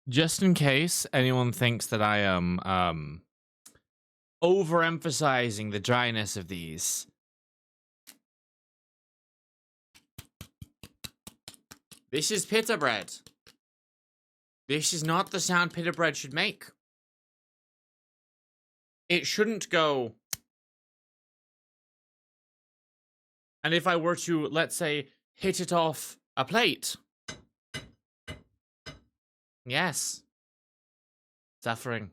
Just in case anyone thinks that I am overemphasizing the dryness of these, this is pita bread. This is not the sound pita bread should make. It shouldn't go. And if I were to, let's say, hit it off a plate. Yes. Suffering.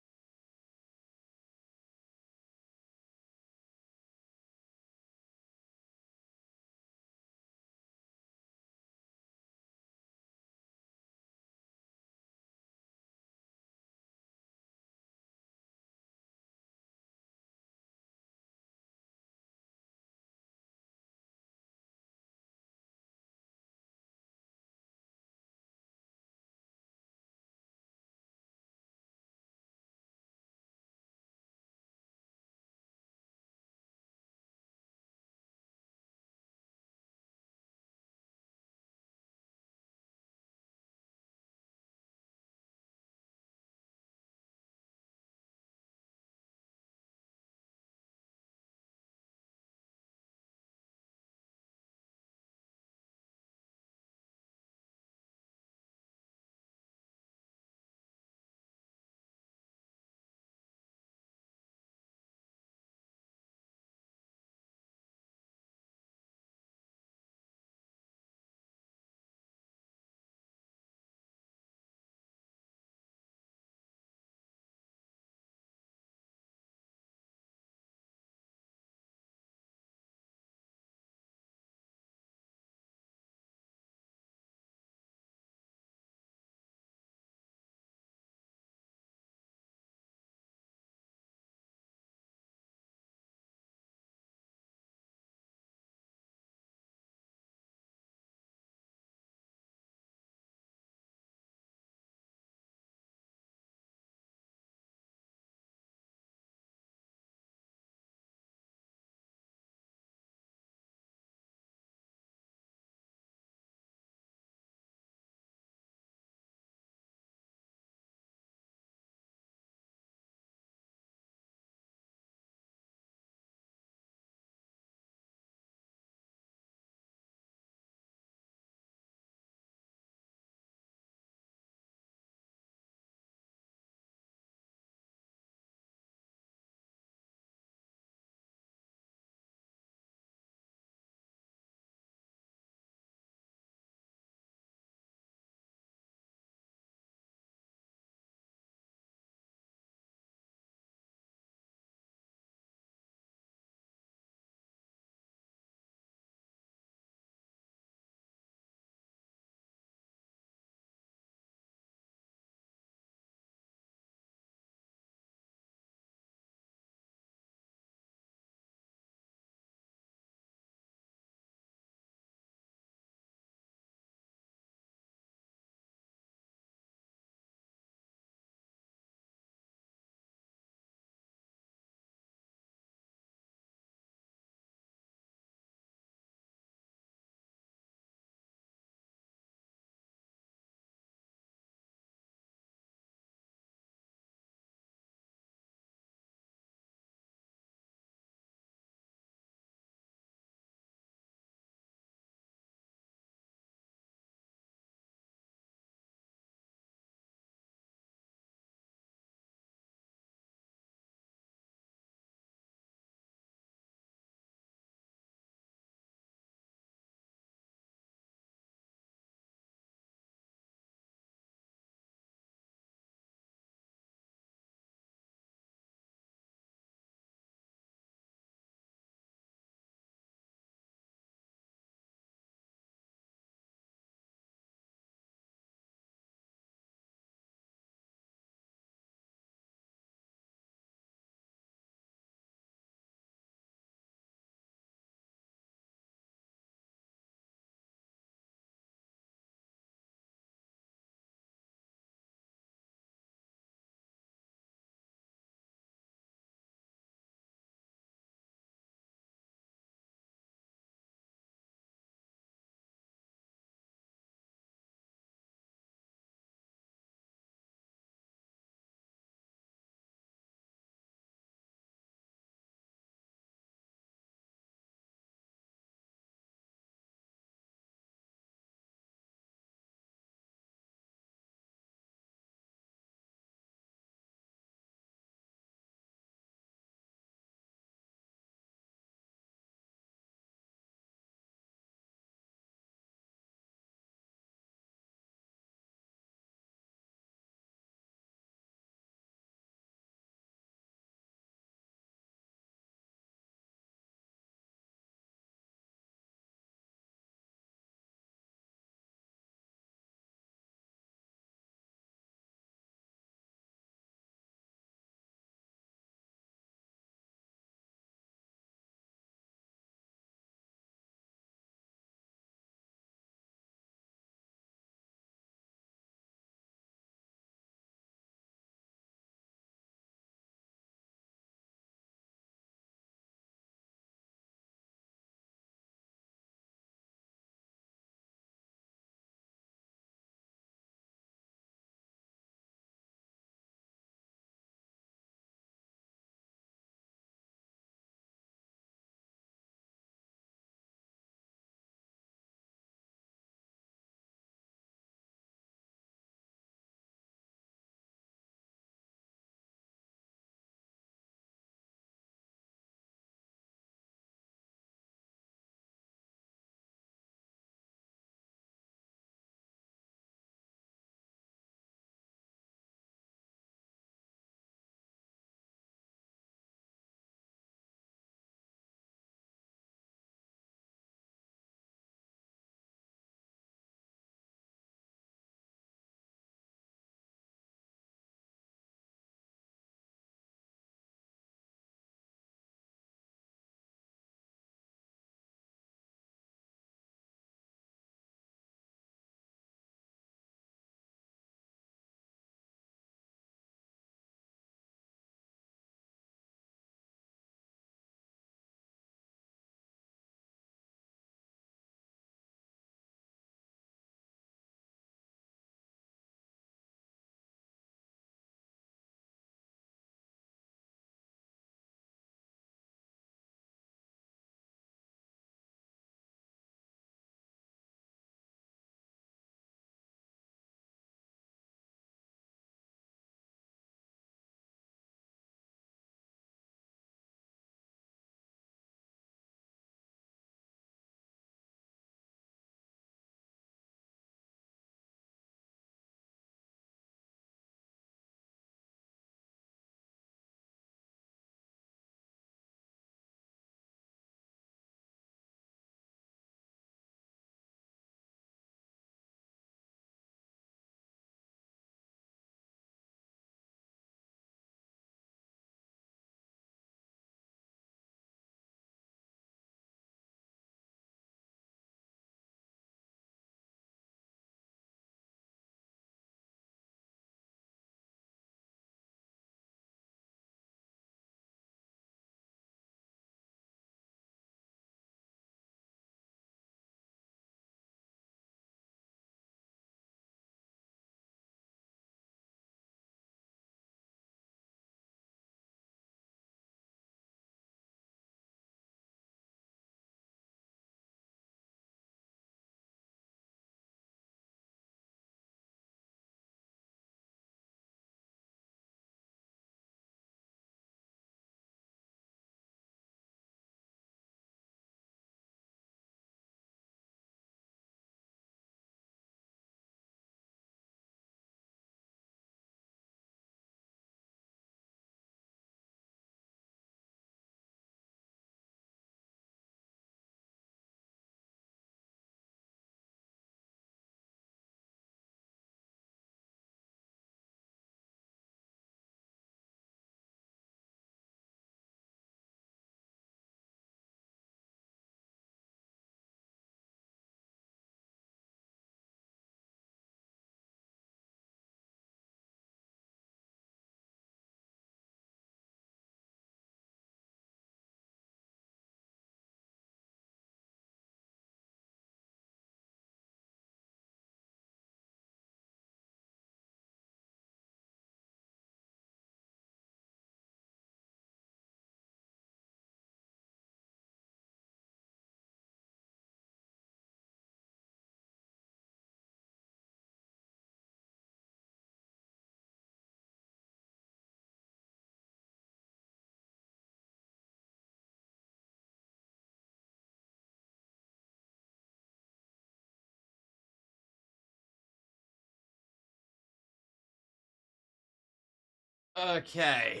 Okay.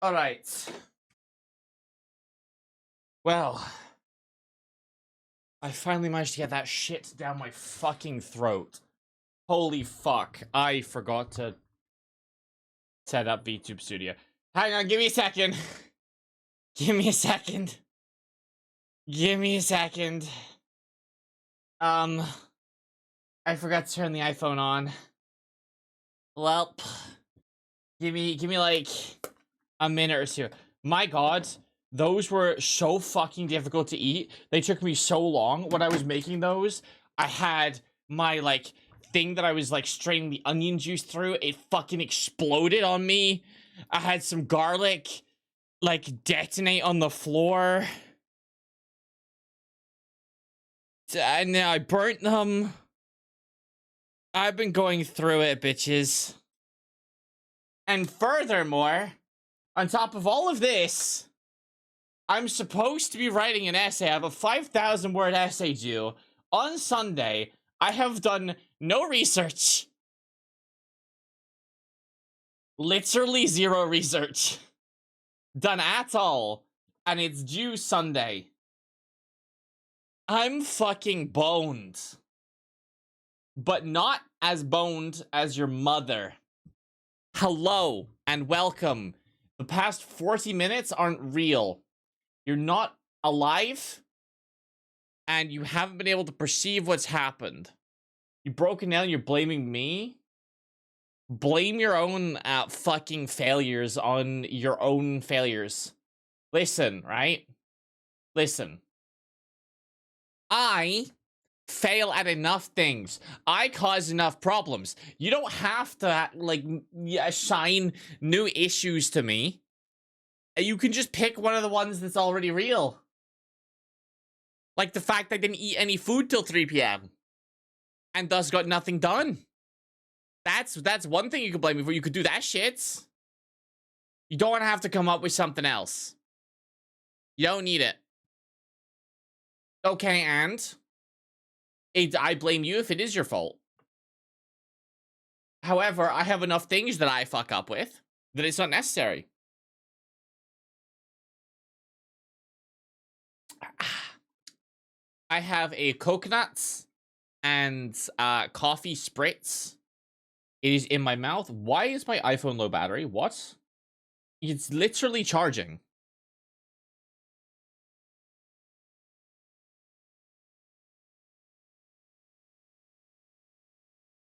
All right. Well, I finally managed to get that shit down my fucking throat. Holy fuck. I forgot to set up VTube Studio. Hang on, give me a second. Give me a second. Give me a second. I forgot to turn the iPhone on. Well, give me like a minute or two. My god, those were so fucking difficult to eat. They took me so long. When I was making those, I had my like thing that I was like straining the onion juice through. It fucking exploded on me. I had some garlic like detonate on the floor. And then I burnt them. I've been going through it, bitches. And furthermore, on top of all of this, I'm supposed to be writing an essay. I have a 5,000 word essay due on Sunday. I have done no research. Literally zero research. Done at all. And it's due Sunday. I'm fucking boned. But not as boned as your mother. Hello and welcome. The past 40 minutes aren't real. You're not alive, and you haven't been able to perceive what's happened. You've broken down, you're blaming me? Blame your own fucking failures on your own failures. Listen, right? Listen. I fail at enough things. I cause enough problems. You don't have to, like, assign new issues to me. You can just pick one of the ones that's already real. Like the fact I didn't eat any food till 3 p.m. and thus got nothing done. That's one thing you could blame me for. You could do that shit. You don't have to come up with something else. You don't need it. Okay, and I blame you if it is your fault. However, I have enough things that I fuck up with that it's not necessary. I have a coconuts and coffee spritz. It is in my mouth. Why is my iPhone low battery? What? It's literally charging.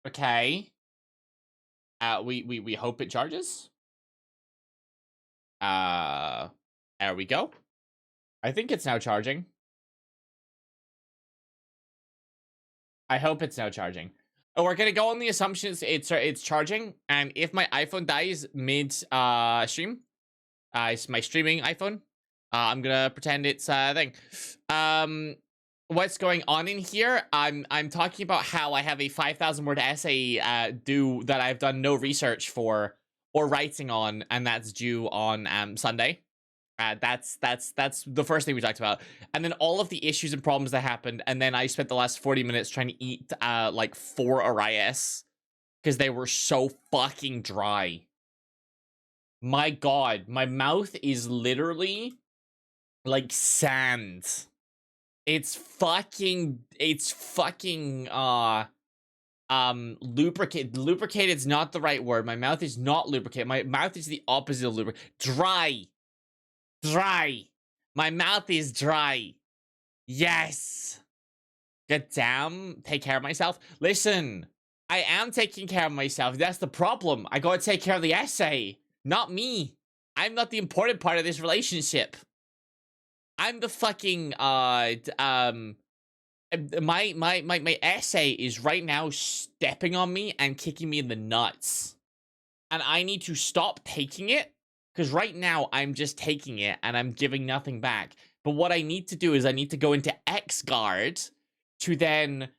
Okay. We hope it charges. There we go. I think it's now charging. I hope it's now charging. Oh, we're gonna go on the assumption it's charging, and if my iPhone dies mid stream, it's my streaming iPhone. I'm gonna pretend it's a thing. What's going on in here? I'm talking about how I have a 5,000 word essay due that I've done no research for or writing on, and that's due on Sunday. That's the first thing we talked about, and then all of the issues and problems that happened, and then I spent the last 40 minutes trying to eat like 4 Arias because they were so fucking dry. My god, my mouth is literally like sand. It's fucking lubricated's not the right word. My mouth is not lubricated. My mouth is the opposite of lubricate. Dry. My mouth is dry. Yes. God damn. Take care of myself. Listen, I am taking care of myself. That's the problem. I gotta take care of the essay, not me. I'm not the important part of this relationship. I'm the fucking my essay is right now stepping on me and kicking me in the nuts. And I need to stop taking it, because right now I'm just taking it and I'm giving nothing back. But what I need to do is I need to go into X guard to then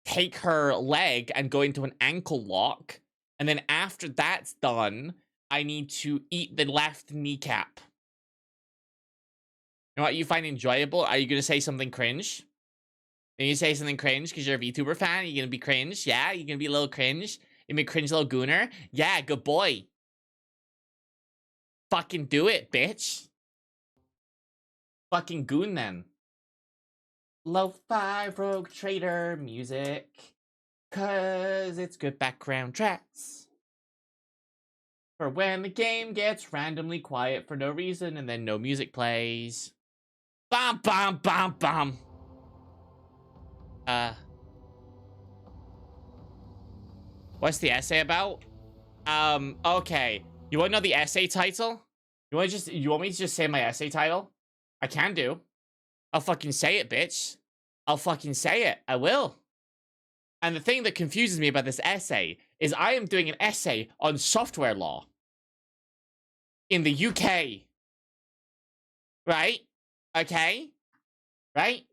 take her leg and go into an ankle lock. And then after that's done, I need to eat the left kneecap. know what you find enjoyable? Are you gonna say something cringe? Are you say something cringe because you're a VTuber fan? Are you gonna be cringe? Yeah, you gonna be a little cringe? You be a cringe little gooner? Yeah, good boy. Fucking do it, bitch. Fucking goon then. Lo-fi rogue trader music. Cause it's good background tracks. For when the game gets randomly quiet for no reason and then no music plays. Bam, bam, bam, bam. What's the essay about? Okay. You wanna know the essay title? You want me to just say my essay title? I can do. I'll fucking say it, bitch. I'll fucking say it. I will. And the thing that confuses me about this essay is I am doing an essay on software law in the UK. Right? Okay? Right?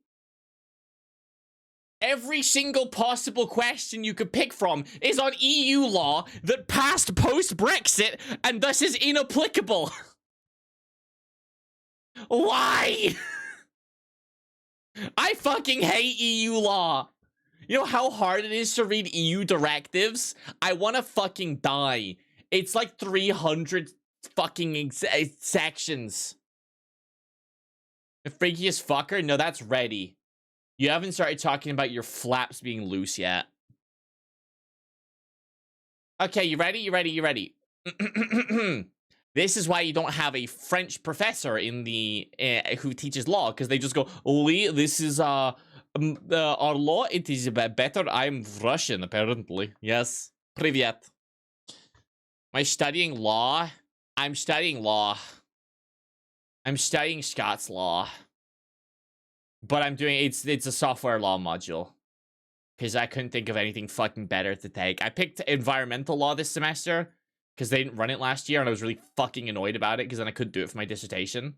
Every single possible question you could pick from is on EU law that passed post-Brexit and thus is inapplicable. Why? I fucking hate EU law. You know how hard it is to read EU directives? I want to fucking die. It's like 300 fucking sections. The freakiest fucker? No, that's ready. You haven't started talking about your flaps being loose yet. Okay, you ready? You ready? You ready? This is why you don't have a French professor in the who teaches law, because they just go, "Oui, this is our law. It is better. I'm Russian, apparently. Yes, Privyet. Am I studying law? I'm studying law. I'm studying Scots law, but I'm doing it's a software law module because I couldn't think of anything fucking better to take. I picked environmental law this semester because they didn't run it last year, and I was really fucking annoyed about it because then I couldn't do it for my dissertation.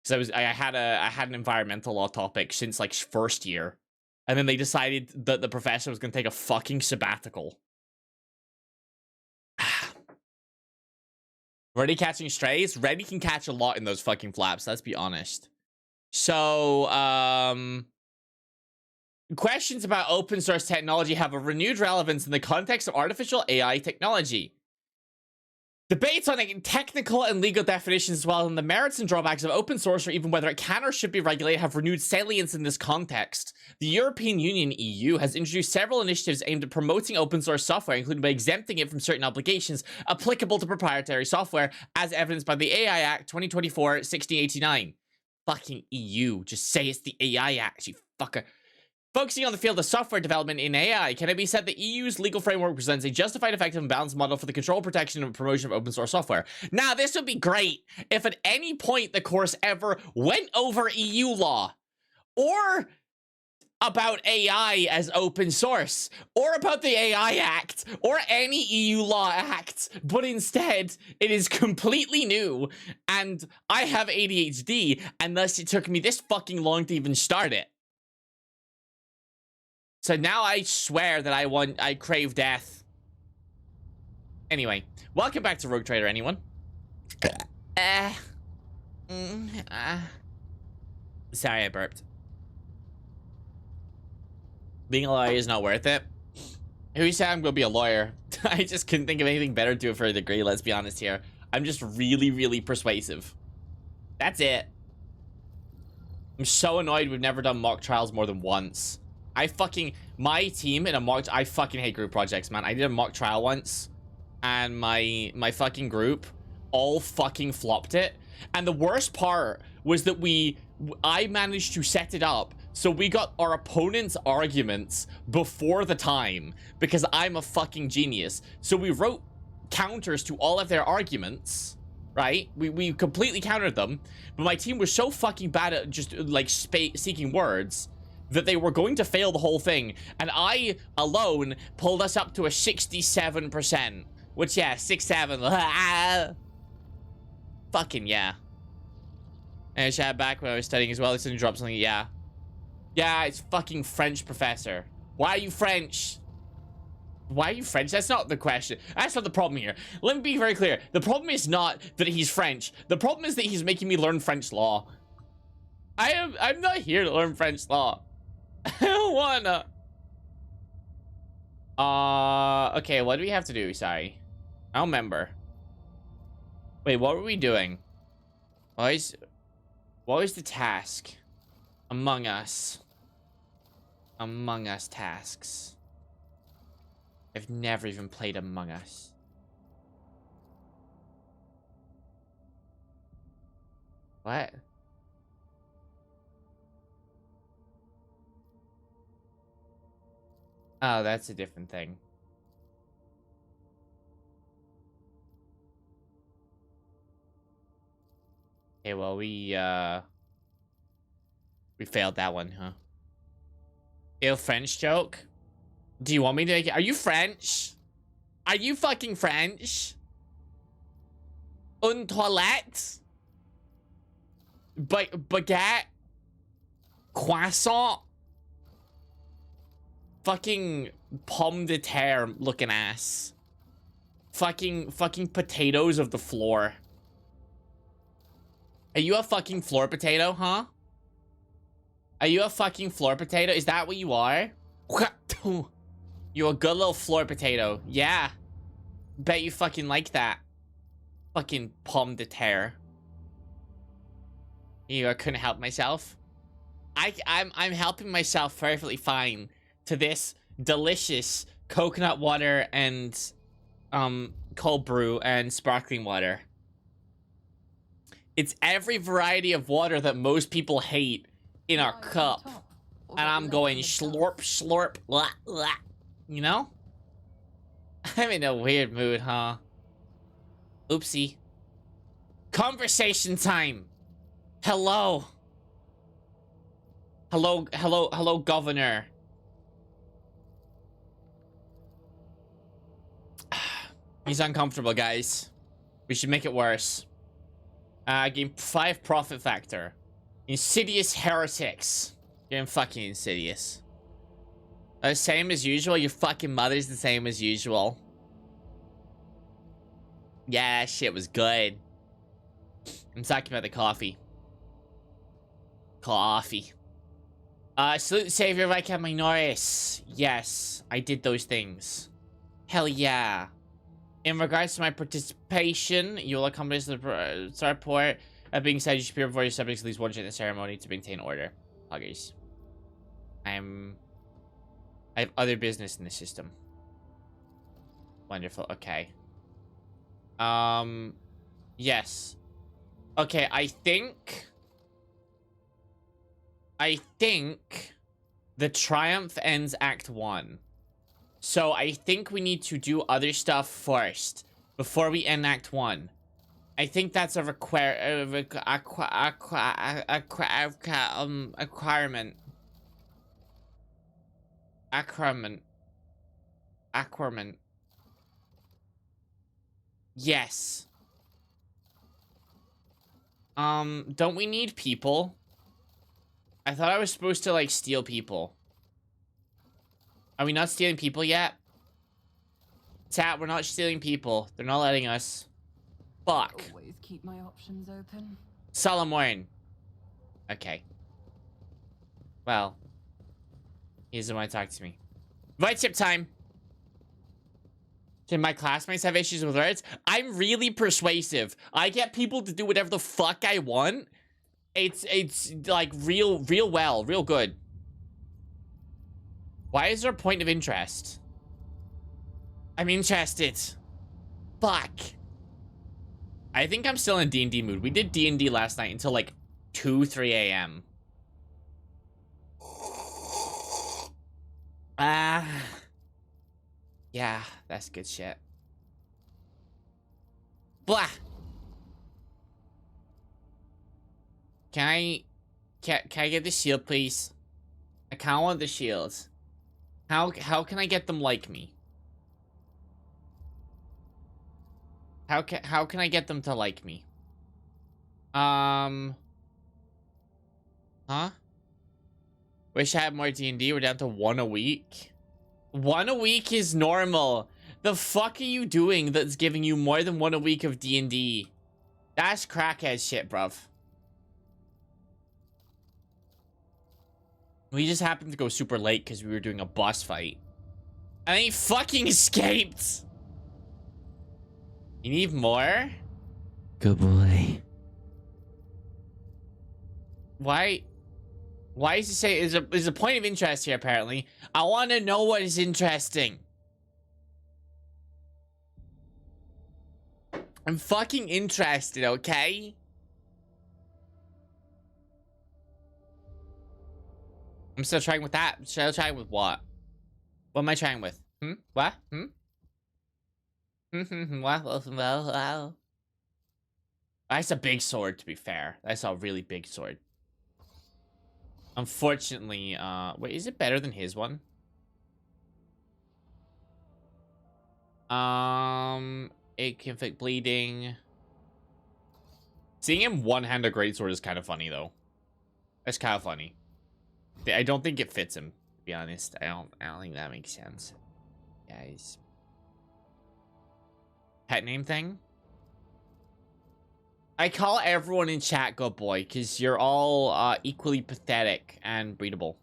Because I had an environmental law topic since like first year, and then they decided that the professor was gonna take a fucking sabbatical. Reddy catching strays? Reddy can catch a lot in those fucking flaps, let's be honest. So, questions about open source technology have a renewed relevance in the context of artificial AI technology. Debates on technical and legal definitions as well as the merits and drawbacks of open source, or even whether it can or should be regulated, have renewed salience in this context. The European Union, EU, has introduced several initiatives aimed at promoting open source software, including by exempting it from certain obligations applicable to proprietary software, as evidenced by the AI Act 2024-1689. Fucking EU, just say it's the AI Act, you fucker. Focusing on the field of software development in AI, can it be said that EU's legal framework presents a justified, effective, and balanced model for the control, protection, and promotion of open source software? Now, this would be great if at any point the course ever went over EU law, or about AI as open source, or about the AI Act, or any EU law act, but instead, it is completely new, and I have ADHD, and thus it took me this fucking long to even start it. So now I swear that I crave death. Anyway, welcome back to Rogue Trader, anyone. Sorry, I burped. Being a lawyer is not worth it. Who said I'm gonna be a lawyer? I just couldn't think of anything better to do it for a degree, let's be honest here. I'm just really, really persuasive. That's it. I'm so annoyed we've never done mock trials more than once. My team in a mock, I fucking hate group projects, man. I did a mock trial once, and my fucking group all fucking flopped it. And the worst part was that I managed to set it up so we got our opponent's arguments before the time, because I'm a fucking genius. So we wrote counters to all of their arguments, right? We completely countered them, but my team was so fucking bad at just like seeking words that they were going to fail the whole thing, and I alone pulled us up to a 67%, which, yeah, 6-7. Fucking yeah. And I chat back when I was studying as well. They suddenly dropped something. Yeah, it's fucking French professor. Why are you French? Why are you French? That's not the question. That's not the problem here. Let me be very clear. The problem is not that he's French. The problem is that he's making me learn French law. I'm not here to learn French law. I don't wanna. Okay, what do we have to do? Sorry. I don't remember. Wait, what were we doing? What was the task? Among Us. Among Us tasks. I've never even played Among Us. What? Oh, that's a different thing. Okay, well, we failed that one, huh? Ill French joke? Do you want me to make it? Are you French? Are you fucking French? Une toilette? Baguette? Croissant? Fucking pomme de terre looking ass. Fucking potatoes of the floor. Are you a fucking floor potato, huh? Are you a fucking floor potato? Is that what you are? You're a good little floor potato. Yeah. Bet you fucking like that. Fucking pomme de terre. I couldn't help myself. I'm helping myself perfectly fine to this delicious coconut water and cold brew and sparkling water. It's every variety of water that most people hate in our cup. And I'm going slurp, slurp, blah, blah. You know? I'm in a weird mood, huh? Oopsie. Conversation time. Hello. Hello, governor. He's uncomfortable, guys. We should make it worse. Game 5 profit factor. Insidious heretics. You're fucking insidious. Same as usual. Your fucking mother's the same as usual. Yeah, that shit was good. I'm talking about the coffee. Coffee. Salute Savior Viscount Minoris. Yes, I did those things. Hell yeah. In regards to my participation, you'll accomplish the start port. That being said, you should appear before your subjects at least once in the ceremony to maintain order. Huggers. I have other business in the system. Wonderful. Okay. Yes. Okay, I think the triumph ends Act 1. So I think we need to do other stuff first before we end Act 1. I think that's a requirement. Acquirement. Yes. Don't we need people? I thought I was supposed to, like, steal people. Are we not stealing people yet? Chat, we're not stealing people. They're not letting us. Fuck. Always keep my options open. Solomon. Okay. Well. He doesn't want to talk to me. Right chip time. Did my classmates have issues with words? I'm really persuasive. I get people to do whatever the fuck I want. It's like real well, real good. Why is there a point of interest? I'm interested. Fuck. I think I'm still in D&D mood. We did D&D last night until like 2, 3 a.m. Yeah, that's good shit. Blah. Can I get the shield, please? I kinda want the shields. How can I get them like me? How can I get them to like me? Huh? Wish I had more D&D. We're down to 1 a week. 1 a week is normal. The fuck are you doing that's giving you more than 1 a week of D&D? That's crackhead shit, bruv. We just happened to go super late because we were doing a boss fight. And he fucking escaped. You need more? Good boy. Why is he saying there's a point of interest here apparently? I want to know what is interesting. I'm fucking interested, okay? I'm still trying with that. Still trying with what? What am I trying with? What? Well. That's a big sword, to be fair. That's a really big sword. Unfortunately, wait, is it better than his one? It can inflict bleeding. Seeing him one-hand a greatsword is kind of funny, though. That's kind of funny. I don't think it fits him, to be honest. I don't think that makes sense. Guys. Pet name thing? I call everyone in chat good boy, because you're all equally pathetic and breedable.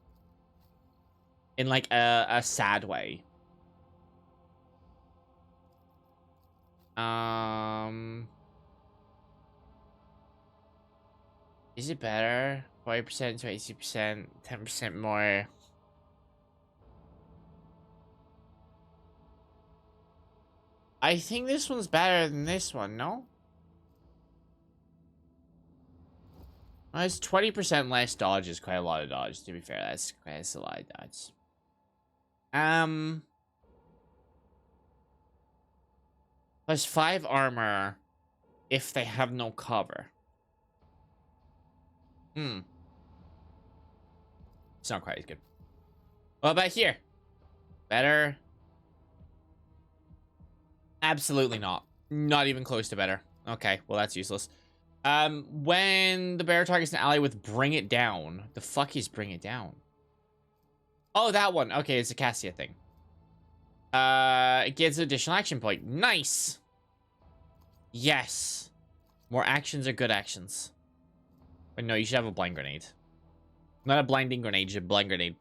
In like a sad way. Is it better? 40% to 80%, 10% more. I think this one's better than this one, no? Well, it's 20% less dodge is quite a lot of dodge, to be fair. That's a lot of dodge. Plus 5 armor if they have no cover. It's not quite as good. What about here? Better? Absolutely not. Not even close to better. Okay, well that's useless. When the bear targets an ally with bring it down. The fuck is bring it down? Oh, that one. Okay, it's a Cassia thing. It gets an additional action point. Nice. Yes. More actions are good actions. But no, you should have a blind grenade. Not a blinding grenade, just a blind grenade.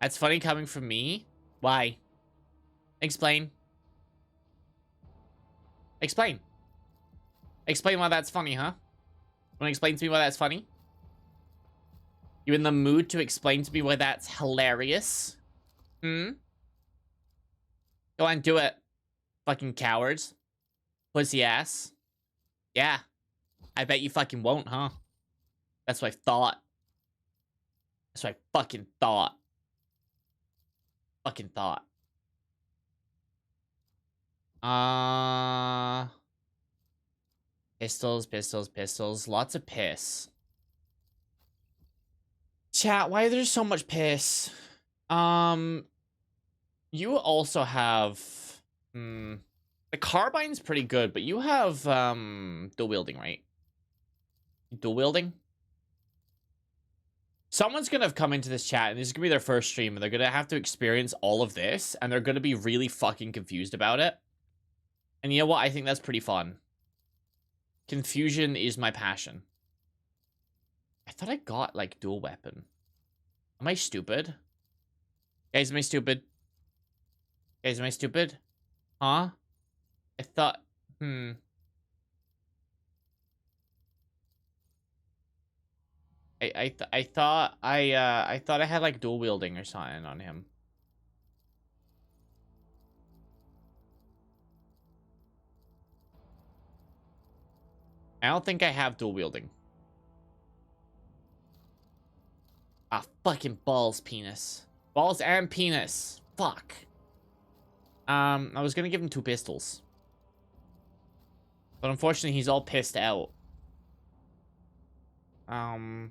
That's funny coming from me. Why? Explain. Explain. Explain why that's funny, huh? Want to explain to me why that's funny? You in the mood to explain to me why that's hilarious? Go on, do it. Fucking cowards. Pussy ass. Yeah. I bet you fucking won't, huh? That's what I thought. That's what I fucking thought. Fucking thought. Pistols, pistols, pistols. Lots of piss. Chat, why there's so much piss? You also have... the carbine's pretty good, but you have, dual wielding, right? Dual wielding? Someone's gonna have come into this chat, and this is gonna be their first stream, and they're gonna have to experience all of this, and they're gonna be really fucking confused about it. And you know what? I think that's pretty fun. Confusion is my passion. I thought I got, like, dual weapon. Am I stupid? Guys, am I stupid? Guys, am I stupid? Huh? I thought... I thought I had, like, dual wielding or something on him. I don't think I have dual wielding. Ah, fucking balls, penis. Balls and penis. Fuck. I was gonna give him 2 pistols. But unfortunately, he's all pissed out. I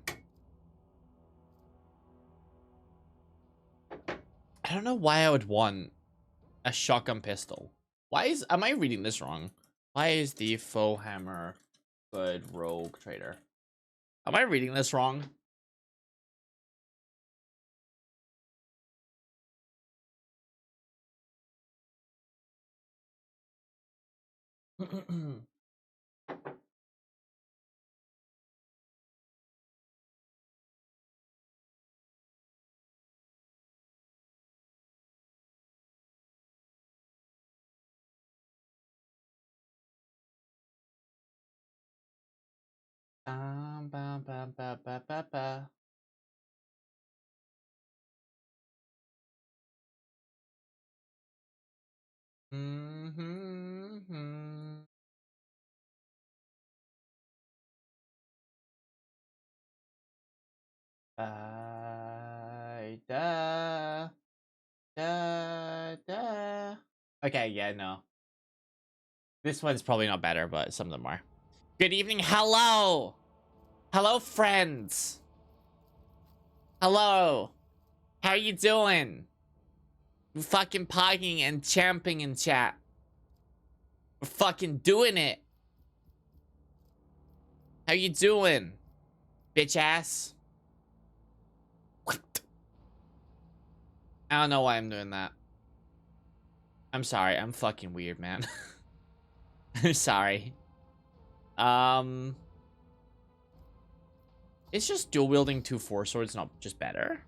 don't know why I would want a shotgun pistol. Am I reading this wrong? Why is the faux hammer good rogue trader? Am I reading this wrong? Ba, ba, ba, ba, ba, ba. Mm-hmm. Da, da, da. Okay, yeah, no. This one's probably not better, but some of them are. Good evening. Hello. Hello, friends. Hello. How you doing? We're fucking pogging and champing in chat. We're fucking doing it. How you doing, bitch ass? I don't know why I'm doing that. I'm sorry. I'm fucking weird, man. I'm sorry. It's just dual wielding 2 force swords not just better?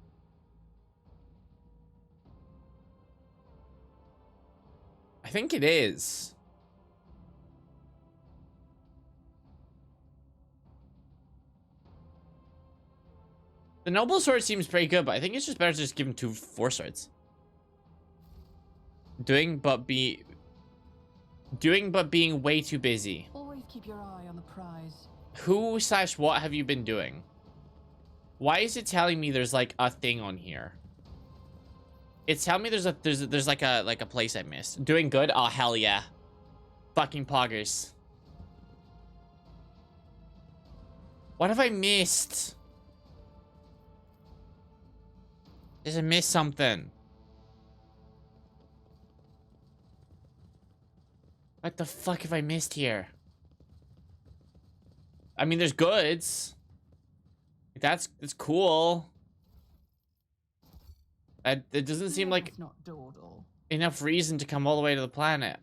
I think it is. The noble sword seems pretty good, but I think it's just better to just give him 2 force swords. Doing but being way too busy. Always keep your eye on the prize. Who/what have you been doing? Why is it telling me there's like a thing on here? It's telling me there's like a place I missed. Doing good? Oh hell yeah. Fucking poggers. What have I missed? Did I miss something? What the fuck have I missed here? I mean, there's goods. That's cool. It doesn't seem like Not dawdle. enough reason to come all the way to the planet.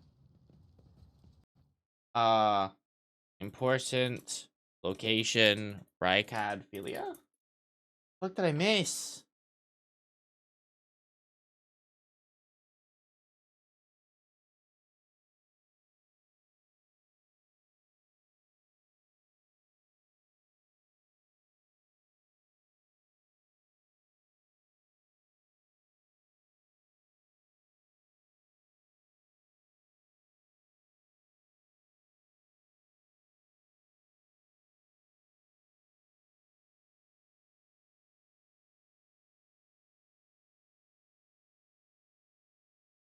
Important location, Bricad, Philia. What did I miss?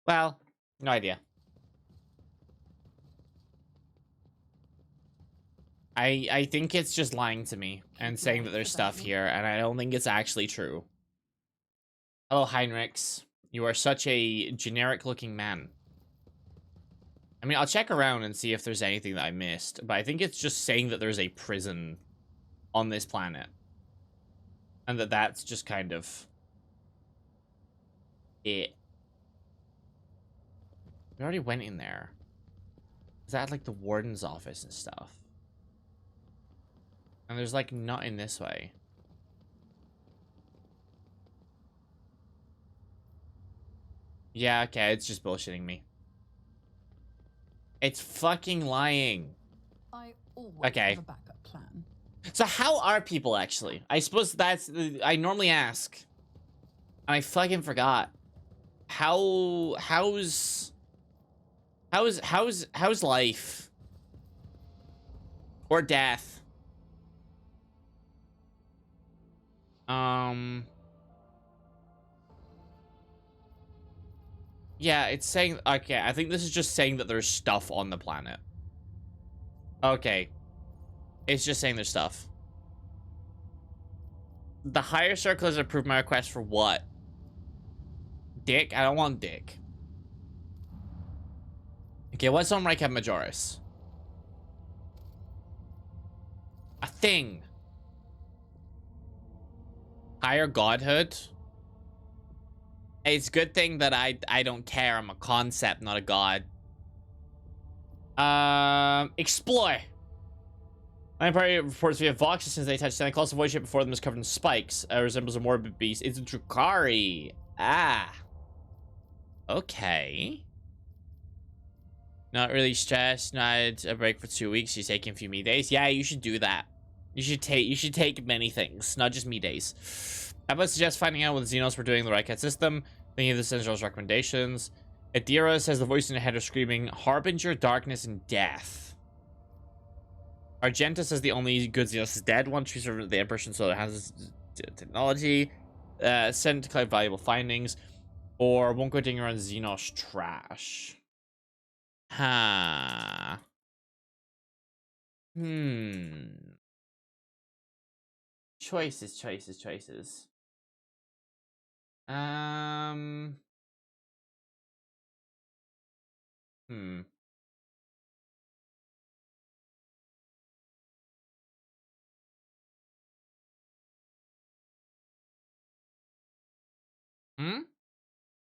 Well, no idea. I think it's just lying to me and saying that there's stuff here, and I don't think it's actually true. Hello, Heinrichs. You are such a generic-looking man. I mean, I'll check around and see if there's anything that I missed, but I think it's just saying that there's a prison on this planet. And that's just kind of it. We already went in there. Is that like the warden's office and stuff? And there's like nothing this way. Yeah, okay, it's just bullshitting me. It's fucking lying. I always Okay. have a backup plan. So how are people actually? I suppose that's I normally ask. And I fucking forgot. How's life? Or death? Yeah, it's saying okay, I think this is just saying that there's stuff on the planet. Okay. It's just saying there's stuff. The higher circle has approved my request for what? Dick? I don't want dick. Okay, what's on Reichab Majoris? A thing. Higher godhood? It's a good thing that I don't care. I'm a concept, not a god. Explore. My party reports we have Voxes since they touched Santa Claus. The void shape before them is covered in spikes. Resembles a morbid beast. It's a Drukari. Ah. Okay. Not really stressed. Not a break for 2 weeks. She's taking a few me days. Yeah, you should do that. You should take many things, not just me days. How about suggest finding out what the Xenos were doing in the Right system? Thinking of the Sentinel's recommendations. Adira says the voice in her head is screaming, Harbinger, darkness, and death. Argenta says the only good Xenos is dead. One true servant of the Emperor, so it has technology. Sent to collect valuable findings. Or won't go digging around Xenos trash. Huh. Choices. Hmm.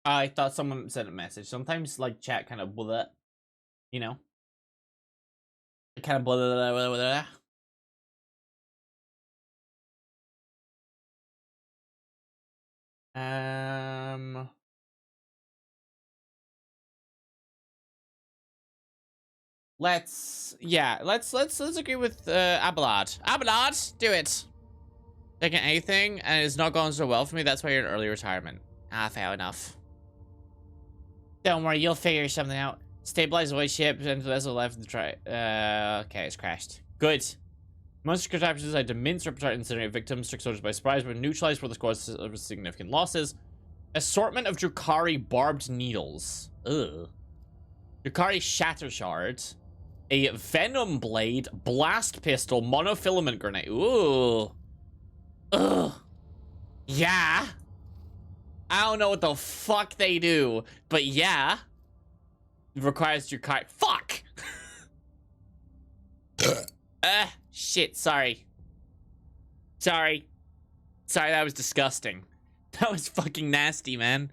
I thought someone sent a message. Sometimes, like, chat kind of blah, you know? It kind of blah, blah, blah, blah, blah. Let's agree with Abelard. Abelard, do it. Taking anything, and it's not going so well for me. That's why you're in early retirement. Ah, fair enough. Don't worry, you'll figure something out. Stabilize the way ship and the vessel left the try. Okay, it's crashed. Good. Most catastrophes decide to mince repertoire incinerate victims, trick soldiers by surprise, but neutralize where the squad suffers significant losses. Assortment of Drukhari barbed needles. Ugh. Drukhari shatter shard. A venom blade, blast pistol, monofilament grenade. Ooh. Ugh. Yeah. I don't know what the fuck they do, but yeah. It requires Drukhari. Fuck! Shit, sorry. Sorry, that was disgusting. That was fucking nasty, man.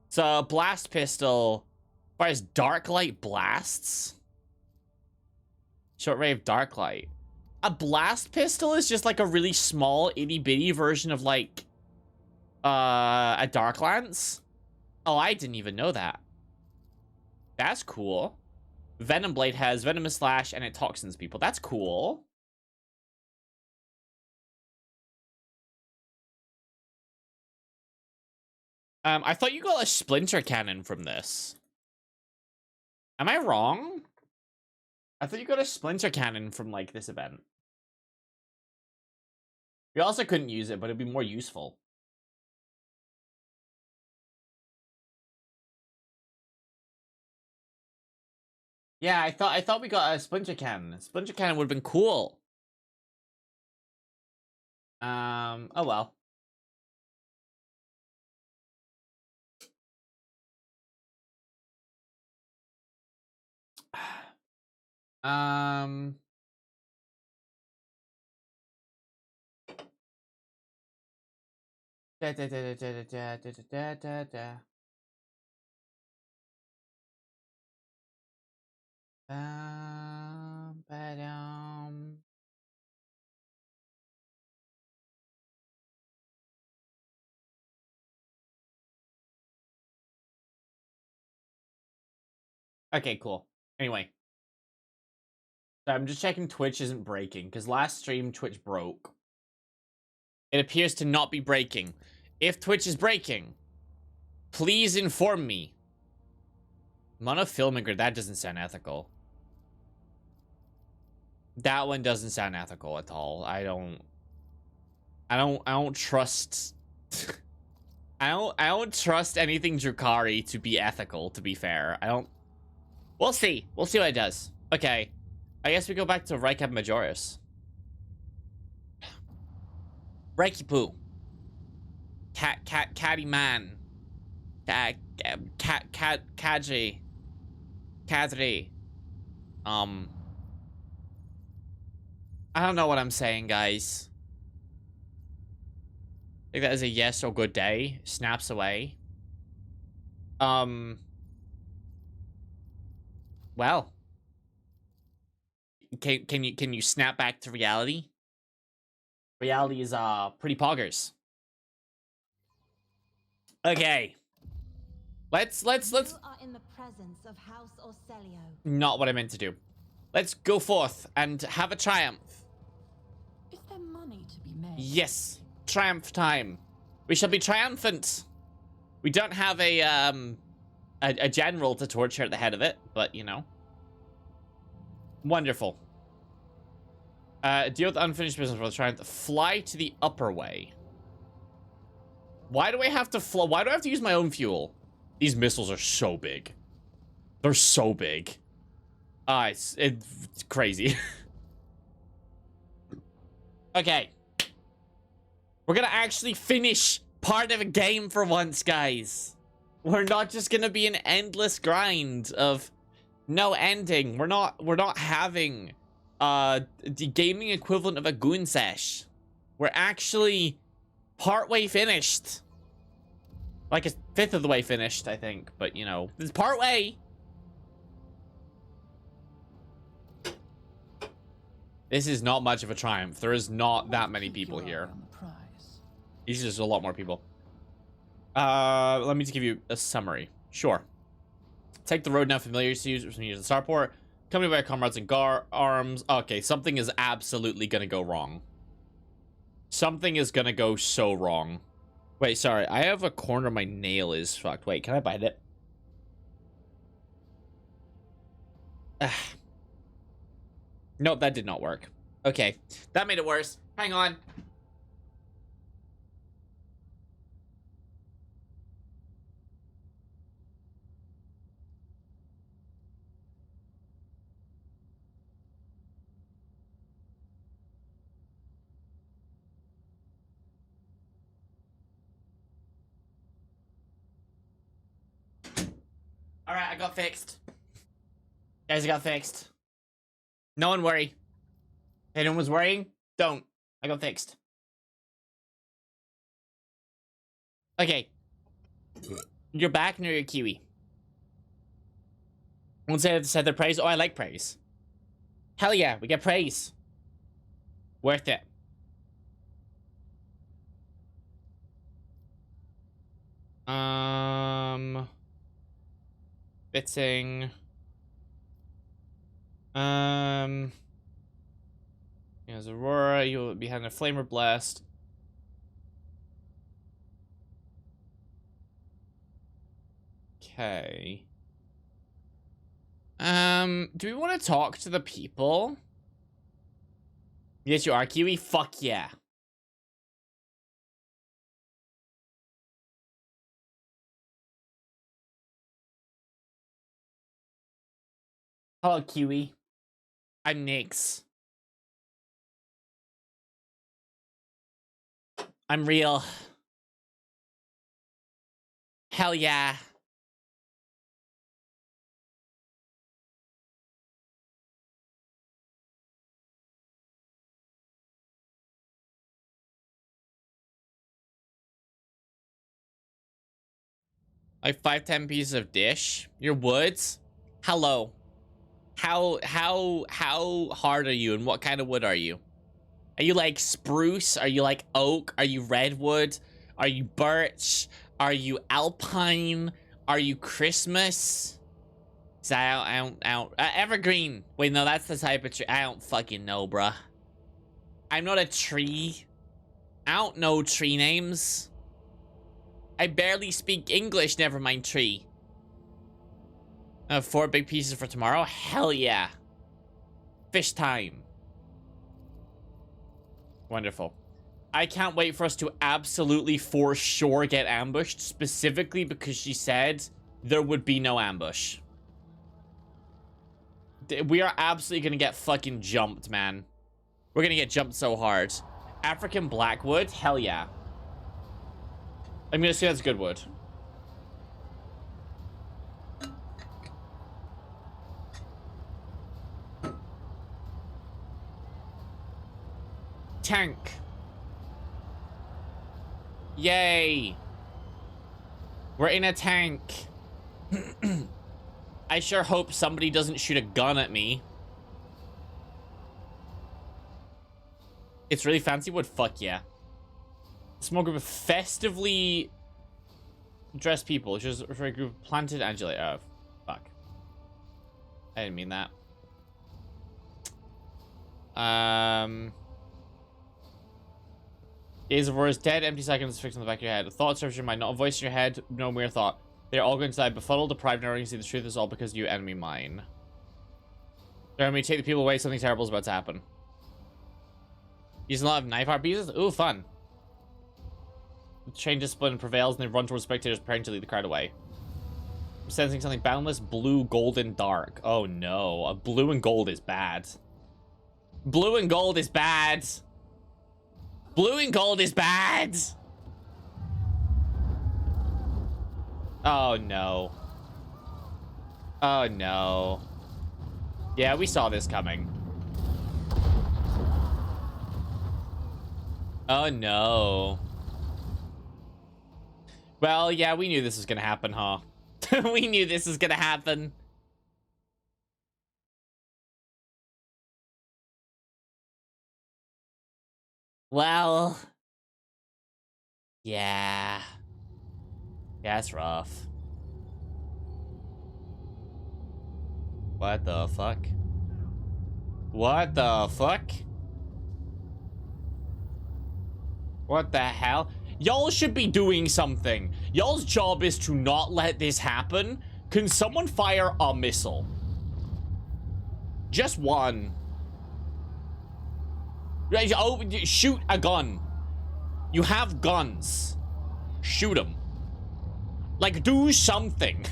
So, blast pistol fires dark light blasts. Short range dark light. A blast pistol is just like a really small, itty-bitty version of like a dark lance. Oh, I didn't even know that. That's cool. Venom blade has venomous slash and it toxins people. That's cool. I thought you got a splinter cannon from this. Am I wrong? I thought you got a splinter cannon from, like, this event. We also couldn't use it, but it'd be more useful. Yeah, I thought we got a splinter cannon. A splinter cannon would have been cool. Oh well. Um... Da, da, da, da, da, da, da, da, da. Ba-dum. Okay, cool. Anyway. So I'm just checking Twitch isn't breaking, because last stream Twitch broke. It appears to not be breaking. If Twitch is breaking, please inform me. Monofilament, that doesn't sound ethical. That one doesn't sound ethical at all. I don't trust I don't trust anything Drukhari to be ethical, to be fair. We'll see. We'll see what it does. Okay. I guess we go back to Rykab Majoris. Reikipu. Catty man. Kadri. Kadri. I don't know what I'm saying, guys. I think that is a yes or good day. Snaps away. Well. Can you snap back to reality? Reality is pretty poggers. Okay. Let's You are in the presence of House Orselio. Not what I meant to do. Let's go forth and have a triumph. Is there money to be made? Yes, triumph time. We shall be triumphant. We don't have a general to torture at the head of it, but you know. Wonderful. Deal with unfinished business for the triumph. Fly to the upper way. Why do I have to fly? Why do I have to use my own fuel? These missiles are so big. They're so big. It's crazy. Okay. We're gonna actually finish part of a game for once, guys. We're not just gonna be an endless grind of no ending. We're not having the gaming equivalent of a goon sesh. We're actually partway finished. Like a fifth of the way finished, I think. But you know, it's part way. This is not much of a triumph. There is not that many people here. These are just a lot more people. Let me just give you a summary. Sure. Take the road now familiar to use the starport. Accompanied by comrades and arms. Okay, something is absolutely gonna go wrong. Something is gonna go so wrong. Wait, sorry. I have a corner my nail is fucked. Wait, can I bite it? Nope, that did not work. Okay, that made it worse. Hang on. All right, I got fixed. Guys, I got fixed. No one worry. If anyone was worrying, don't. I got fixed. Okay. You're back near your kiwi. Won't say their praise. Oh, I like praise. Hell yeah, we get praise. Worth it. Bitsing. Here's Aurora. You'll be having a flamer blast. Okay. Do we want to talk to the people? Yes, you are, Kiwi. Fuck yeah. Hello, Kiwi. I'm Nyx. I'm real. Hell yeah. Like 5-10 pieces of dish. Your woods? Hello. How hard are you and what kind of wood are you? Are you like spruce? Are you like oak? Are you redwood? Are you birch? Are you alpine? Are you Christmas? I don't evergreen. Wait, no, that's the type of tree. I don't fucking know, bruh. I'm not a tree. I don't know tree names. I barely speak English, never mind tree. 4 big pieces for tomorrow? Hell yeah. Fish time. Wonderful. I can't wait for us to absolutely for sure get ambushed, specifically because she said there would be no ambush. We are absolutely gonna get fucking jumped, man. We're gonna get jumped so hard. African blackwood? Hell yeah. I'm gonna say that's good wood. Tank. Yay. We're in a tank. I sure hope somebody doesn't shoot a gun at me. It's really fancy wood? Fuck yeah. Small group of festively dressed people. Which is for a group of planted Angela. Oh, fuck. I didn't mean that. Days of War is dead. Empty seconds fixed on the back of your head. A thought serves your mind, not a voice in your head. No mere thought. They're all going to die, befuddled, deprived, never going to see the truth. Is all because you, enemy mine. Jeremy, take the people away. Something terrible is about to happen. Using a lot of knife art pieces. Ooh, fun. Chain discipline prevails, and they run towards spectators, preparing to lead the crowd away. I'm sensing something boundless, blue, golden, dark. Oh no, blue and gold is bad. Blue and gold is bad. Blue and gold is bad. Oh no. Oh no. Yeah, we saw this coming. Oh no. Well, yeah, we knew this was gonna happen, huh? We knew this was gonna happen. Well, yeah. Yeah, it's rough. What the fuck? What the fuck? What the hell? Y'all should be doing something. Y'all's job is to not let this happen. Can someone fire a missile? Just one. Oh, shoot a gun. You have guns. Shoot them. Like, do something.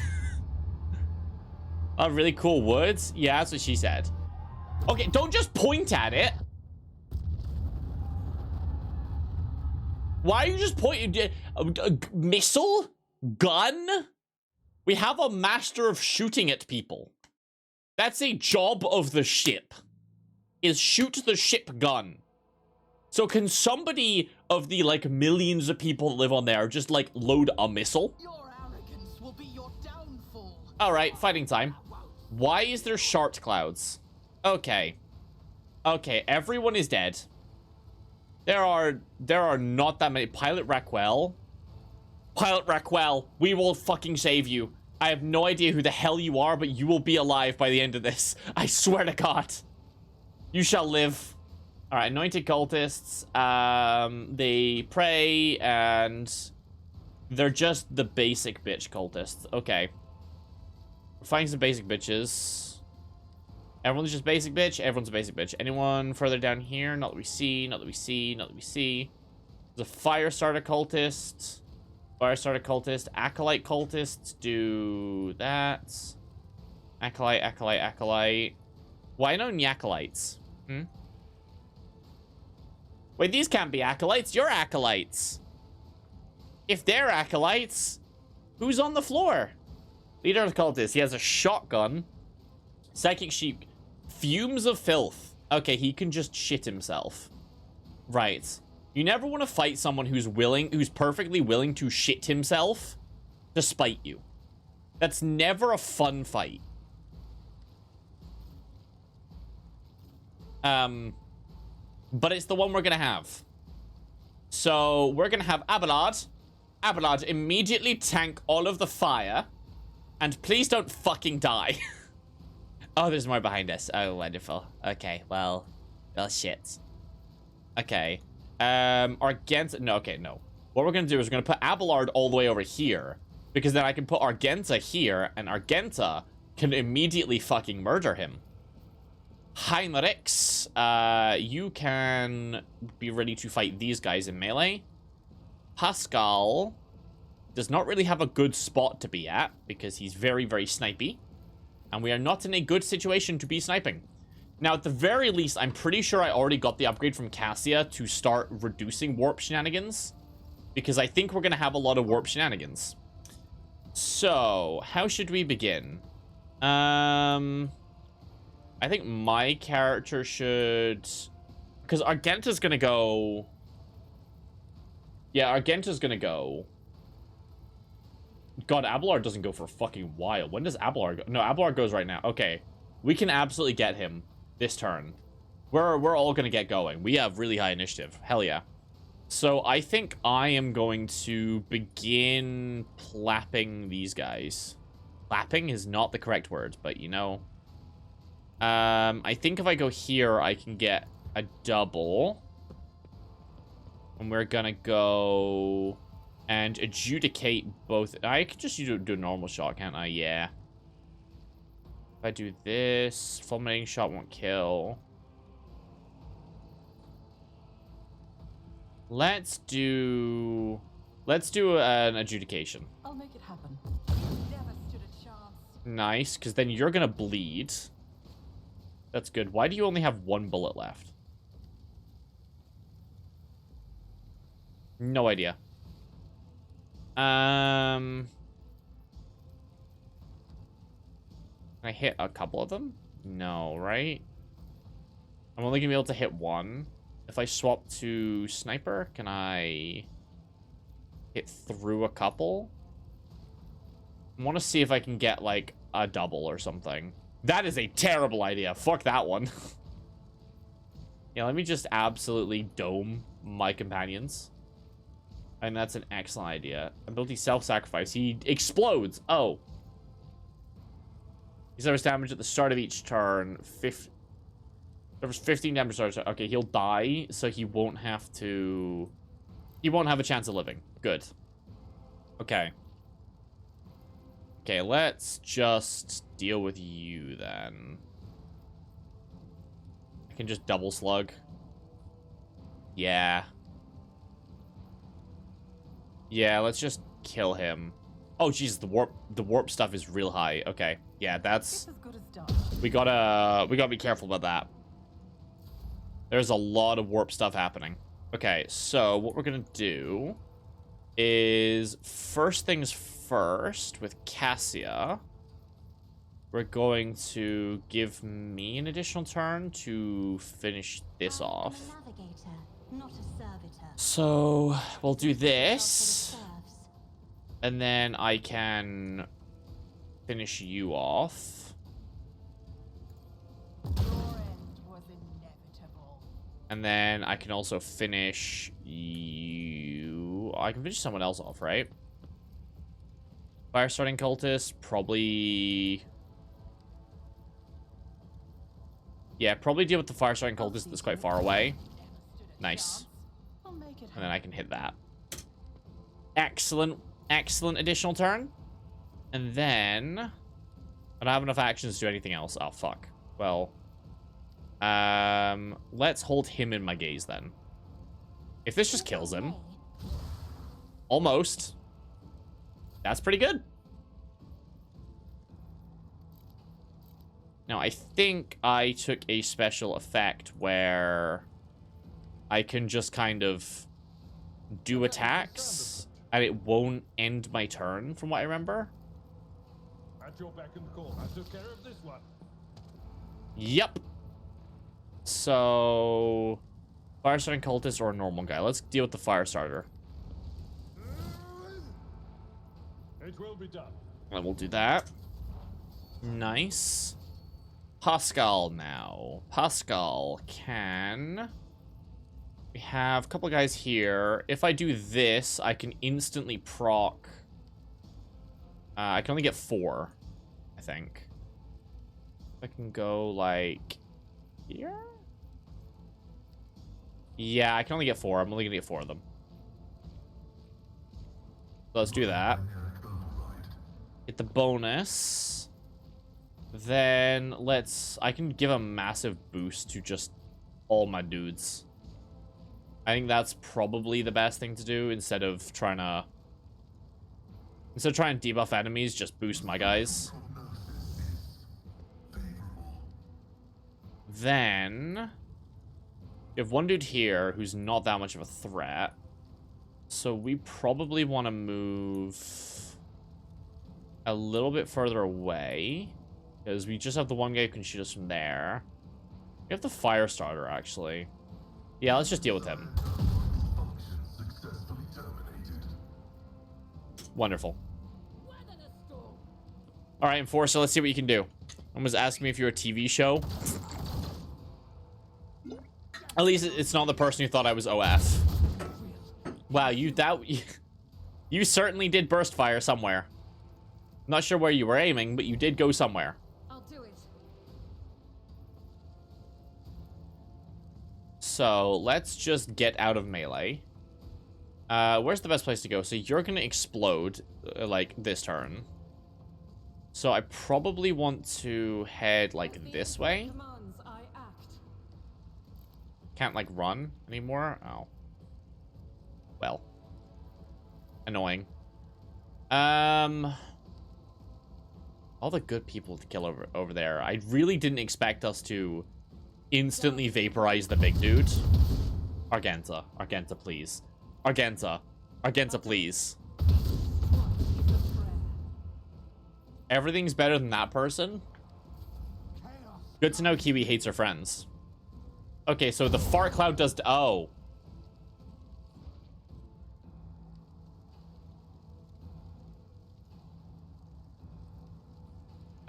Oh, really cool words? Yeah, that's what she said. Okay, don't just point at it. Why are you just pointing? Missile? Gun? We have a master of shooting at people. That's a job of the ship. Is shoot the ship gun. So can somebody of the, like, millions of people that live on there just, like, load a missile? Your arrogance will be your downfall. Alright, fighting time. Why is there shart clouds? Okay. Okay, everyone is dead. There are not that many. Pilot Raquel. Pilot Raquel, we will fucking save you. I have no idea who the hell you are, but you will be alive by the end of this. I swear to God. You shall live. Alright, anointed cultists. They pray, and they're just the basic bitch cultists. Okay. We're fighting some basic bitches. Everyone's just basic bitch. Everyone's a basic bitch. Anyone further down here? Not that we see. Not that we see. Not that we see. There's a fire starter cultist. Fire starter cultist. Acolyte cultists do that. Acolyte, acolyte, acolyte. Why no Nyakolites? Hmm? Wait, these can't be acolytes. You're acolytes. If they're acolytes, who's on the floor? Leader of the cultists. He has a shotgun. Psychic sheep. Fumes of filth. Okay, he can just shit himself. Right. You never want to fight someone who's perfectly willing to shit himself to spite you. That's never a fun fight. But it's the one we're gonna have. So we're gonna have Abelard. Abelard, immediately tank all of the fire. And please don't fucking die. Oh, there's more behind us. Oh, wonderful. Okay, well, shit. Okay. Argenta. No, okay, no. What we're gonna do is we're gonna put Abelard all the way over here. Because then I can put Argenta here, and Argenta can immediately fucking murder him. Heinrichs, you can be ready to fight these guys in melee. Pascal does not really have a good spot to be at, because he's very, very snipey. And we are not in a good situation to be sniping. Now, at the very least, I'm pretty sure I already got the upgrade from Cassia to start reducing warp shenanigans. Because I think we're going to have a lot of warp shenanigans. So, how should we begin? I think my character should... Because Argenta's going to go... Yeah, Argenta's going to go... God, Abelard doesn't go for a fucking while. When does Abelard go? No, Abelard goes right now. Okay. We can absolutely get him this turn. We're all going to get going. We have really high initiative. Hell yeah. So I think I am going to begin plapping these guys. Plapping is not the correct word, but you know. I think if I go here, I can get a double. And we're gonna go and adjudicate both. I could just do a normal shot, can't I? Yeah. If I do this, fulminating shot won't kill. Let's do an adjudication. I'll make it happen. Never stood a chance. Nice, because then you're gonna bleed. That's good. Why do you only have one bullet left? No idea. Can I hit a couple of them? No, right? I'm only gonna be able to hit one. If I swap to sniper, can I hit through a couple? I want to see if I can get, like, a double or something. That is a terrible idea. Fuck that one. Yeah, let me just absolutely dome my companions. And that's an excellent idea. Ability self-sacrifice. He explodes. Oh. He suffers damage at the start of each turn. There was 15 damage starts. Okay, he'll die, so he won't have to... He won't have a chance of living. Good. Okay. Okay, let's just deal with you, then. I can just double slug. Yeah. Yeah, let's just kill him. Oh, jeez, the warp stuff is real high. Okay, yeah, that's... As good as done. We gotta be careful about that. There's a lot of warp stuff happening. Okay, so what we're gonna do is first things first with Cassia. We're going to give me an additional turn to finish this off. So we'll do this. And then I can finish you off. And then I can also finish you. I can finish someone else off, right? Fire starting cultist, probably... Yeah, probably deal with the fire starting cultist that's quite far away. Nice. And then I can hit that. Excellent, excellent additional turn. And then... I don't have enough actions to do anything else. Oh, fuck. Well... let's hold him in my gaze then. If this just kills him. Almost. That's pretty good. Now, I think I took a special effect where I can just kind of do attacks and it won't end my turn, from what I remember. At your beck and call. I took care of this one. Yep. So, fire starting cultist or a normal guy. Let's deal with the fire starter. It will be done. And we'll do that. Nice. Pascal now. Pascal can... We have a couple guys here. If I do this, I can instantly proc... I can only get 4, I think. I can go, like... Here? Yeah, I can only get 4. I'm only gonna get 4 of them. So let's do that. Get the bonus. Then let's... I can give a massive boost to just all my dudes. I think that's probably the best thing to do instead of trying to... Instead of trying to debuff enemies, just boost my guys. Then... We have one dude here who's not that much of a threat. So we probably want to move a little bit further away. Because we just have the one guy who can shoot us from there. We have the fire starter, actually. Yeah, let's just deal with him. Wonderful. Alright, Enforcer, let's see what you can do. Someone's asking me if you're a TV show. At least it's not the person who thought I was OF. Wow, you certainly did burst fire somewhere. Not sure where you were aiming, but you did go somewhere. I'll do it. So let's just get out of melee. Where's the best place to go? So you're gonna explode like this turn. So I probably want to head like this way. Commands, I act. Can't like run anymore. Oh. Well. Annoying. All the good people to kill over there. I really didn't expect us to instantly vaporize the big dude. Argenta. Argenta, please. Argenta. Argenta, please. Everything's better than that person? Good to know Kiwi hates her friends. Okay, so the fart cloud does... Oh.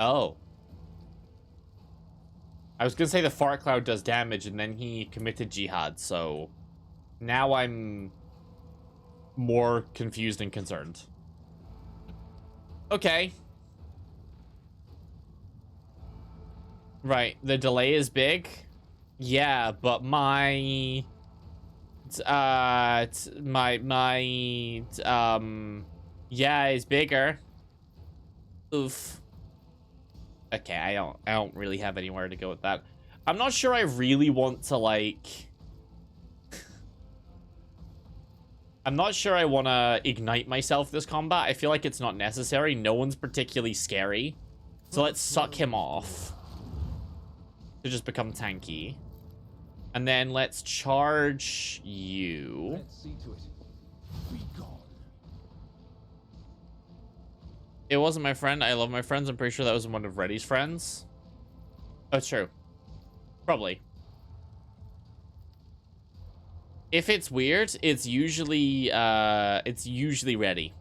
Oh. I was gonna say the fart cloud does damage, and then he committed jihad, so... Now I'm... more confused and concerned. Okay. Right, the delay is big. Yeah, but my yeah, it's bigger. Oof. Okay, I don't really have anywhere to go with that. I'm not sure I really want to like I'm not sure I want to ignite myself this combat. I feel like it's not necessary. No one's particularly scary. So let's suck him off to just become tanky. And then let's charge you. Let's see to it. Be gone. It wasn't my friend. I love my friends. I'm pretty sure that was one of Reddy's friends. Oh, it's true. Probably. If it's weird, it's usually Reddy.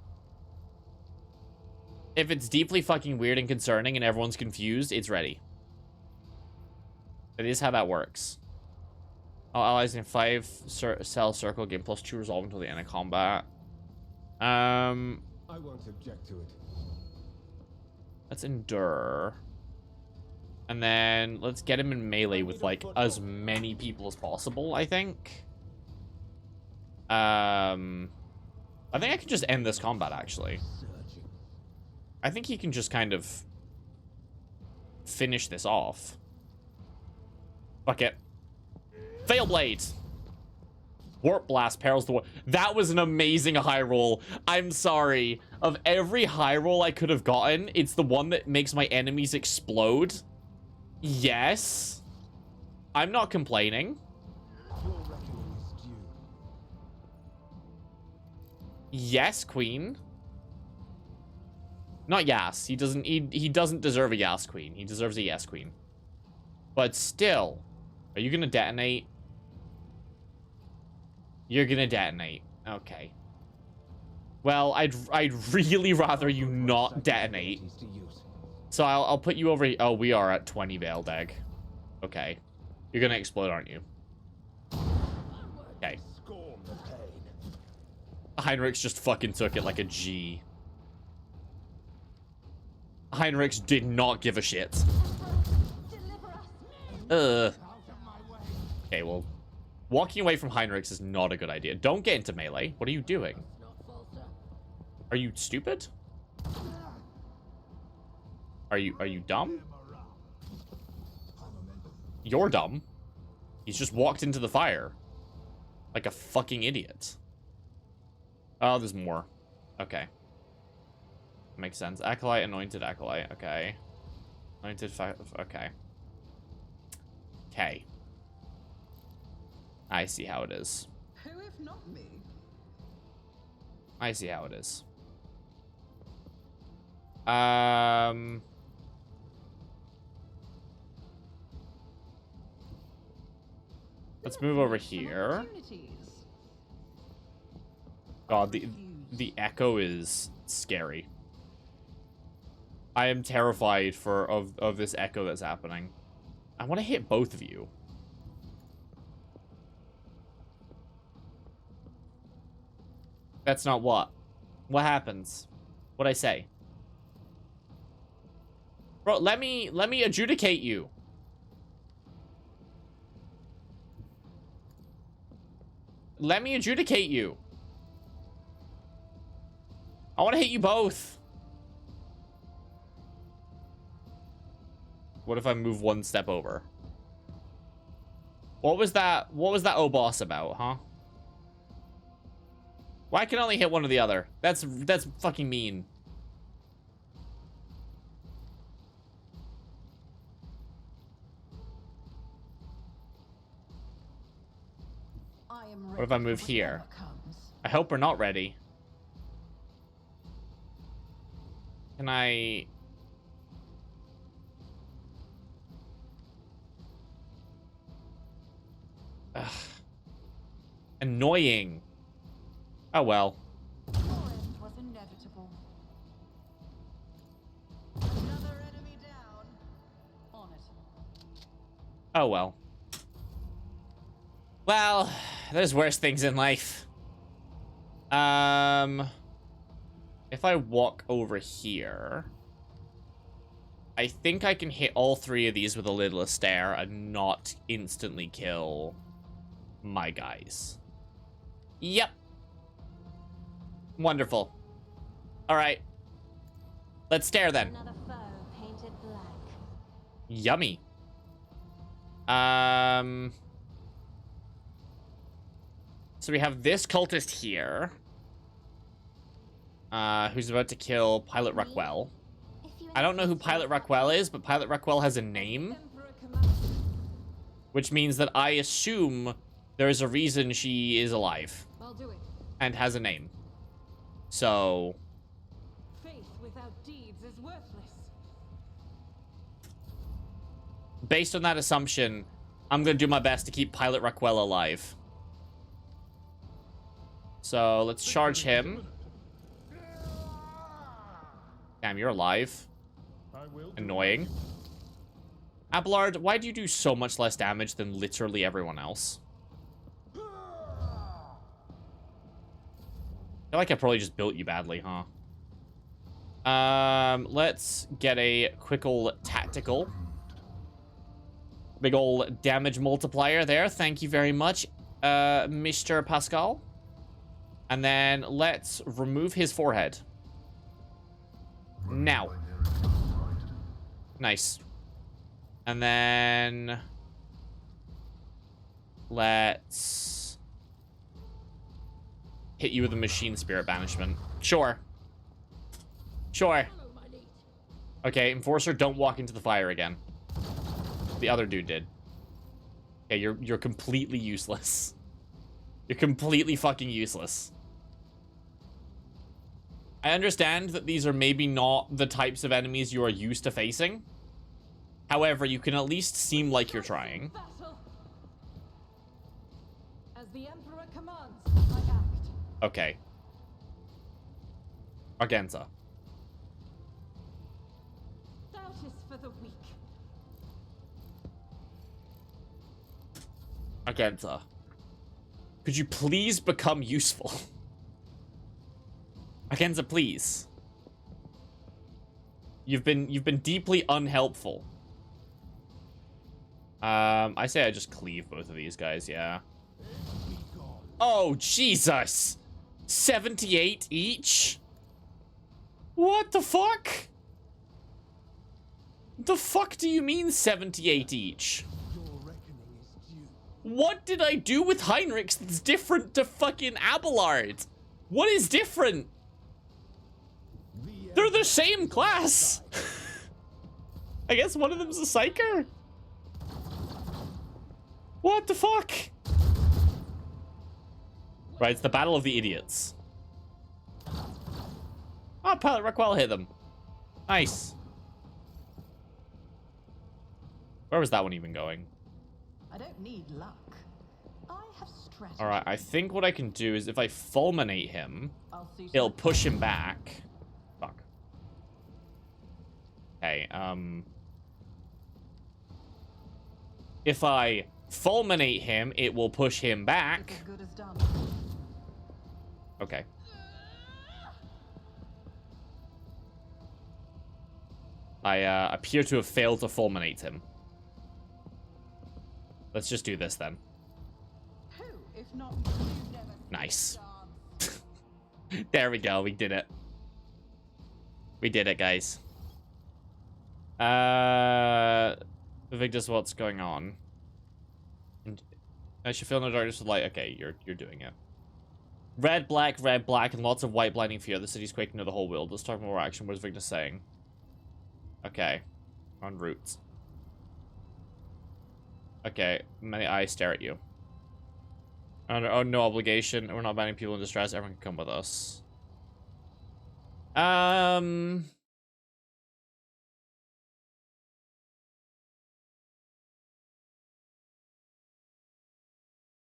If it's deeply fucking weird and concerning and everyone's confused, it's Reddy. That is how that works. All allies in 5-cell circle gain +2 resolve until the end of combat. I won't object to it. Let's endure. And then let's get him in melee with like as many people as possible, I think. I think I can just end this combat, actually. I think he can just kind of finish this off. Fuck it. Fail Blade. Warp Blast perils the war. That was an amazing high roll. I'm sorry. Of every high roll I could have gotten, it's the one that makes my enemies explode. Yes. I'm not complaining. Your reckoning is due. Yes, Queen. Not Yas. He doesn't deserve a Yas Queen. He deserves a Yes Queen. But still, are you gonna detonate? You're gonna detonate. Okay. Well, I'd really rather you not detonate. So I'll put you over. Oh, we are at 20 Veiled Egg. Okay. You're gonna explode, aren't you? Okay. Heinrichs just fucking took it like a G. Heinrichs did not give a shit. Okay, well, walking away from Heinrichs is not a good idea. Don't get into melee. What are you doing? Are you stupid? Are you dumb? You're dumb. He's just walked into the fire. Like a fucking idiot. Oh, there's more. Okay. Makes sense. Acolyte, anointed acolyte. Okay. Anointed okay. Okay. I see how it is. Who if not me? I see how it is. Let's move over here. God, the echo is scary. I am terrified of this echo that's happening. I want to hit both of you. That's not what. What happens? What'd I say? Bro, let me adjudicate you. let me adjudicate you. I want to hit you both. What if I move one step over? What was that oh boss about, huh? Why can I only hit one or the other? That's fucking mean. What if I move here? I hope we're not ready. Can I... Ugh. Annoying. Oh well. Your end was inevitable. Another enemy down. On it. Oh well. Well, there's worse things in life. If I walk over here, I think I can hit all three of these with a little stare and not instantly kill my guys. Yep. Wonderful. All right. Let's stare then. Another foe painted black. Yummy. So we have this cultist here. Who's about to kill Pilot Ruckwell. I don't know who Pilot Ruckwell is, but Pilot Ruckwell has a name. Emperor commands. Which means that I assume there is a reason she is alive. I'll do it. And has a name. So... Faith without deeds is worthless. based on that assumption, I'm gonna do my best to keep Pilot Ruckwell alive. So let's charge him. Damn, you're alive. Annoying. Abelard, why do you do so much less damage than literally everyone else? I feel like I probably just built you badly, huh? Let's get a quick ol' tactical. Big ol' damage multiplier there. Thank you very much, Mr. Pascal. And then let's remove his forehead. Now. Nice. And then let's hit you with a machine spirit banishment. Sure. Sure. Okay, Enforcer, don't walk into the fire again. The other dude did. Okay, you're completely useless. You're completely fucking useless. I understand that these are maybe not the types of enemies you are used to facing. However, you can at least seem like you're trying. Battle. As the Emperor commands, I act. Okay. Argenza. Doubt is for the weak. Argenza. Could you please become useful? Argenza, please. You've been deeply unhelpful. I say I just cleave both of these guys, yeah. Oh, Jesus! 78 each? What the fuck? The fuck do you mean 78 each? What did I do with Heinrichs that's different to fucking Abelard? What is different? They're the same class. I guess one of them's a psyker. What the fuck? Right, it's the Battle of the Idiots. Oh, Pilot Ruckwell hit them. Nice. Where was that one even going? I don't need luck. I have strategy. Alright, I think what I can do is if I fulminate him, I'll see it'll push him back. Fuck. Okay, if I fulminate him, it will push him back. as good as done. Okay. I appear to have failed to fulminate him. Let's just do this then. Who, if not you, Nice. There we go. We did it. We did it, guys. Victus, what's going on? I should feel no darkness with light. Okay, you're doing it. Red, black, and lots of white blinding fear. The city's quaking to the whole world. Let's talk more action. What is Victus saying? Okay. En route. Okay. Many eyes stare at you. Under no obligation. We're not banning people in distress. Everyone can come with us.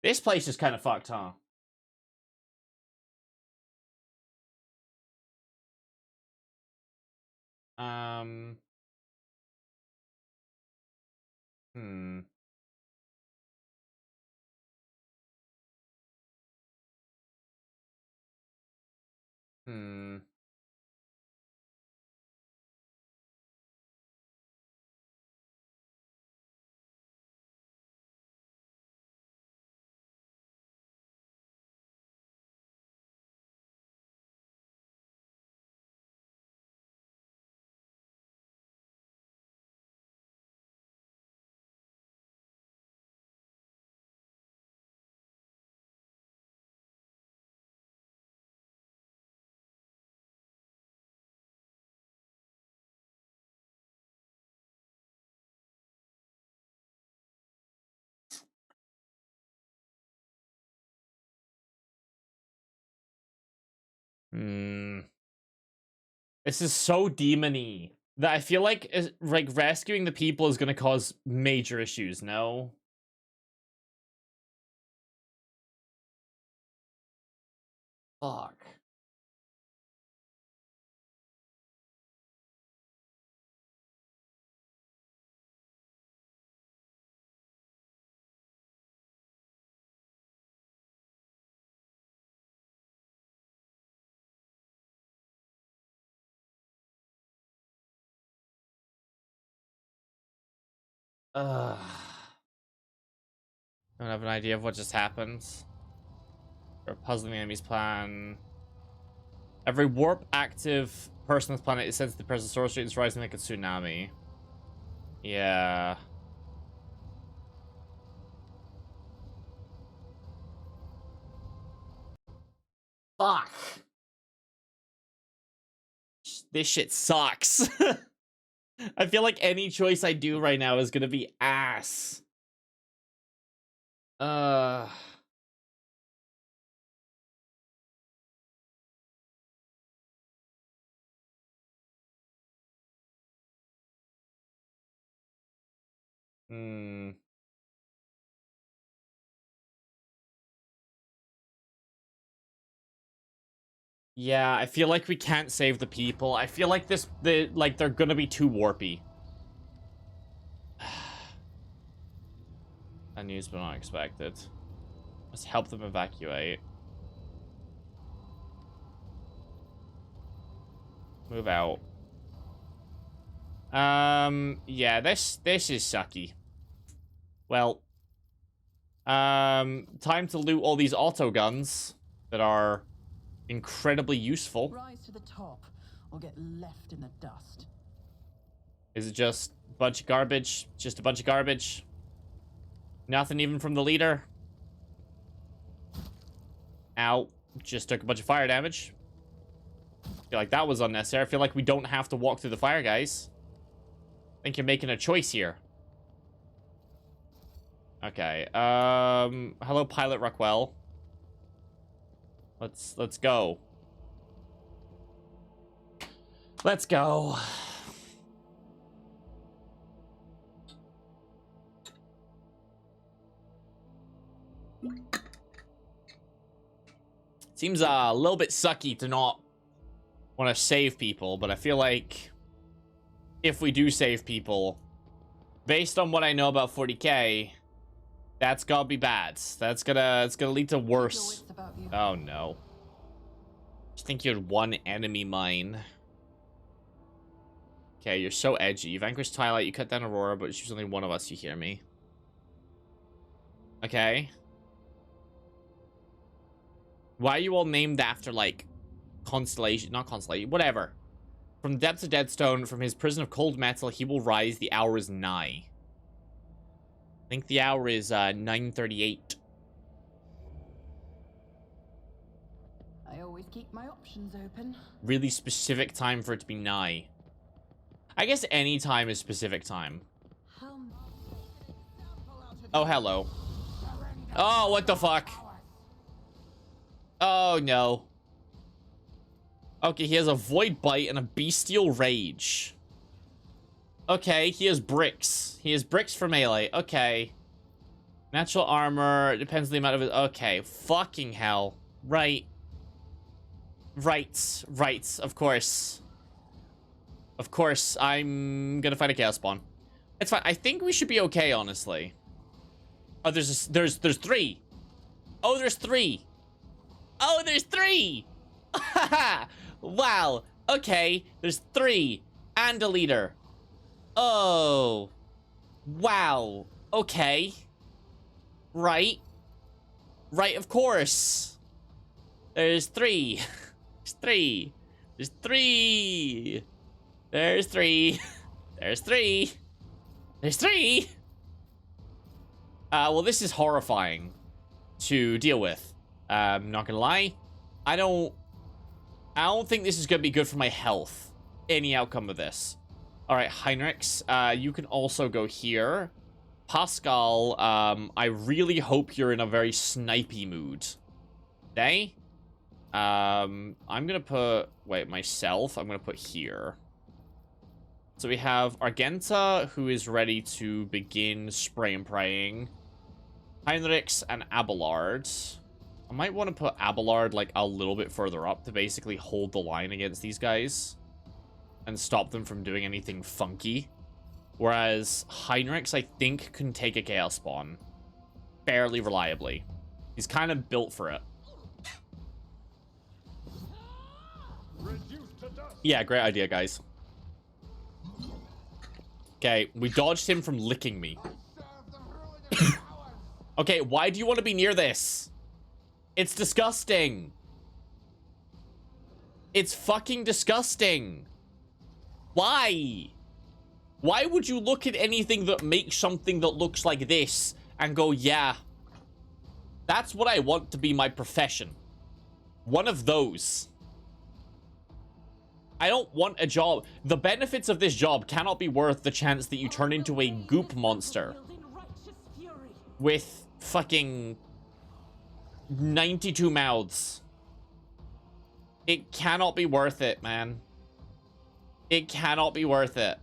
This place is kind of fucked, huh? Hmm. Hmm. Hmm. This is so demon-y that I feel like rescuing the people is gonna cause major issues. No. Fuck. Ugh. I don't have an idea of what just happened. Or puzzling the enemy's plan. Every warp active person on this planet is sensitive to the present source rate is rising like a tsunami. Yeah. Fuck. This shit sucks. I feel like any choice I do right now is gonna be ass. Uh. Hmm. Yeah, I feel like we can't save the people. I feel like they're gonna be too warpy. That news but not expected. Let's help them evacuate. Move out. Yeah, this is sucky. Well, time to loot all these auto guns that are incredibly useful. Rise to the top or get left in the dust. Is it just a bunch of garbage? Just a bunch of garbage? Nothing even from the leader? Ow. Just took a bunch of fire damage. I feel like that was unnecessary. I feel like we don't have to walk through the fire, guys. I think you're making a choice here. Okay. Hello, Pilot Rockwell. Let's go. Let's go. Seems a little bit sucky to not want to save people, but I feel like if we do save people, based on what I know about 40k, that's gotta be bad. It's gonna lead to worse. Oh no. I think you had one enemy mine. Okay, you're so edgy. You vanquished Twilight, you cut down Aurora, but she's only one of us, you hear me? Okay. Why are you all named after, like, constellation? Not constellation, whatever. From the depths of Deadstone, from his prison of cold metal, he will rise. The hour is nigh. I think the hour is 9:38. I always keep my options open. Really specific time for it to be nigh. I guess any time is specific time. Oh, hello. Oh, what the fuck? Oh, no. Okay, he has a Void Bite and a Bestial Rage. Okay, he has bricks. He has bricks for melee. Okay. Natural armor. Depends on the amount of it. Okay, fucking hell. Right. Right, of course. Of course, I'm gonna fight a Chaos Spawn. It's fine. I think we should be okay, honestly. Oh, there's three. Oh, there's three. Oh, there's three. Wow. Okay, there's three. And a leader. Oh. Wow. Okay. Right. Right, of course. There's three. There's three. There's three. There's three. There's three. There's three. Well, this is horrifying to deal with. Not gonna lie. I don't think this is gonna be good for my health. Any outcome of this. Alright, Heinrichs, you can also go here. Pascal, I really hope you're in a very snipey mood. Okay? I'm gonna put... Wait, myself? I'm gonna put here. So we have Argenta, who is ready to begin spray and praying. Heinrichs and Abelard. I might want to put Abelard, like, a little bit further up to basically hold the line against these guys. And stop them from doing anything funky. Whereas Heinrichs, I think, can take a Chaos Spawn. Fairly reliably. He's kind of built for it. Yeah, great idea, guys. Okay, we dodged him from licking me. Okay, why do you want to be near this? It's disgusting. It's fucking disgusting. Why? Why would you look at anything that makes something that looks like this and go, yeah, that's what I want to be my profession. One of those. I don't want a job. The benefits of this job cannot be worth the chance that you turn into a goop monster with fucking 92 mouths. It cannot be worth it, man. It cannot be worth it.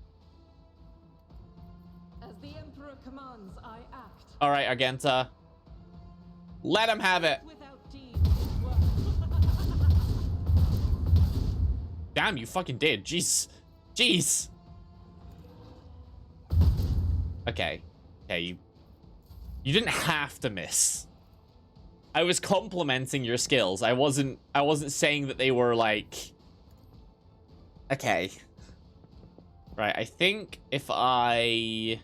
As the Emperor commands, I act. All right, Argenta. Let him have it. Without deed. Damn, you fucking did. Jeez. Jeez. Okay. Okay, you didn't have to miss. I was complimenting your skills. I wasn't saying that they were like... Okay. Right, I think if I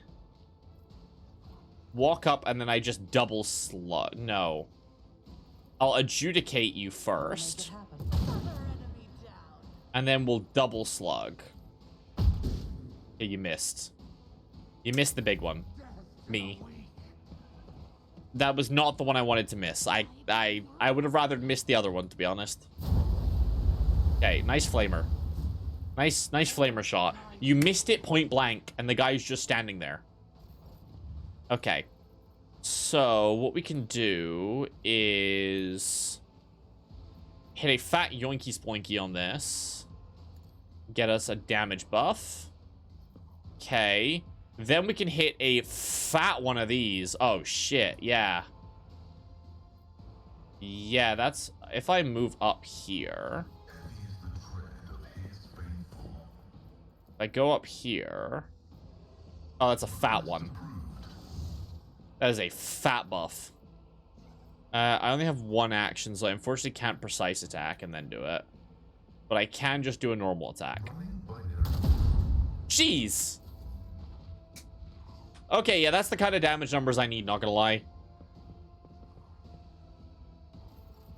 walk up and then I just double slug... No. I'll adjudicate you first. And then we'll double slug. Okay, you missed. You missed the big one. Me. That was not the one I wanted to miss. I would have rather missed the other one, to be honest. Okay, nice flamer. Nice flamer shot. You missed it point blank, and the guy's just standing there. Okay. So, what we can do is... hit a fat yoinky sploinky on this. Get us a damage buff. Okay. Then we can hit a fat one of these. Oh, shit. Yeah. Yeah, that's... If I move up here... If I go up here... Oh, that's a fat one. That is a fat buff. I only have one action, so I unfortunately can't precise attack and then do it. But I can just do a normal attack. Jeez! Okay, yeah, that's the kind of damage numbers I need, not gonna lie.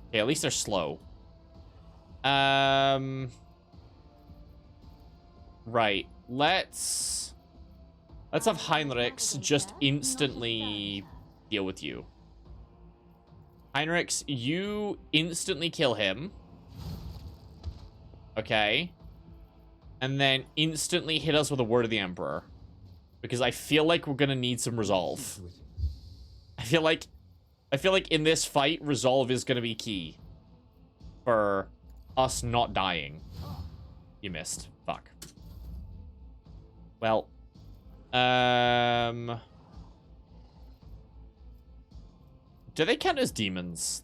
Okay, at least they're slow. Right. Let's have Heinrichs just instantly deal with you. Heinrichs, you instantly kill him. Okay. And then instantly hit us with a Word of the Emperor. Because I feel like we're gonna need some resolve. I feel like in this fight, resolve is gonna be key. For us not dying. You missed. Fuck. Well. Do they count as demons?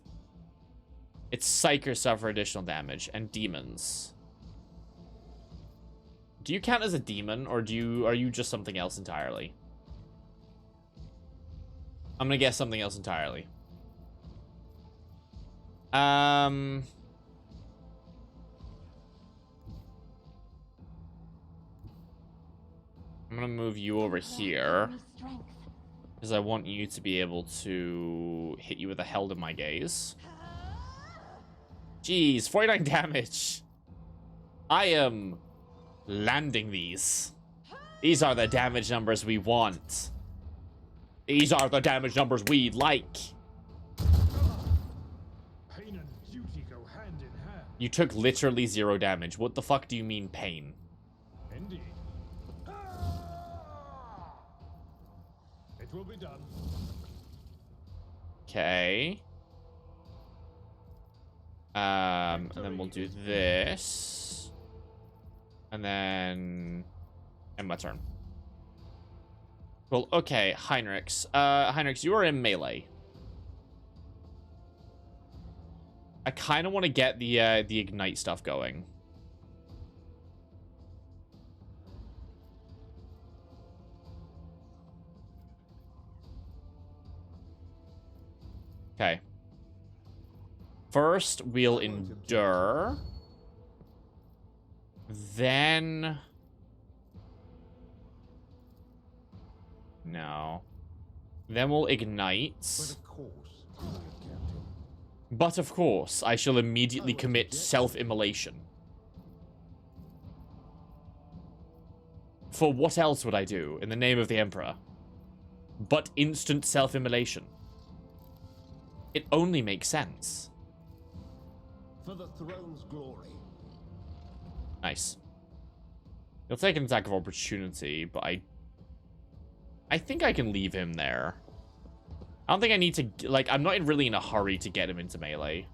It's Psyker suffer additional damage and demons. Do you count as a demon or are you just something else entirely? I'm gonna guess something else entirely. I'm gonna move you over here. Because I want you to be able to hit you with a Held in My Gaze. Jeez, 49 damage. I am landing these. These are the damage numbers we want. These are the damage numbers we like. Pain and duty go hand in hand. You took literally 0 damage. What the fuck do you mean pain? Indeed. It will be done. Okay. And then we'll do this. And then end my turn. Well, okay, Heinrichs. Heinrichs, you are in melee. I kind of want to get the ignite stuff going. Okay. First, we'll endure. Then... No. Then we'll ignite. But of course, I shall immediately commit self-immolation. For what else would I do in the name of the Emperor? But instant self-immolation. It only makes sense. For the throne's glory. Nice. He'll take an attack of opportunity, but I think I can leave him there. I don't think I need to, like, I'm not really in a hurry to get him into melee.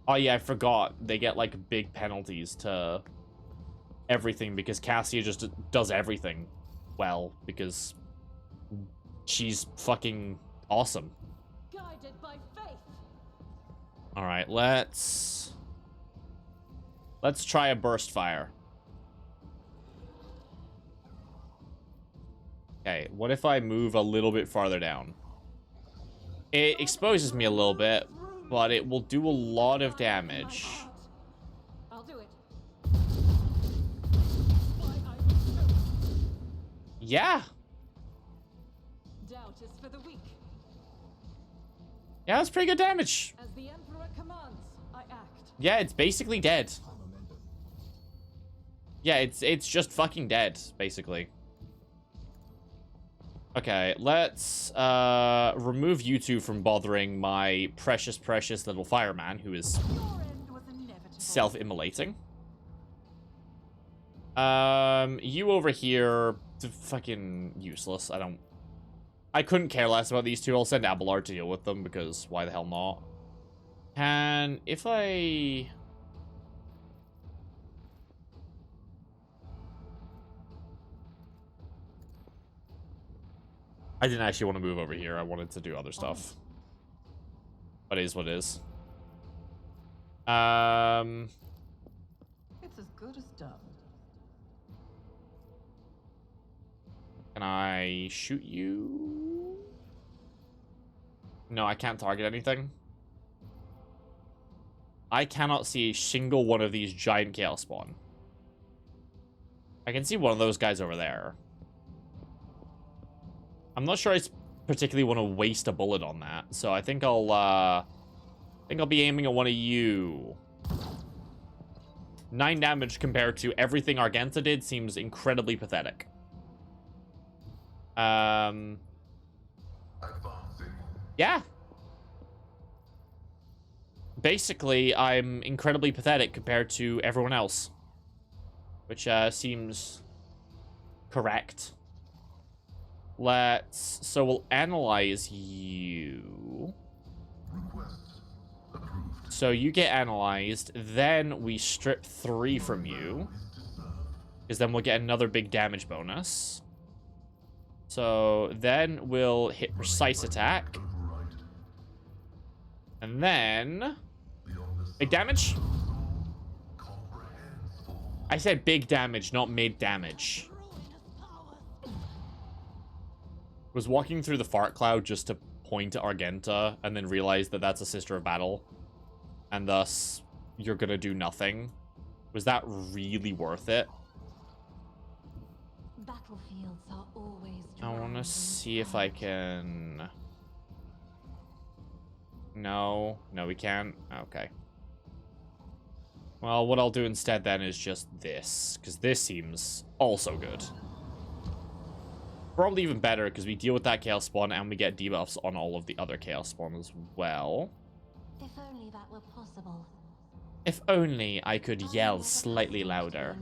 Oh yeah, I forgot. They get, like, big penalties to everything because Cassia just does everything well because she's fucking awesome. Guided by faith. All right, let's try a burst fire. Okay, what if I move a little bit farther down? It exposes me a little bit, but it will do a lot of damage. I'll do it. Yeah. Doubt is for the weak. Yeah, that's pretty good damage. As the Emperor commands, I act. Yeah, it's basically dead. Yeah, it's just fucking dead, basically. Okay, let's remove you two from bothering my precious little fireman who is Your end was inevitable. self-immolating. You over here, fucking useless. I couldn't care less about these two. I'll send Abelard to deal with them because why the hell not? And if I... I didn't actually want to move over here. I wanted to do other stuff. But it is what it is. It's as good as done. Can I shoot you? No, I can't target anything. I cannot see a single one of these giant chaos spawn. I can see one of those guys over there. I'm not sure I particularly want to waste a bullet on that, so I think I'll think I'll be aiming at one of you. 9 damage compared to everything Argenta did seems incredibly pathetic. Yeah. Basically, I'm incredibly pathetic compared to everyone else. Which seems correct. So we'll analyze you. So you get analyzed, then we strip 3 from you. Because then we'll get another big damage bonus. So then we'll hit precise attack. And then... big damage? I said big damage, not mid damage. Was walking through the fart cloud just to point at Argenta and then realize that that's a Sister of Battle. And thus, you're gonna do nothing. Was that really worth it? Battlefields are always I want to see if I can... No, we can't. Okay. Well, what I'll do instead then is just this, because this seems also good. Probably even better, because we deal with that Chaos Spawn and we get debuffs on all of the other Chaos Spawn as well. If only that were possible. If only I could yell slightly louder.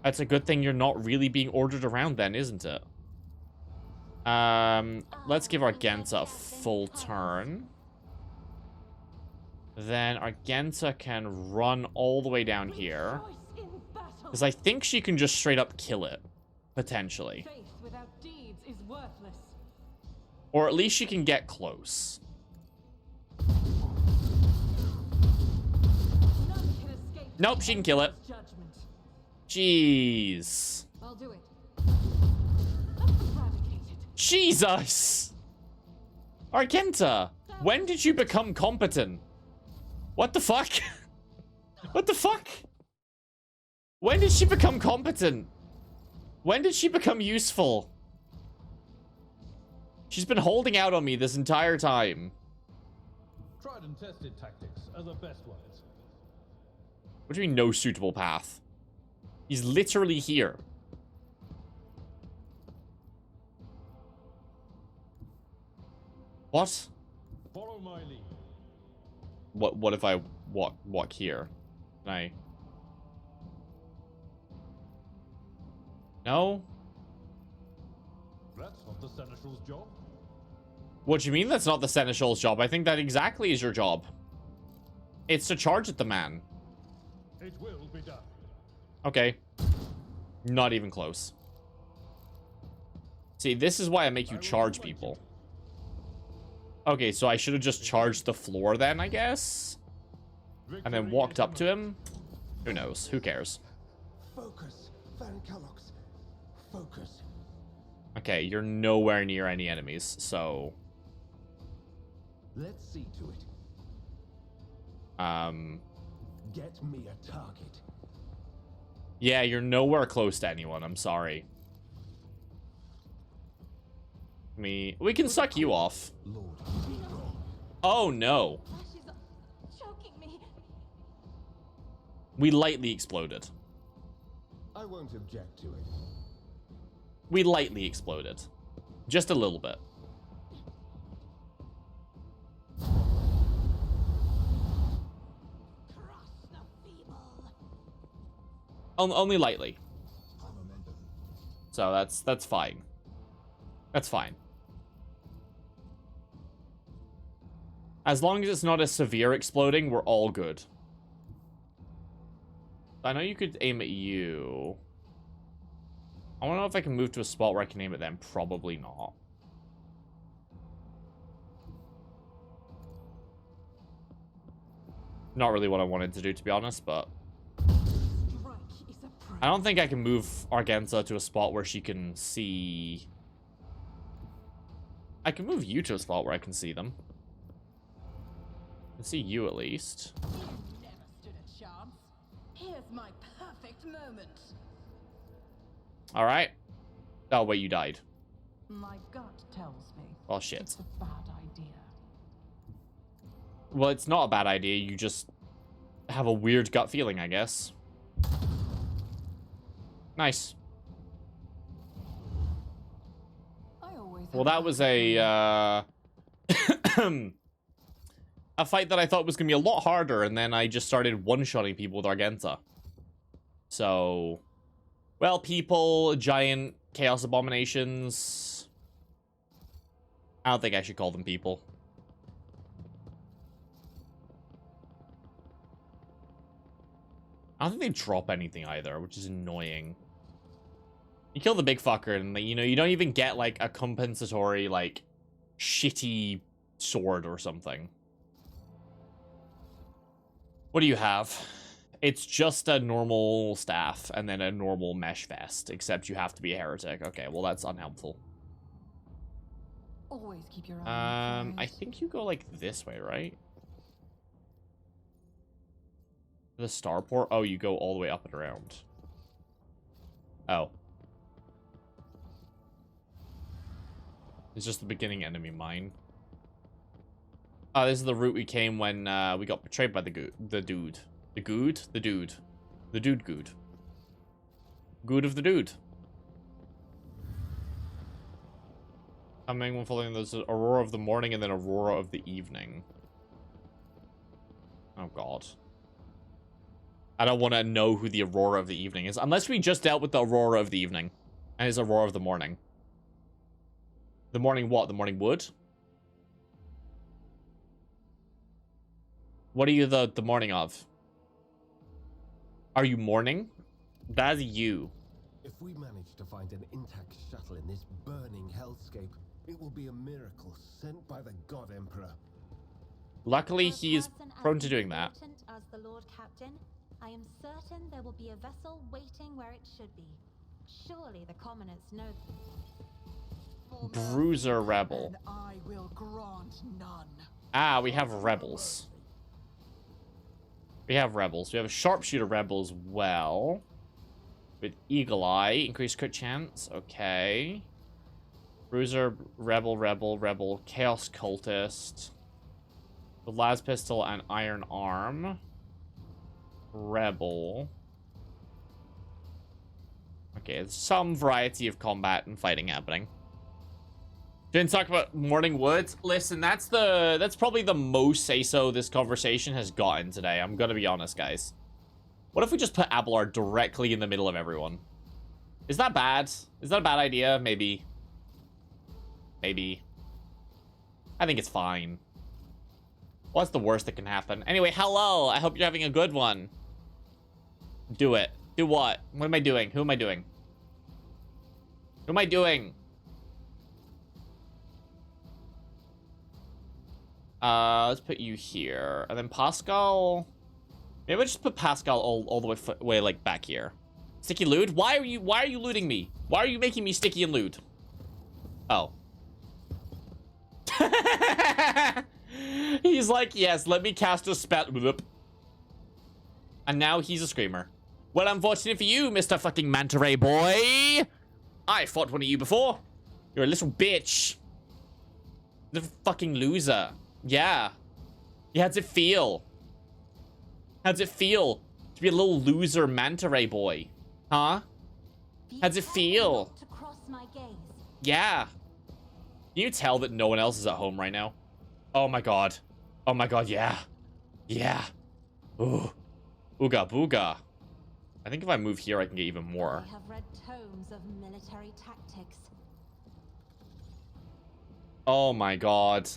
That's a good thing you're not really being ordered around then, isn't it? Let's give Argenta a full turn. Then Argenta can run all the way down here. Because I think she can just straight up kill it. Potentially. Faith without deeds is worthless. Or at least she can get close. None can escape Nope, she can kill it. judgment. Jeez. I'll do it. Eradicated. Jesus! Argenta, when did you become competent? What the fuck? What the fuck? When did she become competent? When did she become useful? She's been holding out on me this entire time. Tried and tested tactics are the best ones. What do you mean, no suitable path? He's literally here. What? Follow my lead. What if I walk here? Can I? No? That's not the Seneschal's job. What do you mean that's not the Seneschal's job? I think that exactly is your job. It's to charge at the man. It will be done. Okay. Not even close. See, this is why I make you charge people. Okay, so I should have just charged the floor then, I guess? And then walked up to him? Who knows? Who cares? Focus, Van Kellogg's. Focus. Okay, you're nowhere near any enemies, so... Let's see to it. Get me a target. Yeah, you're nowhere close to anyone, I'm sorry. We can suck you off. Lord, Oh, no. She's choking me. We lightly exploded. I won't object to it. We lightly exploded. Just a little bit. Crush the feeble. Only lightly. So that's fine. That's fine. As long as it's not a severe exploding, we're all good. I know you could aim at you. I don't know if I can move to a spot where I can aim at them. Probably not. Not really what I wanted to do, to be honest, but... Strike is a prize. I don't think I can move Argenta to a spot where she can see... I can move you to a spot where I can see them. I can see you at least. You never stood a chance. Here's my perfect moment. Alright. Oh, wait, you died. My gut tells me Oh, shit. it's a bad idea. Well, it's not a bad idea. You just have a weird gut feeling, I guess. Nice. I always Well, have that was a a fight that I thought was gonna be a lot harder, and then I just started one-shotting people with Argenta. So, well, people, giant chaos abominations. I don't think I should call them people. I don't think they drop anything either, which is annoying. You kill the big fucker, and you know, you don't even get like a compensatory, like, shitty sword or something. What do you have? It's just a normal staff and then a normal mesh vest, except you have to be a heretic. Okay, well, that's unhelpful. Always keep your eye on the I prize. think you go like this way, right? The starport? Oh, you go all the way up and around. Oh. It's just the beginning enemy mine. Oh, this is the route we came when we got betrayed by the dude. The dude. The good? The dude. The dude good. Good of the dude. Coming when following those Aurora of the morning and then Aurora of the evening. Oh god. I don't want to know who the Aurora of the evening is. Unless we just dealt with the Aurora of the evening. And it's Aurora of the morning. The morning what? The morning wood? What are you the morning of? Are you mourning? That's you. If we manage to find an intact shuttle in this burning hellscape, it will be a miracle sent by the God Emperor. Luckily, For a he is person prone as to doing that. important as the Lord Captain, I am certain there will be a vessel waiting where it should be. Surely the commoners know. For Bruiser mercy, Rebel. and I will grant none. Ah, we have rebels. We have rebels. We have a sharpshooter rebel as well. With Eagle Eye. Increased crit chance. Okay. Bruiser, rebel, chaos cultist. The las pistol and iron arm. Rebel. Okay, there's some variety of combat and fighting happening. Didn't talk about Morning Woods. Listen, that's probably the most say-so this conversation has gotten today. I'm gonna be honest, guys. What if we just put Abelard directly in the middle of everyone? Is that bad? Is that a bad idea? Maybe. Maybe. I think it's fine. What's the worst that can happen? Anyway, hello. I hope you're having a good one. Do it. Do what? What am I doing? Who am I doing? Who am I doing? Let's put you here. And then Pascal. Maybe I'll just put Pascal all the way like back here. Sticky lewd? Why are you looting me? Why are you making me sticky and lewd? Oh. He's like, yes, let me cast a spell. And now he's a screamer. Well, unfortunate for you, Mr. fucking Manta Ray boy. I fought one of you before. You're a little bitch. The fucking loser. Yeah. Yeah, how's it feel? How's it feel to be a little loser Manta Ray boy? Huh? How's it feel? To cross my gaze. Yeah. Can you tell that no one else is at home right now? Oh my god. Oh my god, yeah. Yeah. Ooh. Ooga booga. I think if I move here, I can get even more. I have read tomes of military tactics. Oh my god.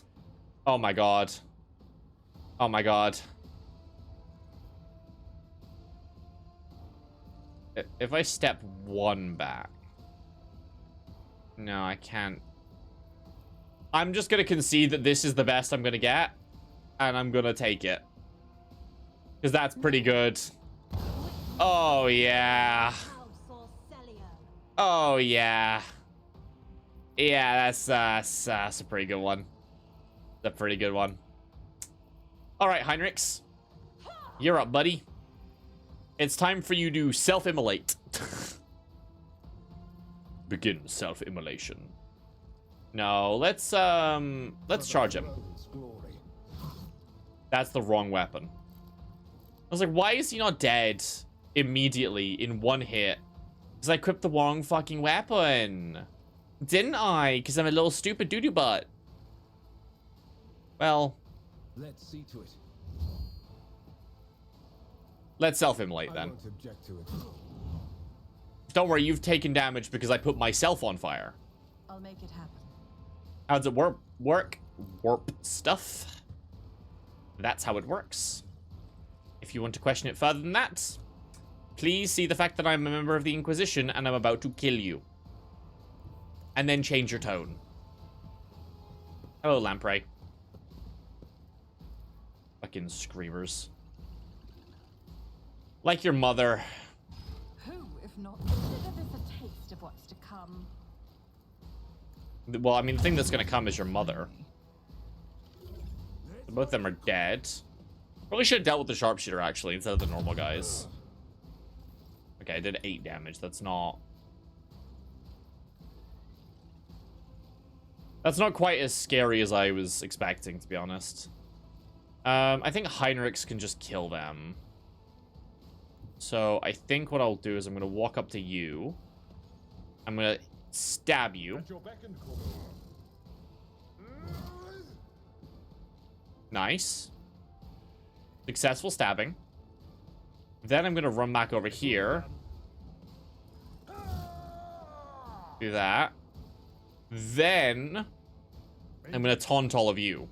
Oh my god. Oh my god. If I step one back. No, I can't. I'm just gonna concede that this is the best I'm gonna get. And I'm gonna take it. Because that's pretty good. Oh, yeah. House or Celio. Oh, yeah. Yeah, that's a pretty good one. That's a pretty good one. All right, Heinrichs. You're up, buddy. It's time for you to self-immolate. Begin self-immolation. No, let's charge him. That's the wrong weapon. I was like, why is he not dead immediately in one hit? Because I equipped the wrong fucking weapon. Didn't I? Because I'm a little stupid doo-doo butt. Well, Let's see to it. let's self-immolate I then. won't object to it. Don't worry, you've taken damage because I put myself on fire. I'll make it happen. How does it work? Warp stuff. That's how it works. If you want to question it further than that, please see the fact that I'm a member of the Inquisition and I'm about to kill you. And then change your tone. Hello, Lamprey. Fucking screamers. Like your mother. Who, if not, consider this a taste of what's to come? Well, I mean, the thing that's gonna come is your mother. Both of them are dead. Probably should have dealt with the sharpshooter, actually, instead of the normal guys. Okay, I did 8 damage. That's not quite as scary as I was expecting, to be honest. I think Heinrichs can just kill them. So I think what I'll do is I'm going to walk up to you. I'm going to stab you. At your beck and call. Nice. Successful stabbing. Then I'm going to run back over here. Do that. Then I'm going to taunt all of you.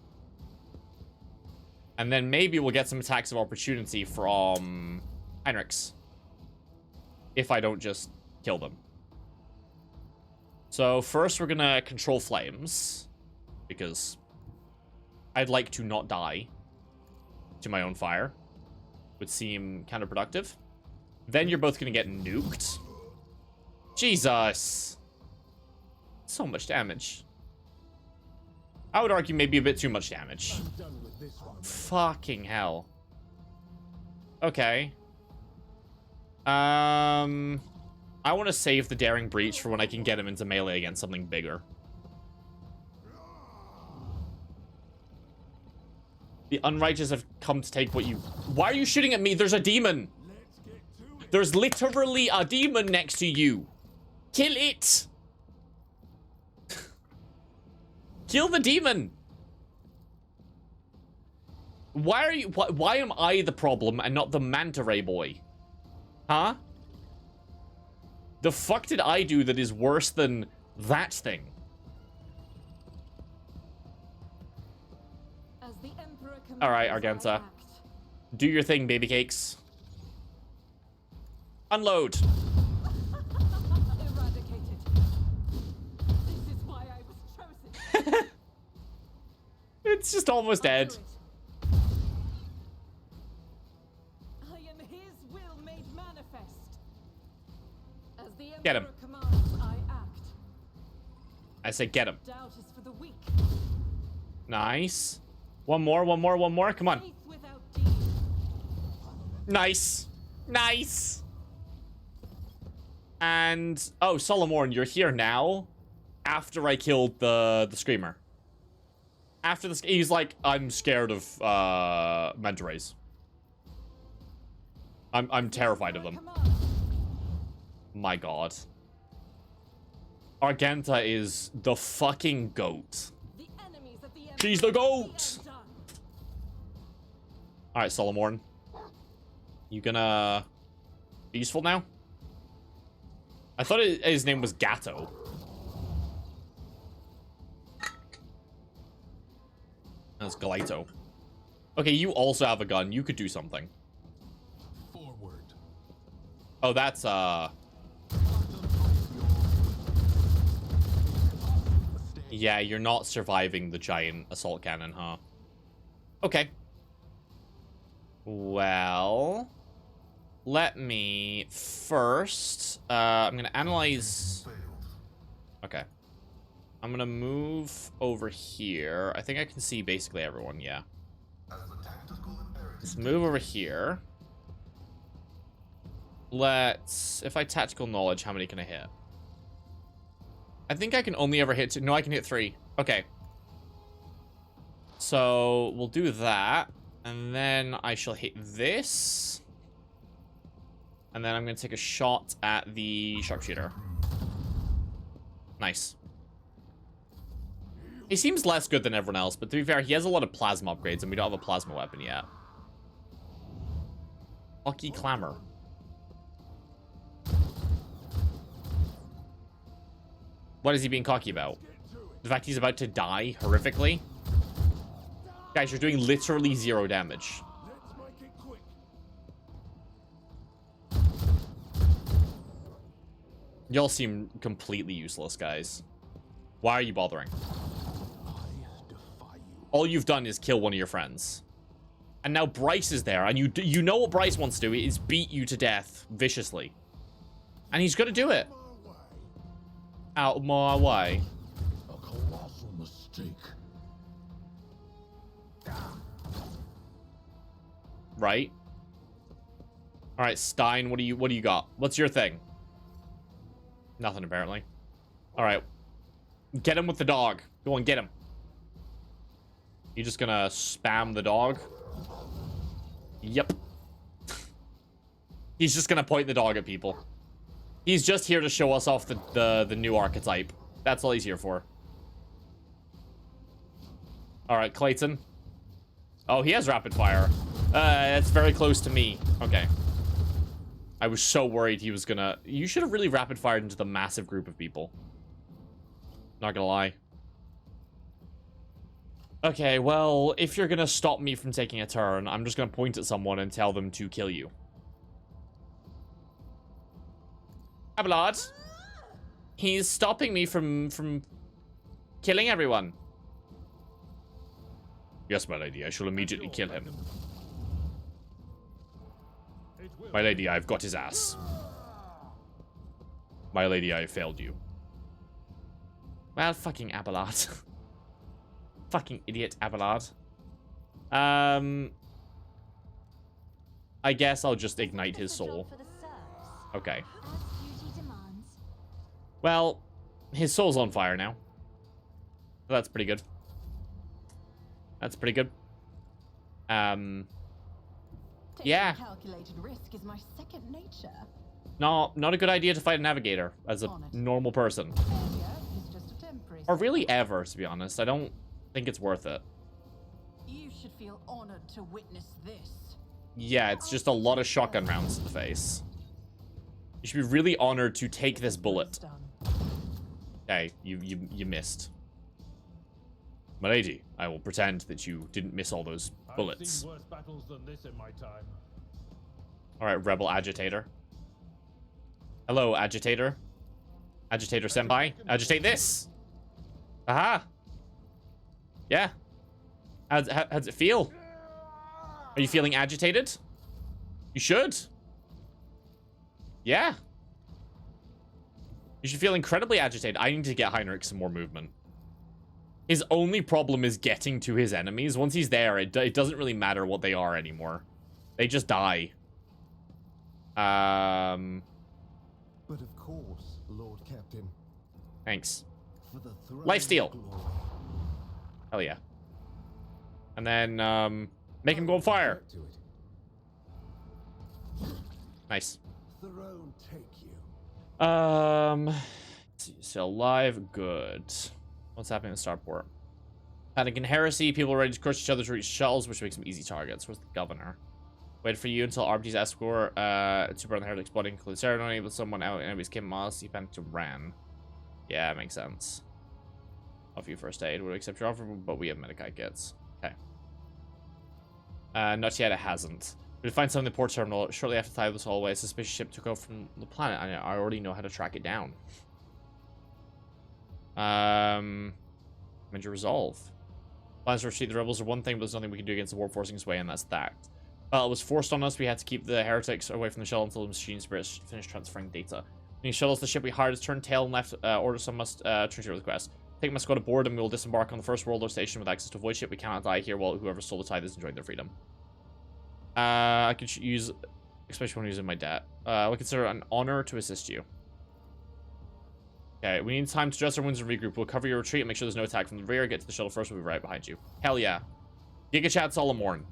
And then maybe we'll get some attacks of opportunity from Heinrichs. If I don't just kill them. So first we're going to control flames. Because I'd like to not die to my own fire. Would seem counterproductive. Then you're both going to get nuked. Jesus. So much damage. I would argue maybe a bit too much damage. I'm done with this one. Fucking hell. Okay. I want to save the Daring Breach for when I can get him into melee against something bigger. The unrighteous have come to take what you... Why are you shooting at me? There's a demon. There's literally a demon next to you. Kill it. Kill the demon. Why are you... Why am I the problem and not the manta ray boy? Huh? The fuck did I do that is worse than that thing? As the Emperor All right, commands, Argenta. I act. Do your thing, baby cakes. Unload. Eradicated. This is why I was chosen. It's just almost I'll dead. do it. I am his will made manifest. As the Get him. Emperor commands, I act. I say get him. Doubt is for the weak. Nice. One more, one more, one more. Come on. Faith without deed. Nice. Nice. And... Oh, Solomorn, you're here now. After I killed the Screamer. After this... He's like, I'm scared of manta rays. I'm terrified of them. Command. My god. Argenta is the fucking goat. The enemies of the Emperor She's the will be goat. undone. Alright, Solomorn. You gonna... be useful now? I thought his name was Gatto. That's Galito. Okay, you also have a gun. You could do something. Forward. Oh, that's, Yeah, you're not surviving the giant assault cannon, huh? Okay. Well... Let me first... I'm gonna analyze... Okay. I'm gonna move over here. I think I can see basically everyone, yeah. Let's move over here. Let's... If I tactical knowledge, how many can I hit? I think I can only ever hit 2. No, I can hit 3. Okay. So, we'll do that. And then I shall hit this. And then I'm going to take a shot at the sharpshooter. Nice. He seems less good than everyone else, but to be fair, he has a lot of plasma upgrades, and we don't have a plasma weapon yet. Lucky Clamor. What is he being cocky about? The fact he's about to die horrifically? Guys, you're doing literally 0 damage. Let's make it quick. Y'all seem completely useless, guys. Why are you bothering? All you've done is kill one of your friends. And now Bryce is there, and you know what Bryce wants to do is beat you to death viciously. And he's gonna do it. Out of my way. A colossal mistake. Right? Alright, Stein, what do you got? What's your thing? Nothing, apparently. Alright. Get him with the dog. Go on, get him. You just gonna spam the dog? Yep. He's just gonna point the dog at people. He's just here to show us off the new archetype. That's all he's here for. Alright, Clayton. Oh, he has rapid fire. That's very close to me. Okay. I was so worried he was gonna... You should have really rapid fired into the massive group of people. Not gonna lie. Okay, well, if you're gonna stop me from taking a turn, I'm just gonna point at someone and tell them to kill you. Abelard. He's stopping me from killing everyone. Yes, my lady, I shall immediately kill him. My lady, I've got his ass. My lady, I have failed you. Well, fucking Abelard. Fucking idiot Abelard. I guess I'll just ignite his soul. Okay. Well, his soul's on fire now. That's pretty good. That's pretty good. Yeah. Calculated risk is my second nature. Not a good idea to fight a navigator as a normal person. Failure is just a temporary Or really ever, to be honest. I don't think it's worth it. You should feel honored to witness this. Yeah, it's just a lot of shotgun rounds to the face. You should be really honored to take this bullet. Okay, you missed. My lady, I will pretend that you didn't miss all those bullets. I've seen worse battles than this in my time. Alright, Rebel Agitator. Hello, Agitator. Agitator Senpai. Agitate this! Aha! Yeah. How's it feel? Are you feeling agitated? You should. Yeah. You should feel incredibly agitated. I need to get Heinrich some more movement. His only problem is getting to his enemies. Once he's there, it doesn't really matter what they are anymore. They just die. But of course, Lord Captain. Thanks. For the throne Lifesteal. of glory. Hell yeah. And then, make him go on fire. Get to it. Nice. Throne take you. So alive, good. What's happening in the starport? Anakin Heresy, people are ready to crush each other to reach shuttles, which makes them easy targets. Where's the governor? Wait for you until RBT's escort to burn the heretic's body, include ceremony with someone out, enemies came miles, he panicked to ran. Yeah, it makes sense. Offer you first aid, would accept your offer, but we have Medicaid kits. Okay. Not yet, it hasn't. We find some in the port terminal shortly after the this hallway. A suspicious ship took off from the planet. I already know how to track it down. Major resolve. Plans to retreat the rebels are one thing, but there's nothing we can do against the war forcing its way, and that's that. Well, it was forced on us. We had to keep the heretics away from the shuttle until the machine spirits finished transferring data. When he shuttles the ship we hired, turn tail and left. Order some must treat your request. Take my squad aboard, and we will disembark on the first world station with access to a void ship. We cannot die here while whoever stole the tide is enjoying their freedom. I could use, especially when using my debt. We consider it an honor to assist you. Okay, we need time to dress our wounds and regroup. We'll cover your retreat and make sure there's no attack from the rear. Get to the shuttle first. We'll be right behind you. Hell yeah. Giga Chat Solomorn.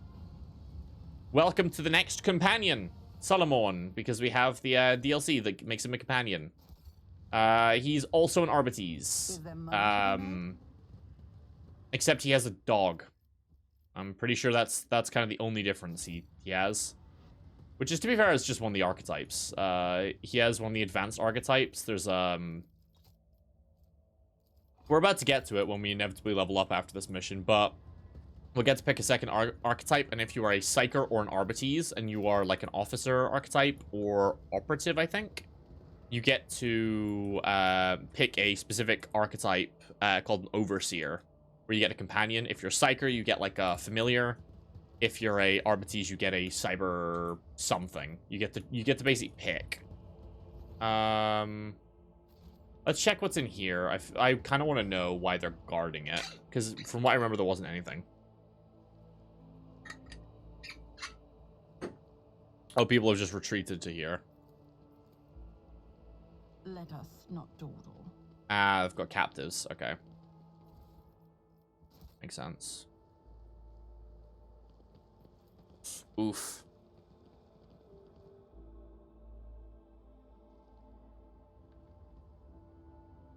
Welcome to the next companion, Solomon, because we have the DLC that makes him a companion. He's also an Arbites. Is there money to be made? Except he has a dog. I'm pretty sure that's kind of the only difference he has. Which is, to be fair, is just one of the archetypes. He has one of the advanced archetypes. There's, we're about to get to it when we inevitably level up after this mission, but we'll get to pick a second archetype, and if you are a Psyker or an Arbites, and you are, like, an Officer archetype or Operative, I think, you get to pick a specific archetype called an Overseer, where you get a companion. If you're a Psyker, you get, like, a Familiar. If you're a Arbites, you get a cyber something. You get to basically pick. Let's check what's in here. I kind of want to know why they're guarding it, because from what I remember, there wasn't anything. Oh, people have just retreated to here. Let us not dawdle. Ah, they've got captives. Okay, makes sense. Oof.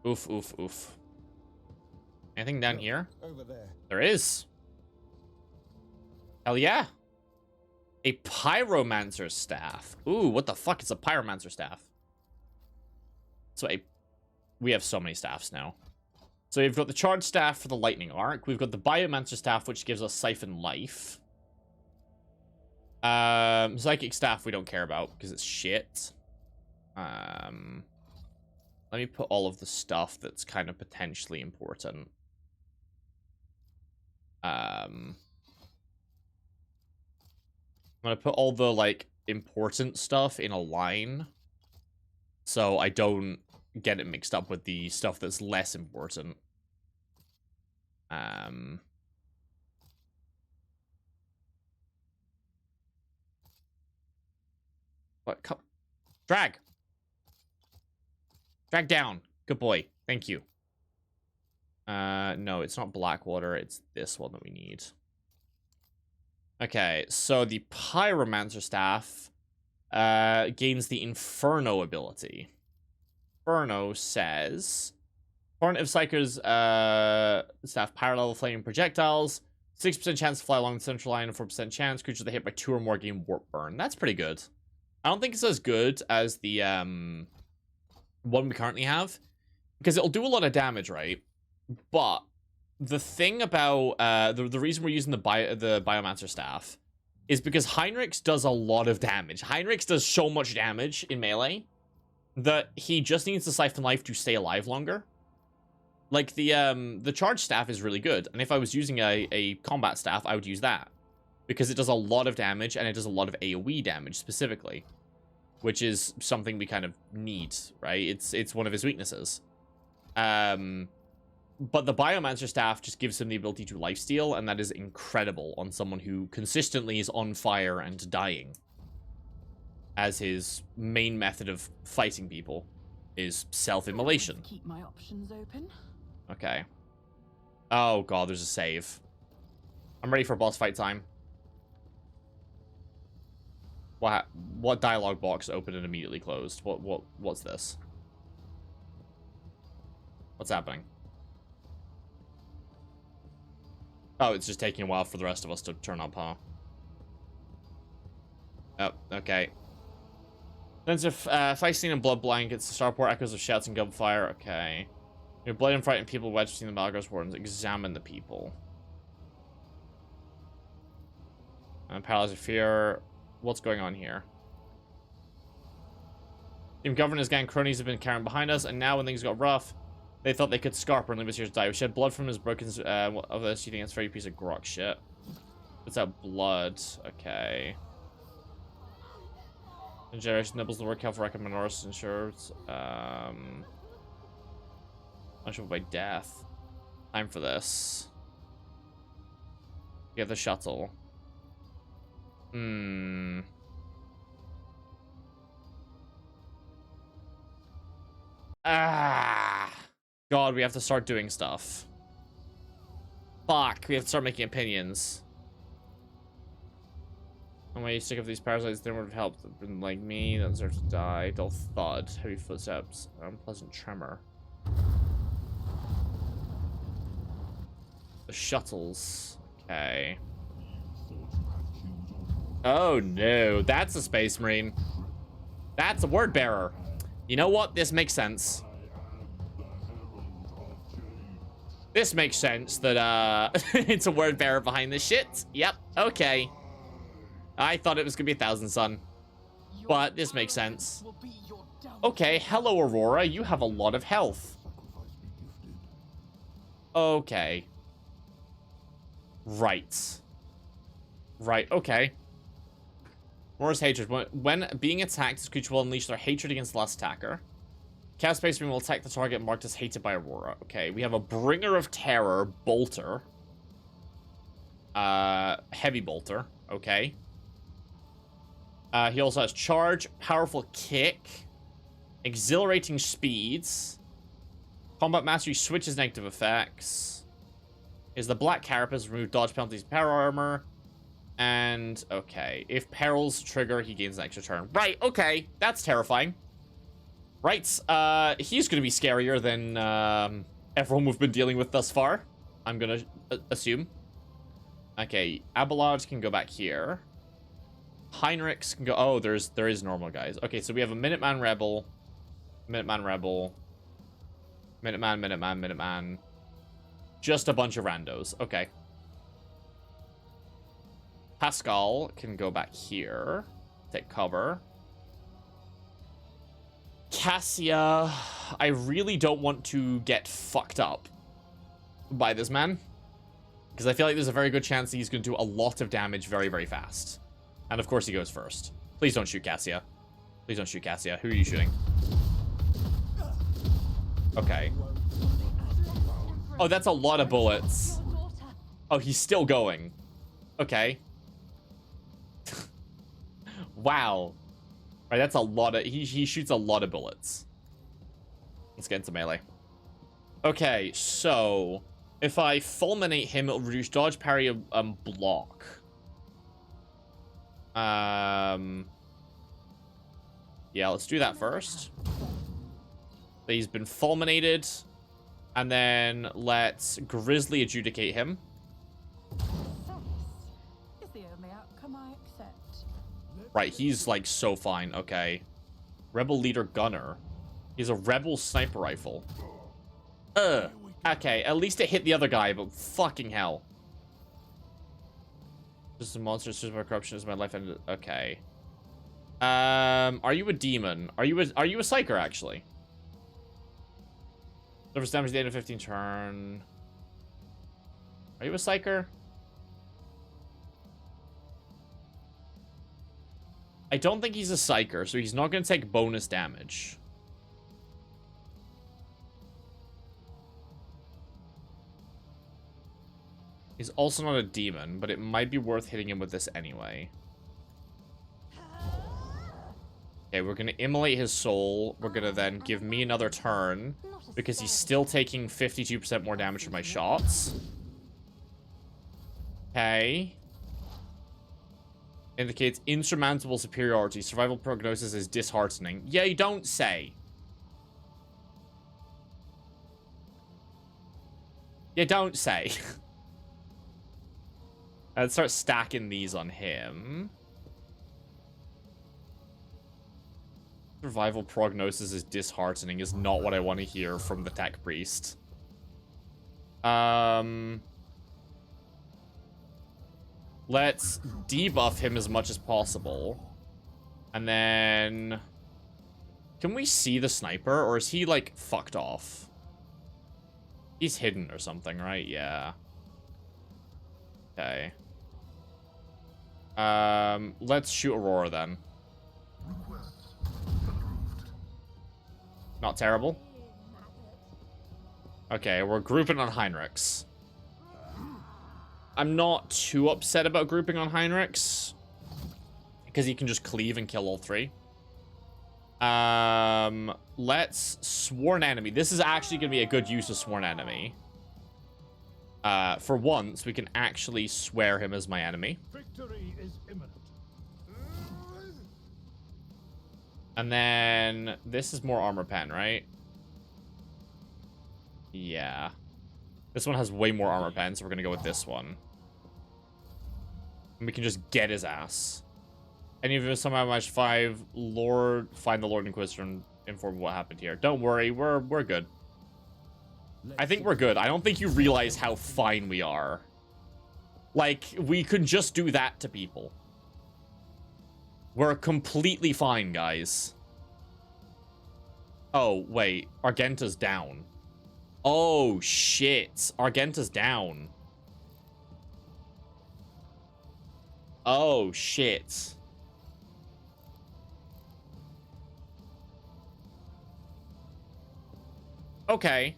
Oof, oof, oof. Anything down here? Over there. There is. Hell yeah. A pyromancer staff. Ooh, what the fuck is a pyromancer staff? So we have so many staffs now. So we've got the charge staff for the lightning arc. We've got the biomancer staff, which gives us siphon life. Psychic staff we don't care about because it's shit. Let me put all of the stuff that's kind of potentially important. I'm gonna put all the, like, important stuff in a line, so I don't get it mixed up with the stuff that's less important. What? Come. Drag! Drag down. Good boy. Thank you. No, it's not Blackwater. It's this one that we need. Okay, so the Pyromancer staff gains the Inferno ability. Inferno says... Torrent of Psyker's staff power level flaming projectiles. 6% chance to fly along the central line and 4% chance. Creatures that hit by 2 or more gain warp burn. That's pretty good. I don't think it's as good as the one we currently have, because it'll do a lot of damage, right? But the thing about the reason we're using the Biomancer staff is because Heinrich's does a lot of damage. Heinrich's does so much damage in melee that he just needs to siphon life to stay alive longer. Like, the charge staff is really good, and if I was using a combat staff, I would use that, because it does a lot of damage, and it does a lot of AoE damage, specifically, which is something we kind of need, right? It's one of his weaknesses. But the Biomancer staff just gives him the ability to lifesteal, and that is incredible on someone who consistently is on fire and dying, as his main method of fighting people is self-immolation. Keep my options open. Okay. Oh god, there's a save. I'm ready for boss fight time. What dialogue box opened and immediately closed? What's this? What's happening? Oh, it's just taking a while for the rest of us to turn up, huh? Oh, okay. Sense of fight scene and blood blankets, starport echoes of shouts and gunfire. Okay. Your blood and frightened people wedged between the Malgros wardens. Examine the people. And paralyzed of fear. What's going on here? Team Governor's gang cronies have been carrying behind us, and now when things got rough, they thought they could scarper and leave us here to die. We shed blood from his broken of this. You think it's a very piece of grok shit? It's out blood. Okay. The generation nibbles the work health record Minoris ensures. Punishable by death. Time for this. Get the shuttle. God, we have to start doing stuff. Fuck, we have to start making opinions. And when you stick up these parasites, they would have helped. Like me, that deserves to die. Dull thud, heavy footsteps, unpleasant tremor. The shuttles. Okay. Oh no, that's a space marine. That's a word bearer. You know what? This makes sense. This makes sense that it's a word bearer behind this shit. Yep. Okay. I thought it was gonna be 1,000 Sun, but this makes sense. Okay. Hello, Aurora. You have a lot of health. Okay. Right. Right. Okay. Aurora's hatred. When being attacked, this creature will unleash their hatred against the last attacker. Chaos Space Marine will attack the target marked as hated by Aurora. Okay, we have a Bringer of Terror, Bolter. Heavy Bolter. Okay. He also has Charge, Powerful Kick, Exhilarating Speeds, Combat Mastery switches negative effects. Is the Black Carapace, remove dodge penalties, power armor. And, okay, if perils trigger, he gains an extra turn. Right, okay, that's terrifying. Right, he's gonna be scarier than everyone we've been dealing with thus far. I'm gonna assume. Okay, Abelard can go back here. Heinrichs can go... Oh, there is normal guys. Okay, so we have a Minuteman Rebel. Minuteman Rebel. Minuteman. Just a bunch of randos. Okay. Pascal can go back here. Take cover. Cassia, I really don't want to get fucked up by this man, because I feel like there's a very good chance he's going to do a lot of damage very, very fast. And of course he goes first. Please don't shoot Cassia. Please don't shoot Cassia. Who are you shooting? Okay. Oh, that's a lot of bullets. Oh, he's still going. Okay. Wow. Right, that's a lot of... He shoots a lot of bullets. Let's get into melee. Okay, so... If I fulminate him, it'll reduce dodge, parry, and block. Yeah, let's do that first. He's been fulminated. And then let's Grizzly adjudicate him. Is the only outcome I accept. Right, he's like so fine. Okay. Rebel Leader Gunner. He's a Rebel Sniper Rifle. Okay, at least it hit the other guy, but fucking hell. Just a monster, just my corruption is my life ended. Okay. Are you a demon? Are you a psyker actually? Surface damage at the end of 15 turn. Are you a psyker? I don't think he's a psyker, so he's not going to take bonus damage. He's also not a demon, but it might be worth hitting him with this anyway. Okay, we're going to immolate his soul. We're going to then give me another turn, because he's still taking 52% more damage from my shots. Okay. Indicates insurmountable superiority. Survival prognosis is disheartening. Yeah, you don't say. You don't say. Let's start stacking these on him. Survival prognosis is disheartening is not what I want to hear from the tech priest. Let's debuff him as much as possible. And then... Can we see the sniper? Or is he, like, fucked off? He's hidden or something, right? Yeah. Okay. Let's shoot Aurora then. Not terrible. Okay, we're grouping on Heinrichs. I'm not too upset about grouping on Heinrichs, because he can just cleave and kill all three. Let's Sworn Enemy. This is actually going to be a good use of Sworn Enemy. For once, we can actually swear him as my enemy. Victory is imminent. And then this is more armor pen, right? Yeah. This one has way more armor pen, so we're gonna go with this one. And we can just get his ass. Any of us somehow match 5 Lord, find the Lord Inquisitor and inform what happened here. Don't worry, we're good. I think we're good. I don't think you realize how fine we are. Like, we could just do that to people. We're completely fine, guys. Oh, wait. Argenta's down. Oh, shit. Argenta's down. Oh, shit. Okay.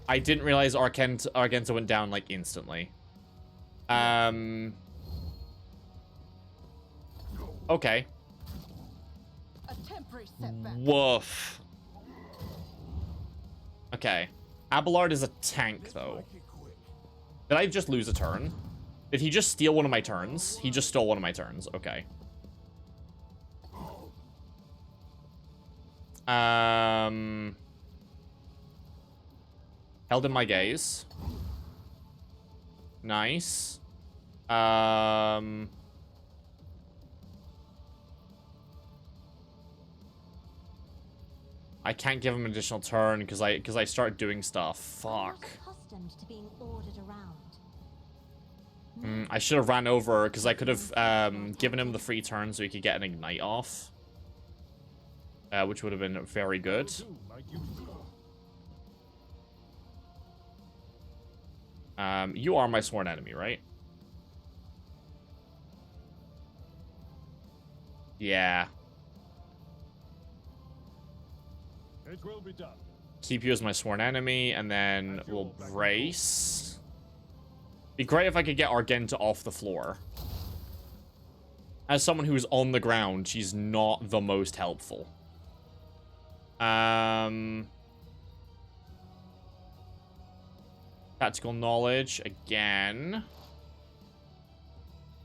I didn't realize Argenta went down, like, instantly. Okay. A temporary setback. Woof. Okay. Abelard is a tank, though. Did I just lose a turn? Did he just steal one of my turns? He just stole one of my turns. Okay. Held in my gaze. Nice. I can't give him an additional turn because I start doing stuff. Fuck. Accustomed to being ordered around. I should have ran over because I could have given him the free turn so he could get an ignite off. Which would have been very good. You are my sworn enemy, right? Yeah. It will be done. Keep you as my sworn enemy, and then we'll brace. Be great if I could get Argenta off the floor. As someone who's on the ground, she's not the most helpful. Tactical knowledge again.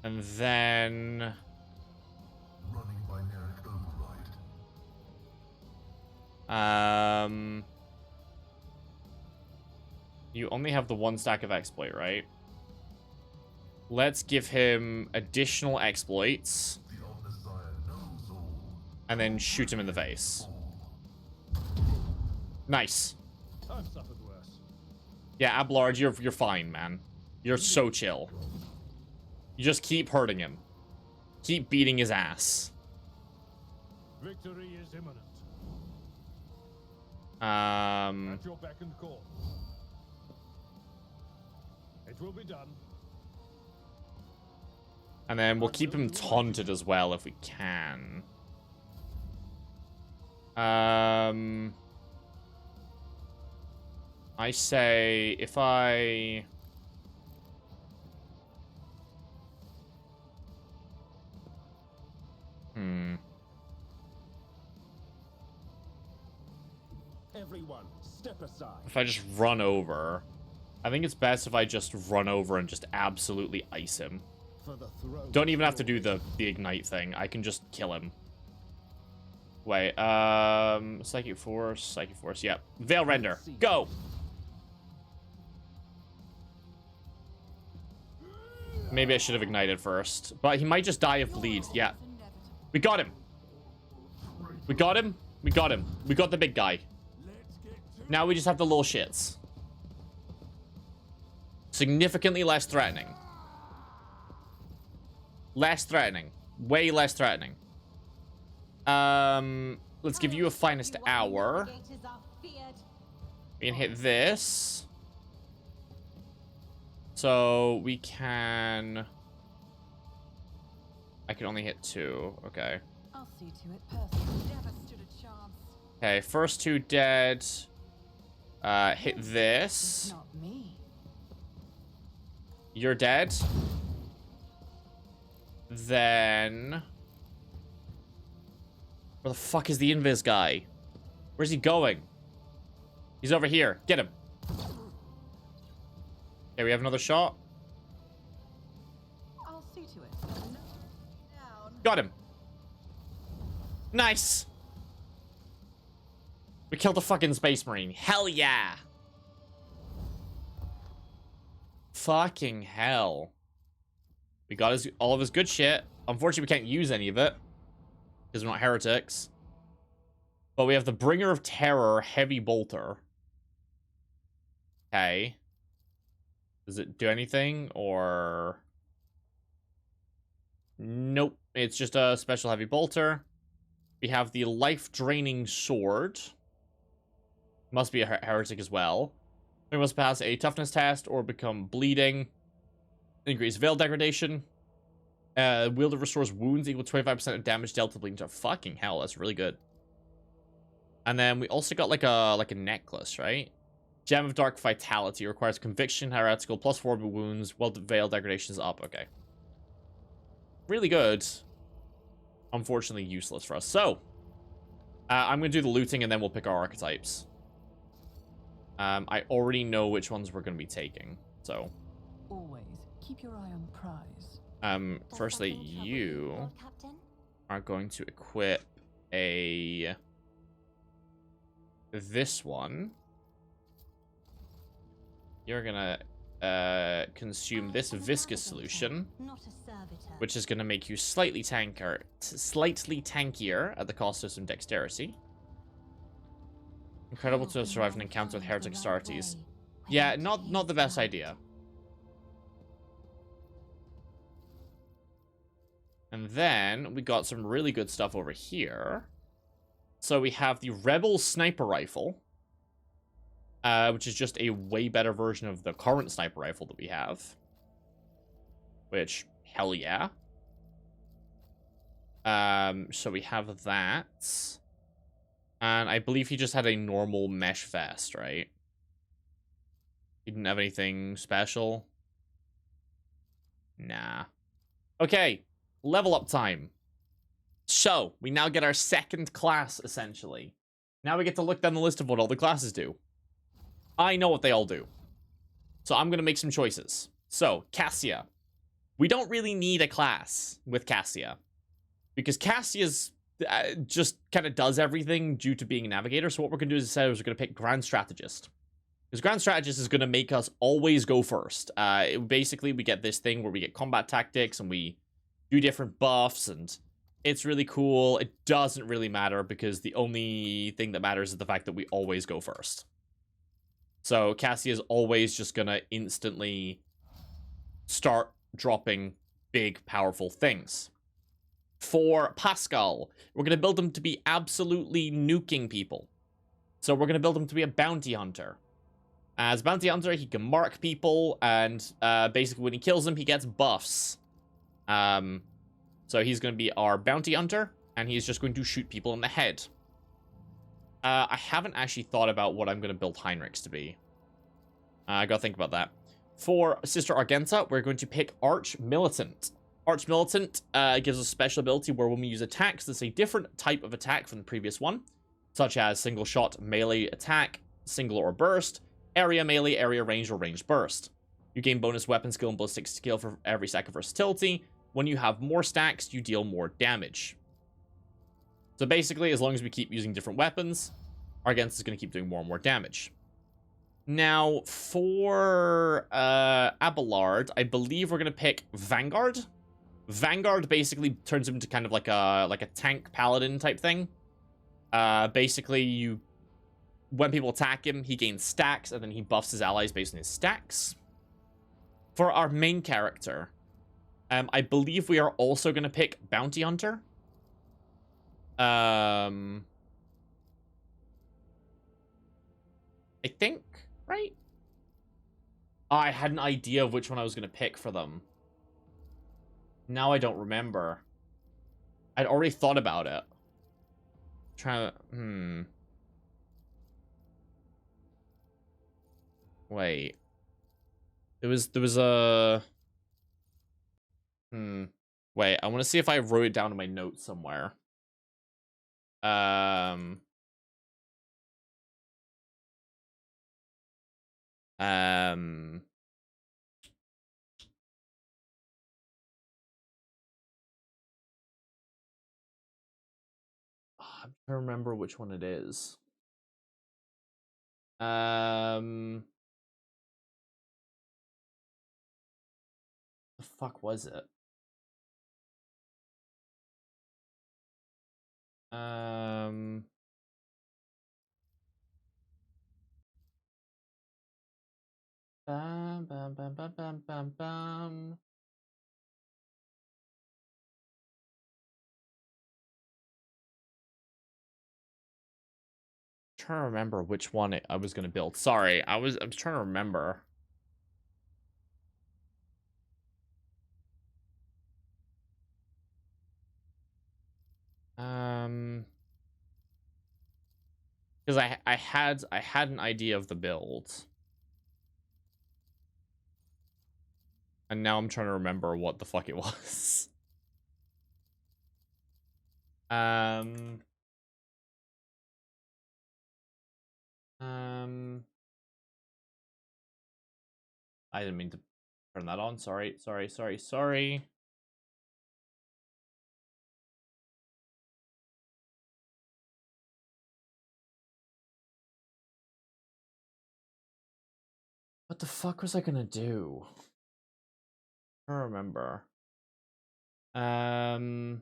And then Running binaric override. You only have the 1 stack of exploit, right? Let's give him additional exploits. And then shoot him in the face. Nice. I've suffered worse. Yeah, Abelard, you're fine, man. You're so chill. You just keep hurting him. Keep beating his ass. Victory is imminent. Um, At your beck and call. It will be done. and then we'll keep him taunted as well if we can. I say if I... Everyone, step aside. If I just run over... I think it's best if I just run over and just absolutely ice him. For the throne. Don't even have to do the ignite thing. I can just kill him. Wait, Psychic Force, yep. Veil Render, go! Maybe I should have ignited first. But he might just die of bleed, yeah. We got him! We got him! We got him. We got the big guy. Now we just have the little shits. Significantly less threatening. Less threatening. Way less threatening. Let's give you a finest hour. We can hit this. So we can... I can only hit 2. Okay. I'll see to it personally. Never stood a chance. Okay, first 2 dead. Hit this. Not me. You're dead. Then... Where the fuck is the invis guy? Where's he going? He's over here. Get him. Okay, we have another shot. I'll see to it. Now Got him. Nice. We killed a fucking space marine. Hell yeah. Fucking hell. We got all of his good shit. Unfortunately, we can't use any of it because we're not heretics. But we have the Bringer of Terror, Heavy Bolter. Okay. Does it do anything or... Nope. It's just a special Heavy Bolter. We have the Life Draining Sword. Must be a heretic as well. We must pass a toughness test or become bleeding. Increase veil degradation. Wielder restores wounds equal to 25% of damage dealt to bleeding. Fucking hell, that's really good. And then we also got like a necklace, right? Gem of Dark Vitality requires conviction, heretical, +4 wounds, while the veil degradation is up. Okay. Really good. Unfortunately useless for us. So, I'm going to do the looting and then we'll pick our archetypes. I already know which ones we're going to be taking. So, Always keep your eye on the prize. Firstly, you are going to equip this one. You're gonna consume this viscous solution, which is gonna make you slightly tankier at the cost of some dexterity. Incredible to have survived an encounter with heretic Astartes. Yeah, not the best idea. And then we got some really good stuff over here. So we have the Rebel Sniper Rifle, which is just a way better version of the current sniper rifle that we have. Which, hell yeah. So we have that. And I believe he just had a normal mesh vest, right? He didn't have anything special. Nah. Okay, level up time. So, we now get our second class, essentially. Now we get to look down the list of what all the classes do. I know what they all do. So I'm going to make some choices. So, Cassia. We don't really need a class with Cassia. Because Cassia's just kind of does everything due to being a navigator. So what we're going to do is we're going to pick Grand Strategist. Because Grand Strategist is going to make us always go first. Basically, we get this thing where we get combat tactics and we do different buffs and... It's really cool. It doesn't really matter because the only thing that matters is the fact that we always go first. So Cassie is always just gonna instantly start dropping big, powerful things. For Pascal, we're gonna build him to be absolutely nuking people. So we're gonna build him to be a bounty hunter. As bounty hunter, he can mark people, and basically when he kills them, he gets buffs. So he's going to be our bounty hunter, and he's just going to shoot people in the head. I haven't actually thought about what I'm going to build Heinrichs to be. I got to think about that. For Sister Argenta, we're going to pick Arch Militant. Arch Militant gives us a special ability where when we use attacks, that's a different type of attack from the previous one, such as single shot, melee attack, single or burst, area melee, area range, or ranged burst. You gain bonus weapon skill and ballistic skill for every stack of versatility. When you have more stacks, you deal more damage. So basically, as long as we keep using different weapons, Argenta is going to keep doing more and more damage. Now, for Abelard, I believe we're going to pick Vanguard. Vanguard basically turns him into kind of like a tank paladin type thing. Basically, when people attack him, he gains stacks, and then he buffs his allies based on his stacks. For our main character... I believe we are also going to pick Bounty Hunter. I think, right? I had an idea of which one I was going to pick for them. Now I don't remember. I'd already thought about it. Wait. There was a... Wait, I want to see if I wrote it down in my notes somewhere. I'm trying to remember which one it is. The fuck was it? Bam, bam, bam, bam, bam, bam, bam. Trying to remember which one I was gonna build. Sorry, I was trying to remember. Because I had an idea of the build, and now I'm trying to remember what the fuck it was. I didn't mean to turn that on. Sorry. What the fuck was I gonna do? I don't remember. Um.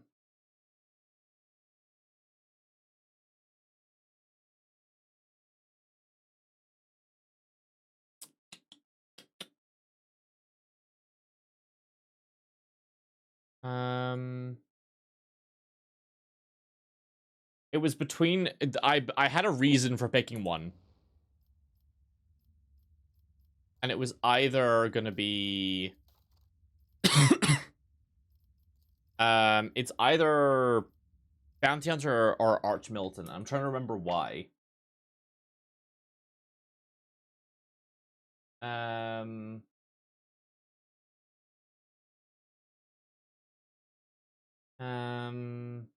It was between. I had a reason for picking one, and it was either gonna be. It's either Bounty Hunter or Arch Milton. I'm trying to remember why. Um. Um.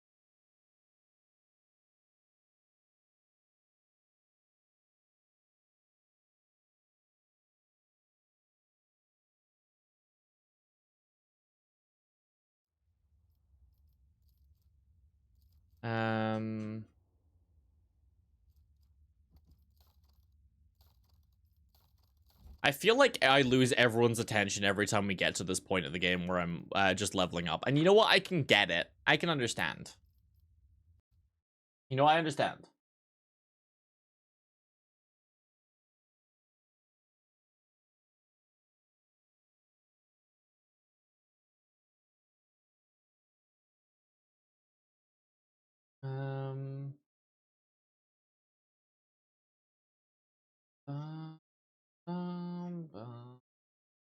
Um. I feel like I lose everyone's attention every time we get to this point of the game where I'm just leveling up. And you know what? I can get it. I can understand. You know, I understand. Um. Bum, bum, bum,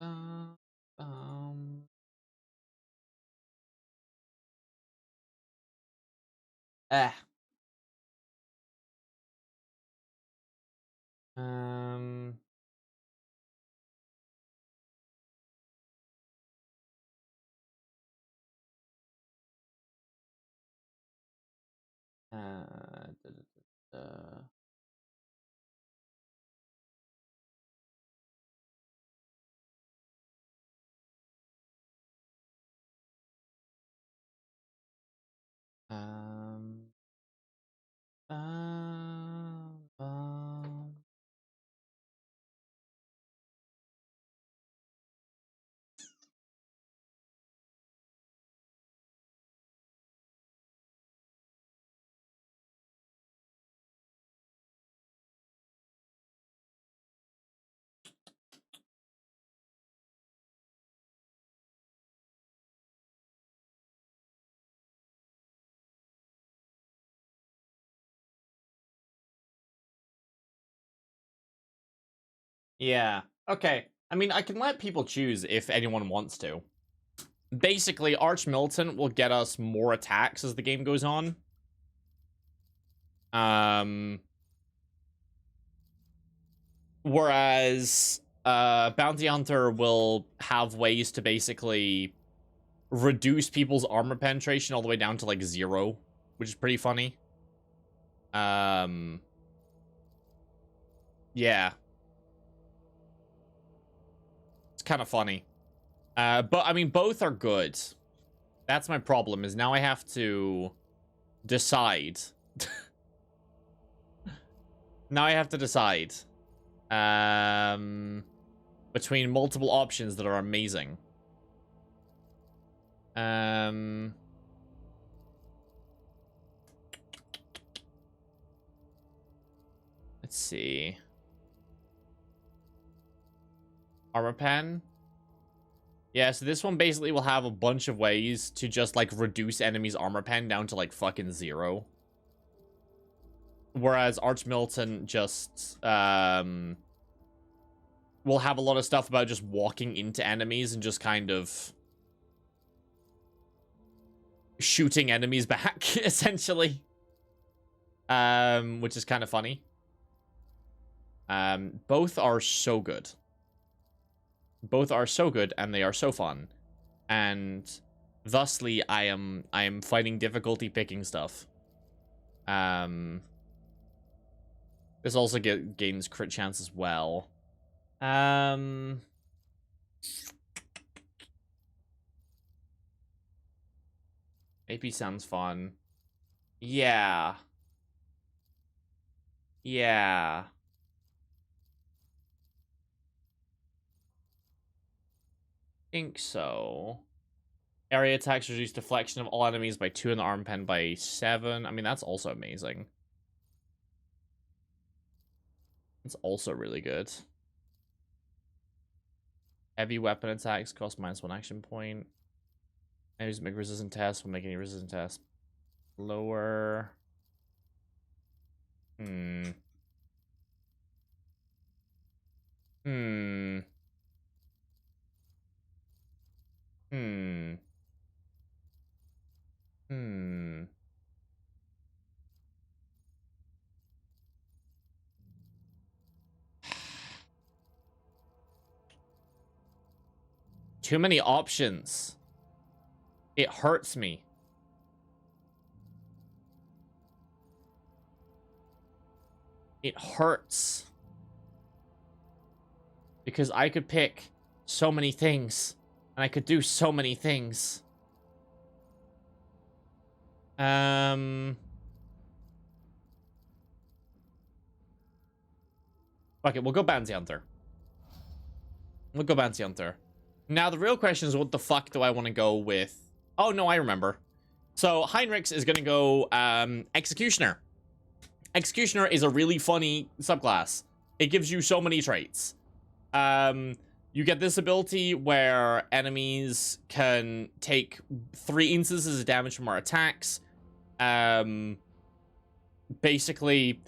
bum, bum. Eh. Um. Da, da, da. Um. Bum, bum. Yeah. Okay. I mean, I can let people choose if anyone wants to. Basically, Arch Militant will get us more attacks as the game goes on. Whereas Bounty Hunter will have ways to basically reduce people's armor penetration all the way down to like 0, which is pretty funny. Yeah. It's kind of funny. But I mean, both are good. That's my problem, is now I have to decide Now I have to decide. Between multiple options that are amazing. Let's see. Armor pen. Yeah, so this one basically will have a bunch of ways to just, like, reduce enemies' armor pen down to, like, fucking 0. Whereas Arch Militant just, will have a lot of stuff about just walking into enemies and just kind of shooting enemies back, essentially. Which is kind of funny. Both are so good. Both are so good, and they are so fun. And thusly, I am finding difficulty picking stuff. This also gains crit chance as well. AP sounds fun. Yeah. Yeah. Think so. Area attacks reduce deflection of all enemies by 2 and the arm pen by 7. I mean, that's also amazing. It's also really good. Heavy weapon attacks cost -1 action point. Enemies make resistant tests. Will make any resistant test lower. Hmm. Too many options. It hurts me. It hurts. Because I could pick so many things. And I could do so many things. Fuck it, we'll go Bounty Hunter. We'll go Bounty Hunter. Now, the real question is, what the fuck do I want to go with? Oh, no, I remember. So, Heinrichs is going to go Executioner. Executioner is a really funny subclass. It gives you so many traits. You get this ability where enemies can take 3 instances of damage from our attacks. Basically,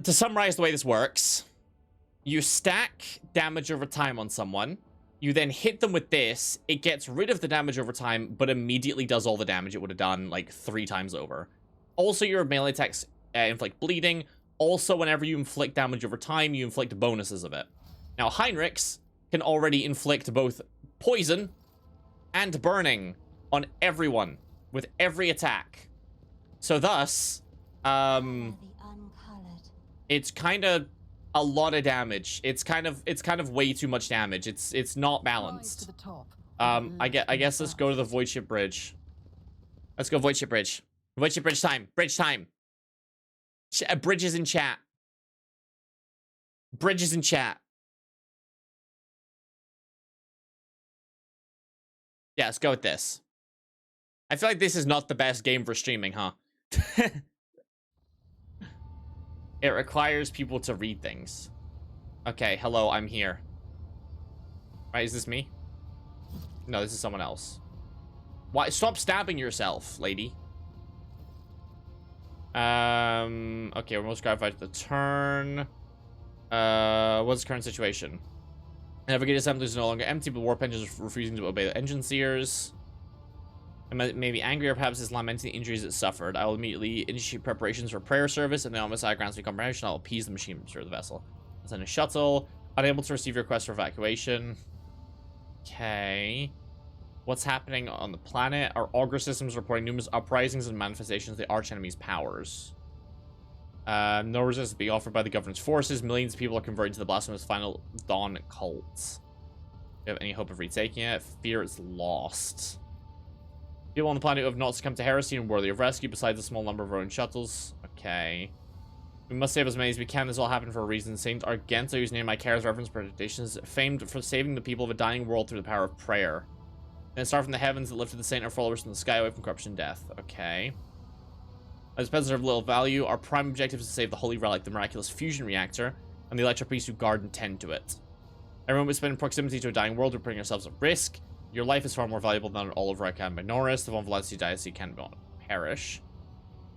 to summarize the way this works, you stack damage over time on someone. You then hit them with this. It gets rid of the damage over time, but immediately does all the damage it would have done, like, 3 times over. Also, your melee attacks inflict bleeding. Also, whenever you inflict damage over time, you inflict bonuses of it. Now, Heinrichs can already inflict both poison and burning on everyone with every attack. So thus, it's kind of a lot of damage. It's kind of way too much damage. It's not balanced. I guess let's go to the Void Ship Bridge. Let's go Void Ship Bridge. Void Ship Bridge time. Bridge time. Bridges in chat. Bridges in chat. Yeah, let's go with this. I feel like this is not the best game for streaming, huh? It requires people to read things. Okay, hello, I'm here. Right, is this me? No, this is someone else. Why? Stop stabbing yourself, lady. Okay, we're most gratified to the turn. What's the current situation? Navigator assembly is no longer empty, but warp engines are refusing to obey the engine seers. It may be angry or perhaps is lamenting the injuries it suffered. I will immediately initiate preparations for prayer service, and the homicide grants me comprehension. I'll appease the machine of the vessel. I'll send a shuttle. Unable to receive your request for evacuation. Okay. What's happening on the planet? Our augur systems reporting numerous uprisings and manifestations of the archenemy's powers. No resistance being offered by the government's forces. Millions of people are converted to the blasphemous Final Dawn cult. Do you have any hope of retaking it? Fear it's lost. People on the planet who have not succumbed to heresy and worthy of rescue, besides a small number of our own shuttles. Okay. We must save as many as we can. This all happened for a reason. Saint Argento, whose name I carries reference predictions, famed for saving the people of a dying world through the power of prayer. Then a star from the heavens that lifted the saint and our followers from the sky away from corruption and death. Okay. As peasants are of little value, our prime objective is to save the holy relic, the miraculous fusion reactor, and the electro priests who guard and tend to it. Everyone we spend in proximity to a dying world, we're putting ourselves at risk. Your life is far more valuable than all of Raikan Minoris. The Von Valencia dynasty can perish.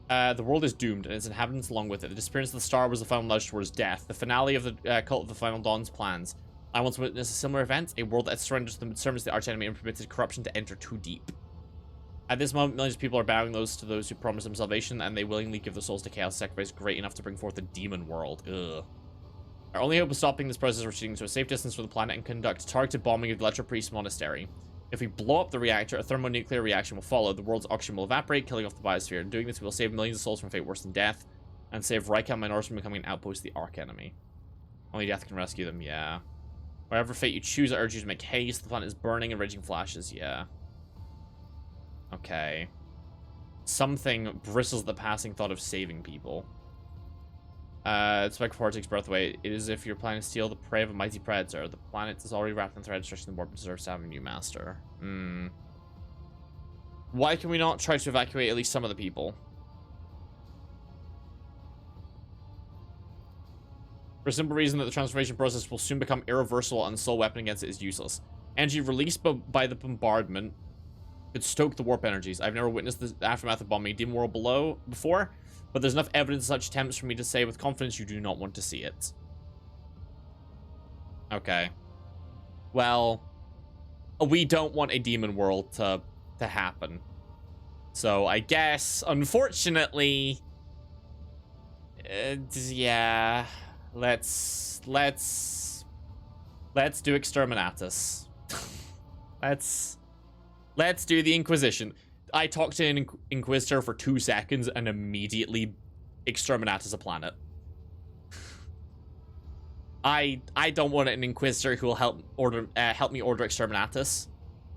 The world is doomed, and its inhabitants along with it. The disappearance of the star was the final nudge towards death, the finale of the cult of the Final Dawn's plans. I once witnessed a similar event, a world that surrenders to the servants of the archenemy and permitted corruption to enter too deep. At this moment, millions of people are bowing those who promise them salvation, and they willingly give their souls to chaos, sacrifice great enough to bring forth a demon world. Ugh. Our only hope of stopping this process is retreating to a safe distance from the planet and conduct targeted bombing of the Electro Priest Monastery. If we blow up the reactor, a thermonuclear reaction will follow. The world's oxygen will evaporate, killing off the biosphere. In doing this, we will save millions of souls from fate worse than death, and save Raikan Minoris from becoming an outpost of the archenemy. Only death can rescue them, yeah. Whatever fate you choose, I urge you to make haste. The planet is burning and raging flashes, yeah. Okay. Something bristles at the passing thought of saving people. Spec 4 takes breath away. It is as if you're planning to steal the prey of a mighty predator. The planet is already wrapped in thread, stretching the warp and deserves to have a new master. Why can we not try to evacuate at least some of the people? For a simple reason that the transformation process will soon become irreversible and the sole weapon against it is useless. Energy released by the bombardment could stoke the warp energies. I've never witnessed the aftermath of bombing a demon world below before, but there's enough evidence of such attempts for me to say with confidence you do not want to see it. Okay. Well, we don't want a demon world to happen. So I guess, unfortunately, yeah, let's do Exterminatus. Let's do the Inquisition. I talked to an Inquisitor for 2 seconds and immediately Exterminatus a planet. I don't want an Inquisitor who will help me order Exterminatus.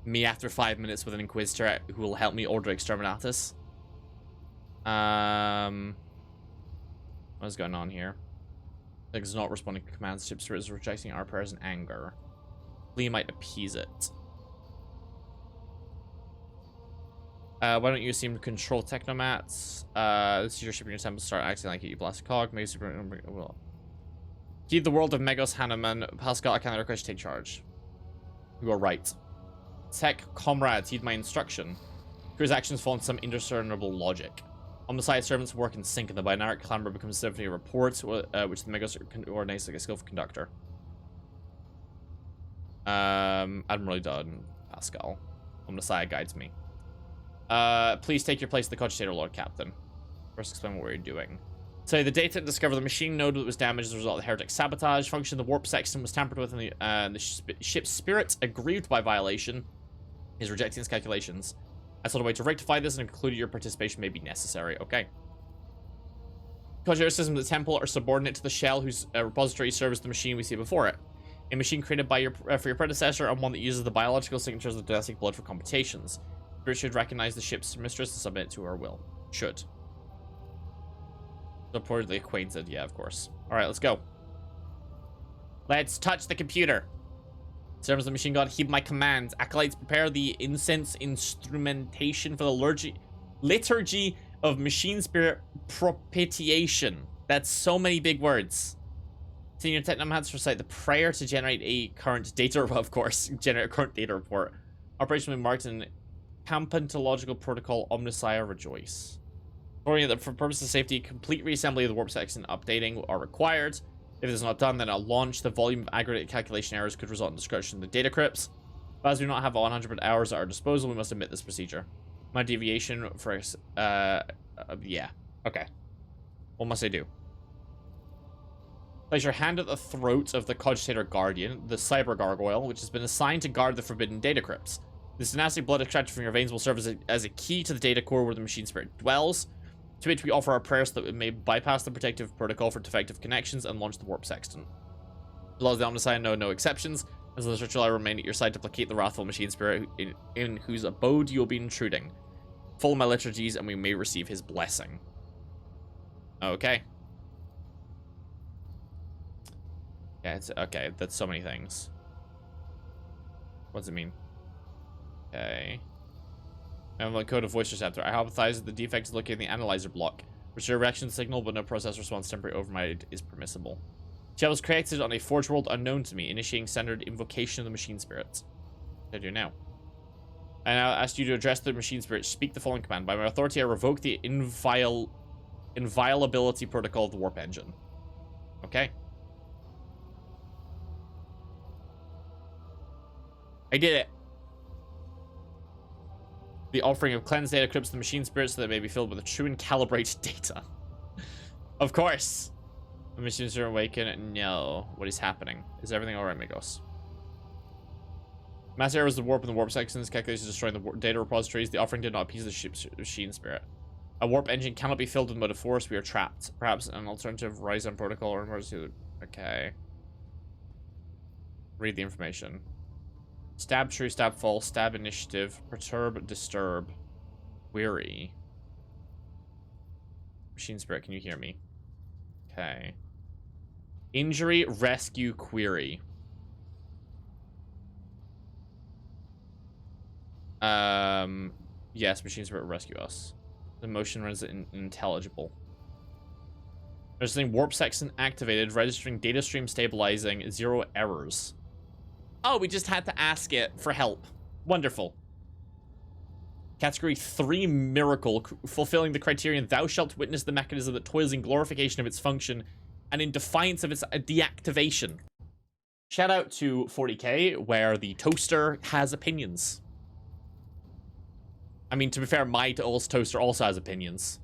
Me after 5 minutes with an Inquisitor who will help me order Exterminatus. What is going on here? It's not responding to commands. Ship Spirit is rejecting our prayers in anger. Lee might appease it. Why don't you assume to control Technomats? This is your ship in your temple. Start acting like it, you blast cog. Maybe super. Well. Keep the world of Megos Hanuman. Pascal, I cannot request you take charge. You are right. Tech comrades, heed my instruction. Crew's actions fall into some indiscernible logic. On the side, servants work in sync, and the binary clamor becomes a symphony of reports, which the Megos coordinates like a skillful conductor. Admiral Dunn, Pascal. Omnissiah guides me. Please take your place at the cogitator, Lord Captain. First, explain what we're doing. So, the data discovered the machine node that was damaged as a result of the heretic sabotage. Function of the warp sexton was tampered with, and the ship's spirit, aggrieved by violation, is rejecting its calculations. I sought a way to rectify this and concluded your participation may be necessary. Okay. Cogitator systems of the temple are subordinate to the shell whose repository serves the machine we see before it. A machine created by for your predecessor and one that uses the biological signatures of the domestic blood for computations. Spirit should recognize the ship's mistress and submit to her will. Should. Reportedly acquainted. Yeah, of course. Alright, let's go. Let's touch the computer. Servants of the machine god, heed my commands. Acolytes, prepare the incense instrumentation for the liturgy of machine spirit propitiation. That's so many big words. Senior Technomats recite the prayer to generate a current data, of course, generate a current data report. Operation will be marked in Campantological Protocol Omnissiah Rejoice. For purposes of safety, complete reassembly of the warp section and updating are required. If it is not done, then at launch, the volume of aggregate calculation errors could result in destruction of the data crypts. But as we do not have 100 hours at our disposal, we must omit this procedure. My deviation for... yeah. Okay. What must I do? Place your hand at the throat of the Cogitator Guardian, the Cyber Gargoyle, which has been assigned to guard the forbidden data crypts. This dynastic blood extracted from your veins will serve as a key to the data core where the machine spirit dwells. To which we offer our prayers that it may bypass the protective protocol for defective connections and launch the warp sexton. The laws of the Omnissiah know no exceptions, as this ritual I remain at your side to placate the wrathful machine spirit in whose abode you will be intruding. Follow my liturgies and we may receive his blessing. Okay. Yeah, it's okay. That's so many things. What does it mean? Okay. I'm the code of voice receptor. I hypothesize that the defect is located in the analyzer block. Restore reaction signal, but no process response. Temporary override is permissible. Shell was created on a forge world unknown to me, initiating standard invocation of the machine spirit. What do I do now? I now ask you to address the machine spirit. Speak the following command. By my authority, I revoke the inviolability protocol of the warp engine. Okay. I did it. The offering of cleansed data crypts the machine spirit so that it may be filled with true and calibrated data. Of course. The machines are awakened. No. What is happening? Is everything alright, amigos? Mass error was the warp and the warp sections. Calculations destroying the data repositories. The offering did not appease the ship's machine spirit. A warp engine cannot be filled with motive force. We are trapped. Perhaps an alternative Horizon protocol or emergency. Okay. Read the information. Stab true, stab false, stab initiative, perturb, disturb, query. Machine spirit, can you hear me? Okay. Injury, rescue, query. Yes, machine spirit rescue us. The motion runs unintelligible. There's something warp section activated, registering data stream stabilizing, 0 errors. Oh, we just had to ask it for help. Wonderful. Category 3 miracle, fulfilling the criterion, thou shalt witness the mechanism that toils in glorification of its function and in defiance of its deactivation. Shout out to 40k, where the toaster has opinions. I mean, to be fair, my toaster also has opinions.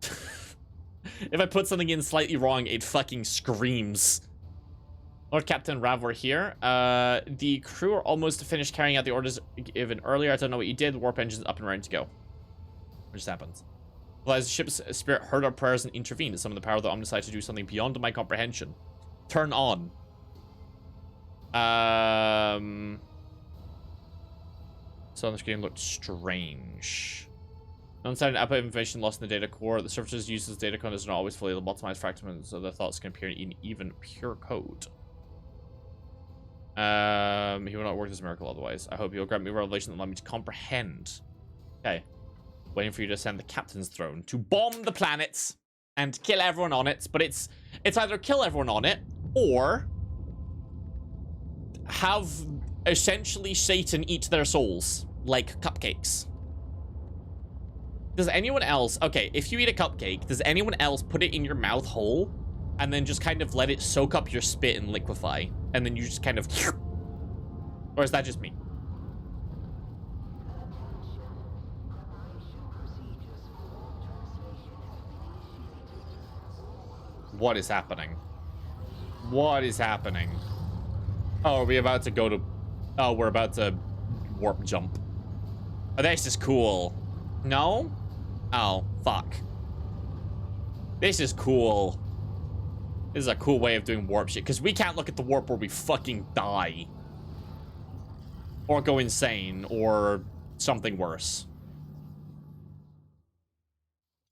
If I put something in slightly wrong, it fucking screams. Lord Captain Rav, we're here. The crew are almost finished carrying out the orders given earlier. I don't know what you did. The warp engine's up and ready to go. What just happened? Well, as the ship's spirit heard our prayers and intervened, to summon the power of the Omnicide to do something beyond my comprehension. Turn on. So on the screen looked strange. Unsigned output information lost in the data core. The services uses data code is not always fully lobotomized fragments, so the thoughts can appear in even pure code. He will not work this miracle otherwise. I hope you'll grant me a revelation that allow me to comprehend. Okay. Waiting for you to ascend the captain's throne to bomb the planets and kill everyone on it. But it's either kill everyone on it or have essentially Satan eat their souls like cupcakes. Does anyone else... Okay, if you eat a cupcake, does anyone else put it in your mouth whole and then just kind of let it soak up your spit and liquefy? And then you just kind of... Or is that just me? What is happening? What is happening? Oh, are we about to go to... Oh, we're about to warp jump. Oh, this is cool. No? Oh, fuck. This is cool. This is a cool way of doing warp shit, because we can't look at the warp where we fucking die. Or go insane, or something worse.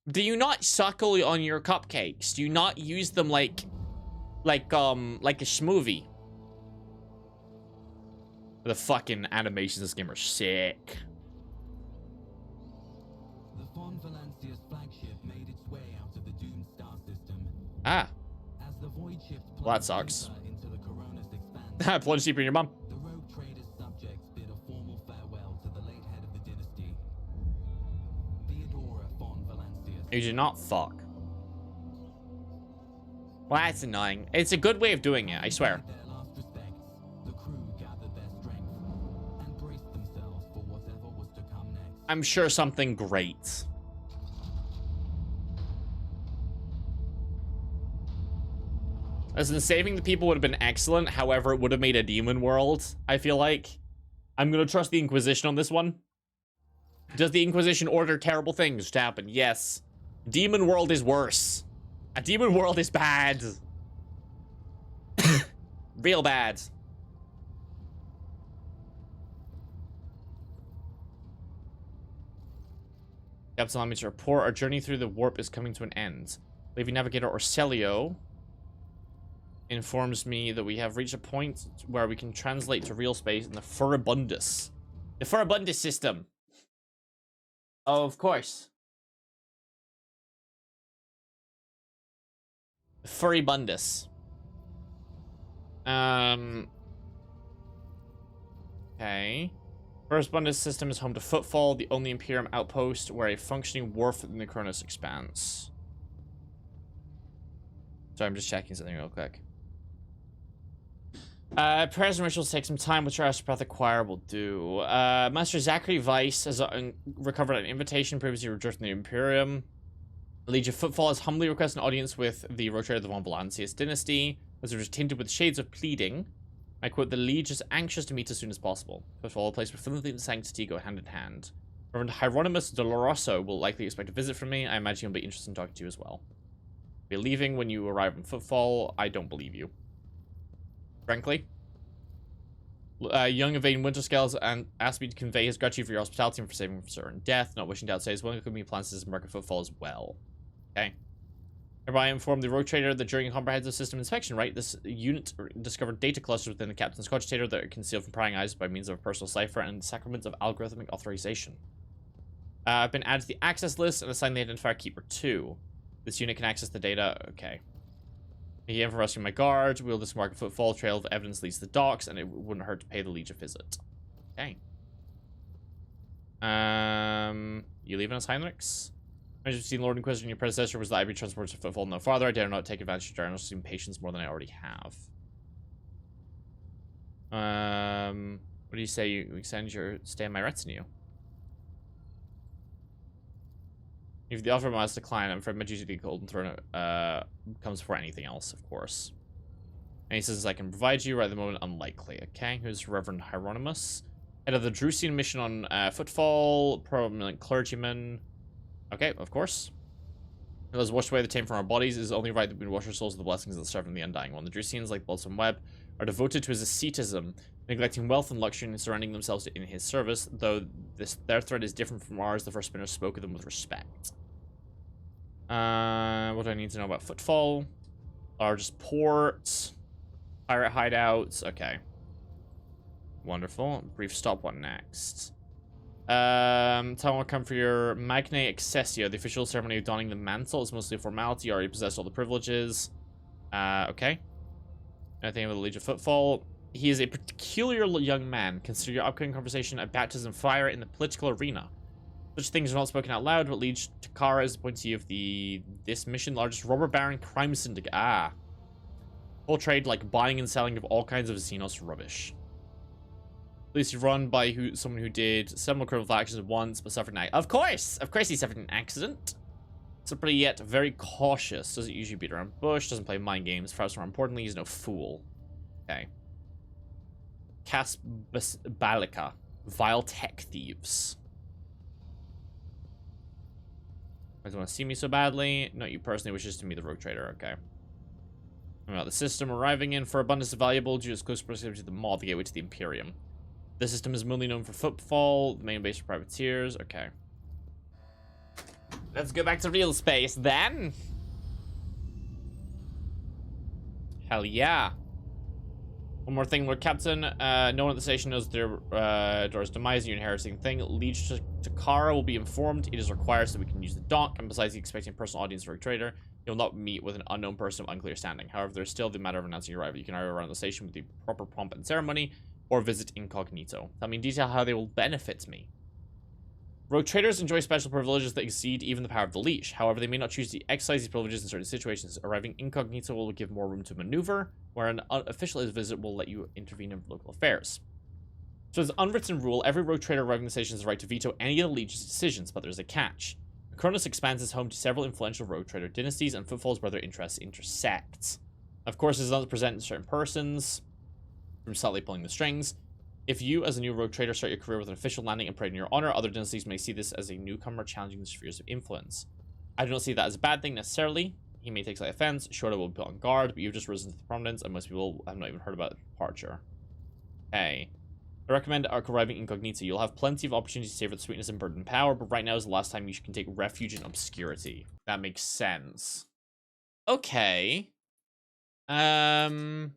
Do you not suckle on your cupcakes? Do you not use them like a schmovie? The fucking animations in this game are sick. The Von Valancia's flagship made its way out of the doomed star system. Ah. As the void shift Well, that sucks. into the Corona's expanse, Plunge deeper in your mum. the rogue trader's subjects bid a formal farewell to the late head of the dynasty, Theodora Von Valancia. You do not fuck. Well, that's annoying. It's a good way of doing it, I swear. Their last respects, the crew gathered their strength and braced themselves for whatever was to come next. I'm sure something great. Listen, saving the people would have been excellent. However, it would have made a demon world, I feel like. I'm going to trust the Inquisition on this one. Does the Inquisition order terrible things to happen? Yes. Demon world is worse. A demon world is bad. Real bad. Captain, allow me to report. Our journey through the warp is coming to an end. Lady Navigator Orcelio informs me that we have reached a point where we can translate to real space in the Furibundus. The Furibundus system. Of course. The Furibundus. Okay. First Bundus system is home to Footfall, the only Imperium outpost where a functioning wharf in the Cronus expands. Sorry, I'm just checking something real quick. Prayers and rituals take some time, which our Astropathic Choir will do. Master Zachary Weiss has recovered an invitation previously rejected from the Imperium. The Liege of Footfall has humbly requested an audience with the Rotator of the Von Valancius dynasty, which is tinted with shades of pleading. I quote, the Liege is anxious to meet as soon as possible. Footfall, a place where filthy and sanctity go hand in hand. Reverend Hieronymus Doloroso will likely expect a visit from me. I imagine he'll be interested in talking to you as well. Be leaving when you arrive in Footfall. I don't believe you. Frankly. Young Evane Winterscales and asked me to convey his gratitude for your hospitality and for saving him from certain death. Not wishing to outsay his willing company plans to disembark at Footfall as well. Okay. Hereby informed the Rogue Trader that during a comprehensive system inspection, right, this unit discovered data clusters within the Captain's Cogitator that are concealed from prying eyes by means of a personal cipher and sacraments of algorithmic authorization. I've been added to the access list and assigned the identifier Keeper 2. This unit can access the data. Okay. He came for rescuing my guard. We'll disembark at Footfall. Trail of evidence leads to the docks, and it wouldn't hurt to pay the Liege a visit. Okay. You leaving us, Heinrichs? I've seen Lord Inquisitor and your predecessor was that I'd be transported to Footfall no farther. I dare not take advantage of generous impatience more than I already have. What do you say? You extend your stay in my retinue? If the offer must decline, I'm afraid my duty to the Golden Throne comes before anything else, of course. And he says I can provide you right at the moment, unlikely. Okay, who's Reverend Hieronymus? Head of the Drusian mission on Footfall, prominent clergyman. Okay, of course. It has washed away the taint from our bodies. It is only right that we wash our souls with the blessings that serve in the Undying One. The Drusians, like Balsam Webb, are devoted to his asceticism, neglecting wealth and luxury and surrounding themselves in his service, though their threat is different from ours. The first spinner spoke of them with respect. What do I need to know about Footfall? Largest port. Pirate hideouts. Okay. Wonderful. Brief stop. What next? Time will come for your Magna Accessio. The official ceremony of donning the mantle is mostly a formality. You already possess all the privileges. Okay. Anything about the Liege of Footfall? He is a peculiar young man. Consider your upcoming conversation a baptism of fire in the political arena. Such things are not spoken out loud, but Liege Takara is the appointee of this mission largest robber baron crime syndicate. Ah. Whole trade like buying and selling of all kinds of Xenos rubbish. At least run by someone who did several criminal actions once, but suffered an accident. Of course he suffered an accident. Simply yet very cautious. Doesn't usually beat around bush. Doesn't play mind games. Perhaps more importantly, he's no fool. Okay. Balica. Vile tech thieves. I don't want to see me so badly. Not you personally, wishes to meet the Rogue Trader. Okay. About the system arriving in for abundance of valuable due to its close proximity to the mall, the gateway to the Imperium. The system is mainly known for Footfall, the main base for privateers. Okay. Let's go back to real space then. Hell yeah. One more thing, Lord Captain. No one at the station knows their door's demise and your inheriting thing. Liege Takara will be informed. It is required so we can use the dock. And besides the expecting a personal audience for a trader, you'll not meet with an unknown person of unclear standing. However, there's still the matter of announcing your arrival. You can either arrive the station with the proper pomp and ceremony, or visit incognito. Tell me in detail how they will benefit me. Rogue traders enjoy special privileges that exceed even the power of the leash. However, they may not choose to exercise these privileges in certain situations. Arriving incognito will give more room to maneuver, where an official visit will let you intervene in local affairs. So as an unwritten rule, every rogue trader arriving at the station has the right to veto any of the Legion's decisions, but there's a catch. The Cronus expands is home to several influential rogue trader dynasties, and Footfall's where their interests intersect. Of course, this is not present in certain persons, from subtly pulling the strings. If you, as a new rogue trader, start your career with an official landing and parade in your honor, other dynasties may see this as a newcomer challenging the spheres of influence. I do not see that as a bad thing necessarily. He may take slight offense. Shorta will be put on guard, but you've just risen to prominence, and most people have not even heard about the departure. Okay. I recommend arriving incognito. You'll have plenty of opportunities to savor the sweetness and burden power, but right now is the last time you can take refuge in obscurity. That makes sense. Okay. Um...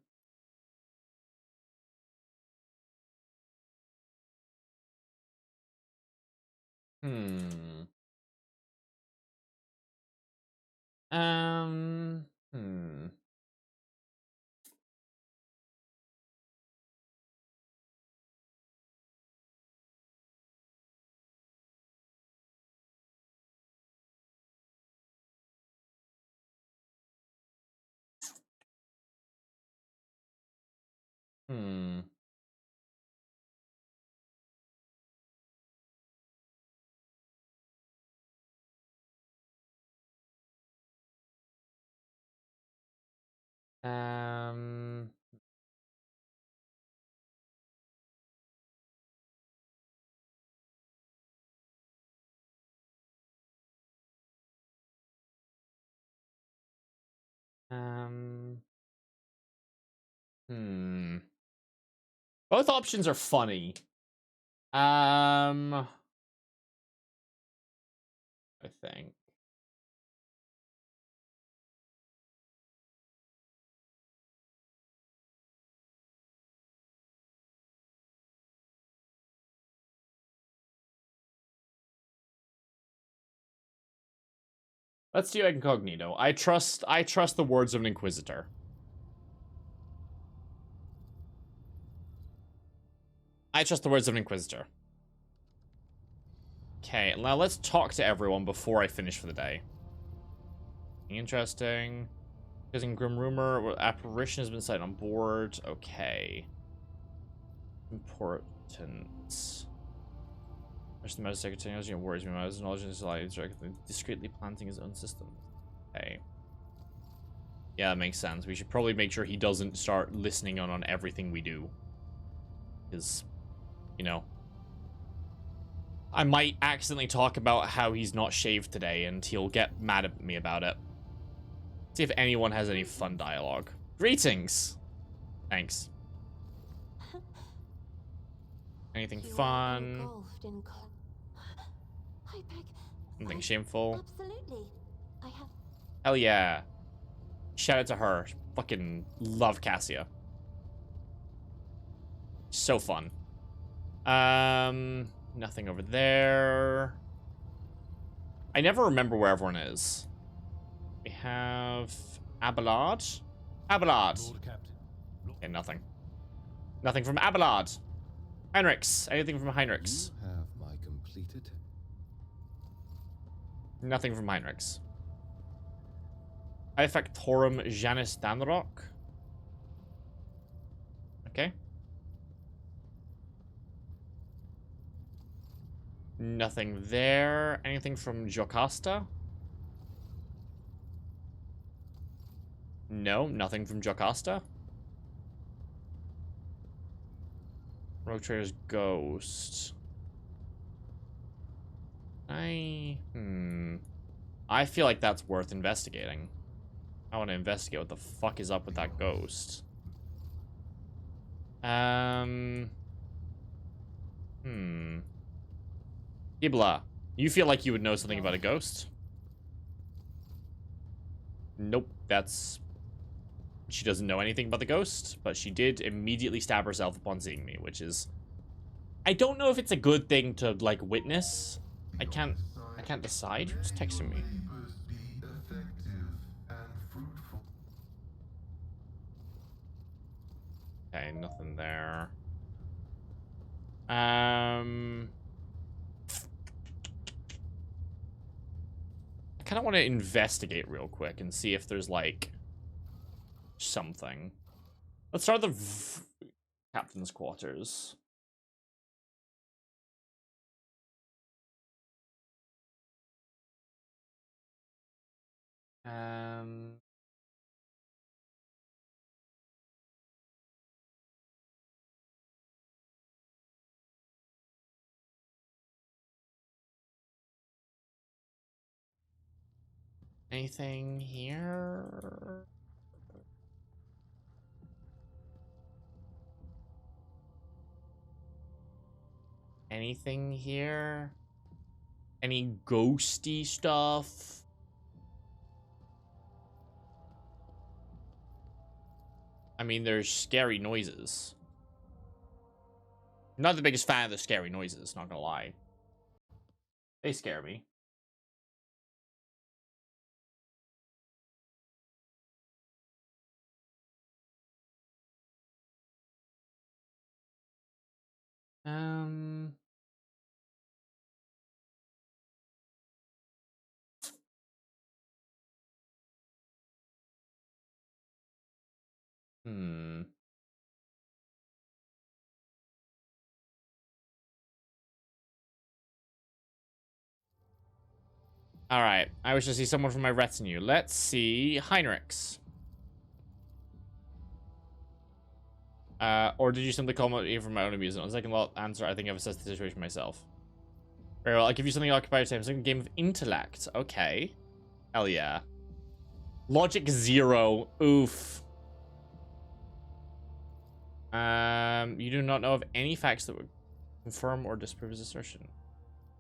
Hmm. Hmm. Hmm. Um... Um... Hmm. Both options are funny. I think. Let's do incognito. I trust the words of an inquisitor. I trust the words of an inquisitor. Okay, now let's talk to everyone before I finish for the day. Interesting. Because in Grim Rumor, apparition has been sighted on board. Okay. Important. The Magic Secretary worries me about his knowledge and his lives discreetly planting his own system. Okay. Yeah, that makes sense. We should probably make sure he doesn't start listening on everything we do. Because, you know, I might accidentally talk about how he's not shaved today and he'll get mad at me about it. See if anyone has any fun dialogue. Greetings! Thanks. Anything fun? Anything shameful? Absolutely. I have. Hell yeah. Shout out to her. Fucking love Cassia. So fun. Nothing over there. I never remember where everyone is. We have Abelard. Abelard. Lord Captain. Okay, nothing. Nothing from Abelard. Heinrichs. Anything from Heinrichs? You have my completed. Nothing from Heinrichs. Ifactorum Janus Danrock. Okay. Nothing there. Anything from Jocasta? No, nothing from Jocasta. Rogue Trader's Ghost. I feel like that's worth investigating. I want to investigate what the fuck is up with that ghost. Ibla, you feel like you would know something about a ghost? Nope, that's... She doesn't know anything about the ghost, but she did immediately stab herself upon seeing me, which is... I don't know if it's a good thing to, like, witness. I can't decide. Who's texting me? Okay, nothing there. I kind of want to investigate real quick and see if there's, like, something. Let's start the captain's quarters. Anything here? anything here? Any ghosty stuff? I mean, there's scary noises. I'm not the biggest fan of the scary noises, not gonna lie. They scare me. Um... Hmm. Alright, I wish to see someone from my retinue. Let's see Heinrichs. Or did you simply call me from my own amusement? On second thought answer, I think I've assessed the situation myself. Very well, I'll give you something to occupy your time. Second game of intellect. Okay. Hell yeah. Logic 0. Oof. You do not know of any facts that would confirm or disprove his assertion.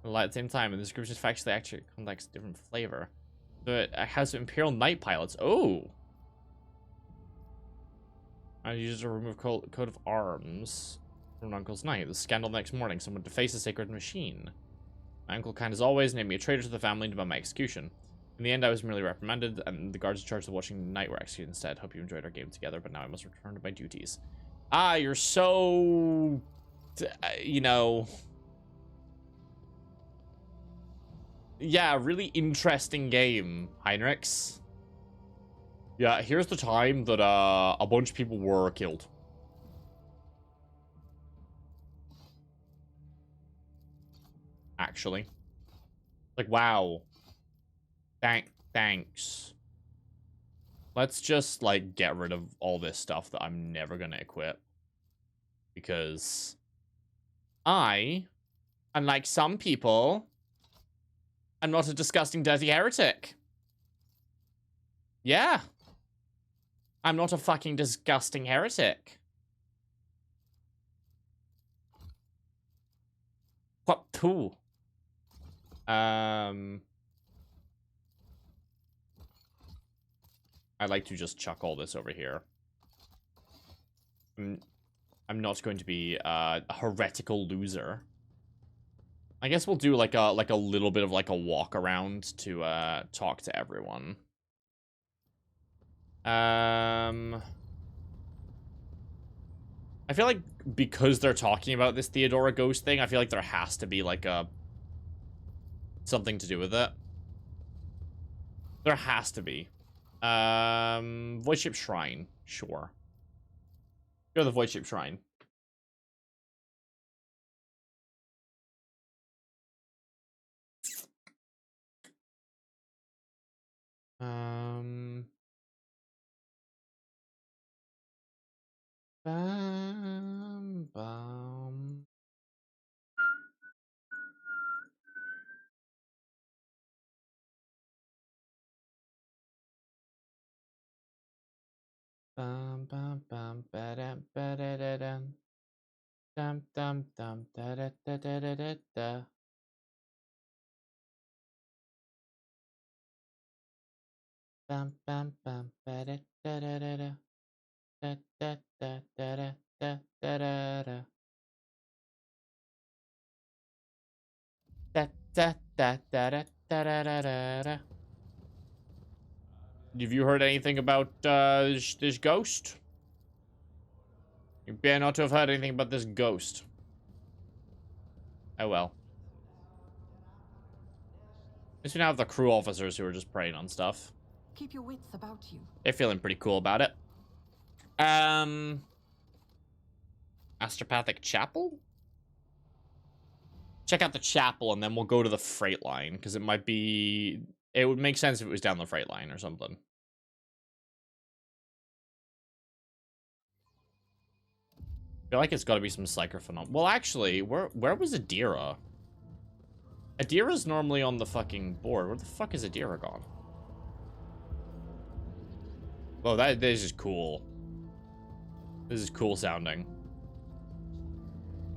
At the same time, in the description of facts, they actually context a different flavor. The House of Imperial Night Pilots. Oh! I used to remove coat of arms from Uncle's night. The scandal the next morning. Someone defaced a sacred machine. My uncle, kind as always, named me a traitor to the family and demanded my execution. In the end, I was merely reprimanded, and the guards charged with watching the night were executed instead. Hope you enjoyed our game together, but now I must return to my duties. Ah, you're so... you know... Yeah, really interesting game, Heinrichs. Yeah, here's the time that a bunch of people were killed. Actually. Like, wow. Thanks. Let's just, like, get rid of all this stuff that I'm never gonna equip. Because I, unlike some people, am not a disgusting, dirty heretic. Yeah. I'm not a fucking disgusting heretic. What? Pooh. I'd like to just chuck all this over here. I'm not going to be a heretical loser. I guess we'll do like a little bit of like a walk around to talk to everyone. I feel like because they're talking about this Theodora ghost thing, I feel like there has to be like a something to do with it. There has to be. Void Ship Shrine, sure. Go to the Void Ship Shrine. Bam, bam. Bam, bam, bam, ba-dam, ba-da-da-dam. Dum, dum, dum, da-da-da-da-da-da. Bam, bam, bam, ba-da-da-da-da-da. Da-da-da-da-da-da-da-da-da. Da-da-da-da-da-da-da-da-da. Have you heard anything about this ghost? You better not to have heard anything about this ghost. Oh well. At least we now have the crew officers who are just preying on stuff. Keep your wits about you. They're feeling pretty cool about it. Astropathic Chapel? Check out the chapel and then we'll go to the freight line, because it might be... It would make sense if it was down the freight line or something. I feel like it's got to be some psycho phenomenon. Well, actually, where was Adira? Adira's normally on the fucking board. Where the fuck is Adira gone? Oh, this is cool. This is cool sounding.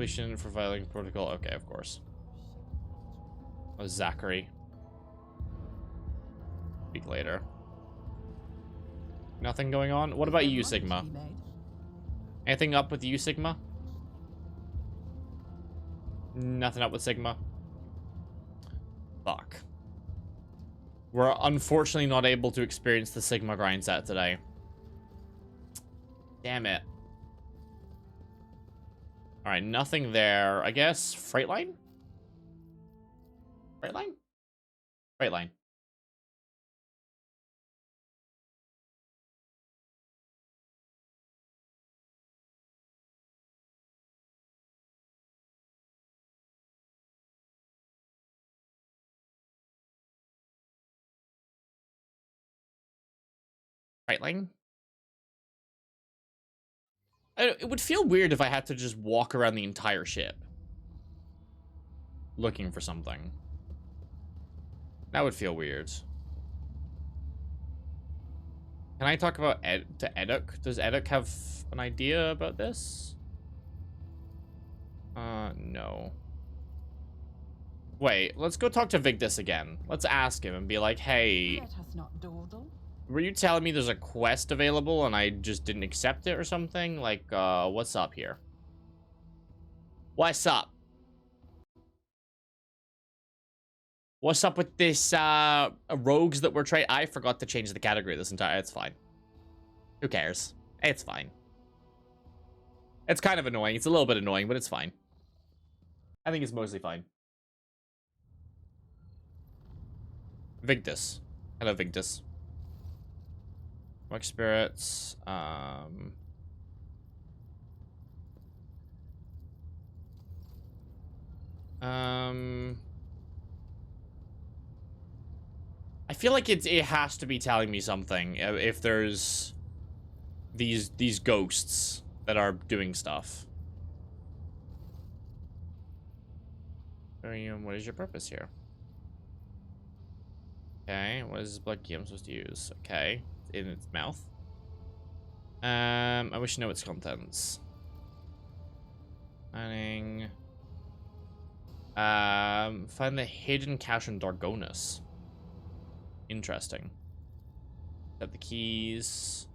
Completion for violating protocol. Okay, of course. Oh, Zachary. Speak later. Nothing going on? What about you, Sigma? Anything up with you, Sigma? Nothing up with Sigma. Fuck. We're unfortunately not able to experience the Sigma grind set today. Damn it. Alright, nothing there. I guess freight line? Freight line? Freight line. Freight line? It would feel weird if I had to just walk around the entire ship looking for something. That would feel weird. Can I talk about to Eduk? Does Eduk have an idea about this? No. Wait, let's go talk to Victus again. Let's ask him and be like, hey, Let us not dawdle. were you telling me there's a quest available and I just didn't accept it or something? Like, what's up here? What's up? What's up with this, rogues that we're trying? I forgot to change the category this entire, it's fine. Who cares? It's fine. It's kind of annoying. It's a little bit annoying, but it's fine. I think it's mostly fine. Victus. Hello, Victus. Work spirits. I feel like it has to be telling me something if there's these ghosts that are doing stuff. What is your purpose here? Okay, what is this blood key I'm supposed to use? Okay, in its mouth. I wish to know its contents. Finding. Find the hidden cache in Dargonus. Interesting. Got the keys.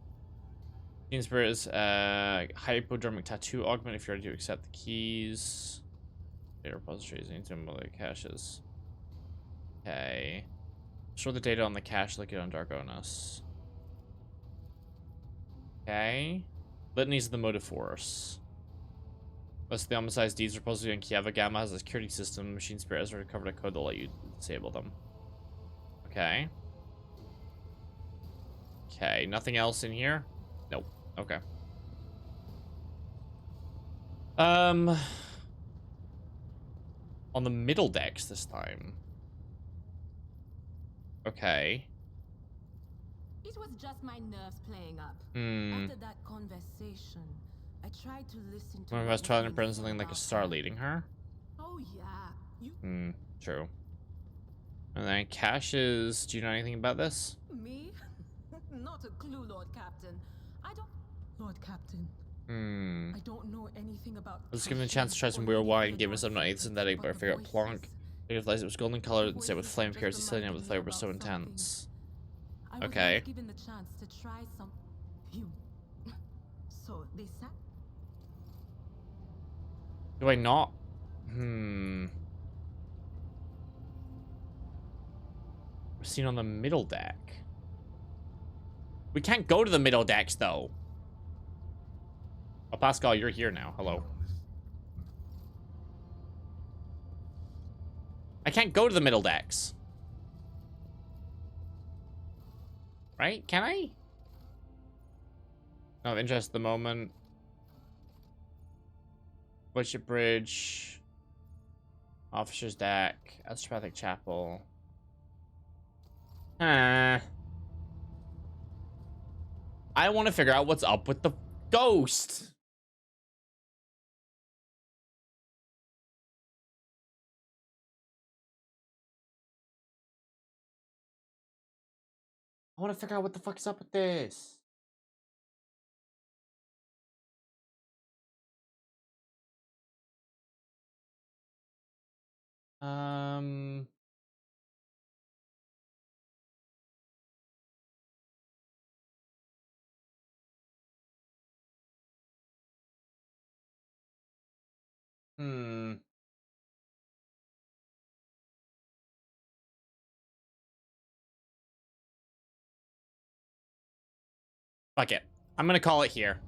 Gene Spirit is hypodermic tattoo augment if you're ready to accept the keys. Data repositories into the caches. Okay. Store the data on the cache like it on Dargonus. Okay. Litanies of the Motive Force. Most of the homicides deeds repository in Kieva Gamma has a security system. Machine Spirit has recovered a code that'll let you disable them. Okay. Okay, nothing else in here? Nope. Okay. On the middle decks this time. Okay. It was just my nerves playing up. Hmm. After that conversation, I tried to listen to One of what us was trying to being present said something like a about star her. leading her. Oh yeah, you Hmm. True. And then caches. Do you know anything about this? me? Not a clue, Lord Captain. I don't Lord Captain. Hmm. I don't know anything about Let's give him a chance to try some weird wine. Give him some not synthetic, but I figured out Plonk. I realized it was golden colored and said with flame appears Sicilian, but the flavor was so intense. Okay. Given the chance to try some you. So they said Do I not? Hmm. We're seen on the middle deck. We can't go to the middle decks though. Oh, Pascal, you're here now. Hello. I can't go to the middle decks. Right? Can I? No of interest at the moment. Butcher Bridge. Officer's Deck. Astropathic Chapel. I want to figure out what's up with the ghost. I want to figure out what the fuck's up with this. Um. Hmm. Fuck it. I'm gonna call it here.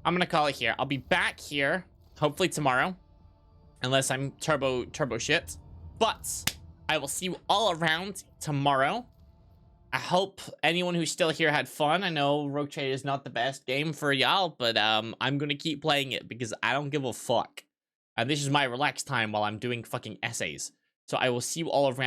I'm gonna call it here. I'll be back here, hopefully tomorrow. Unless I'm turbo shit. But I will see you all around tomorrow. I hope anyone who's still here had fun. I know Rogue Trader is not the best game for y'all, but I'm gonna keep playing it because I don't give a fuck. And this is my relaxed time while I'm doing fucking essays. So I will see you all around.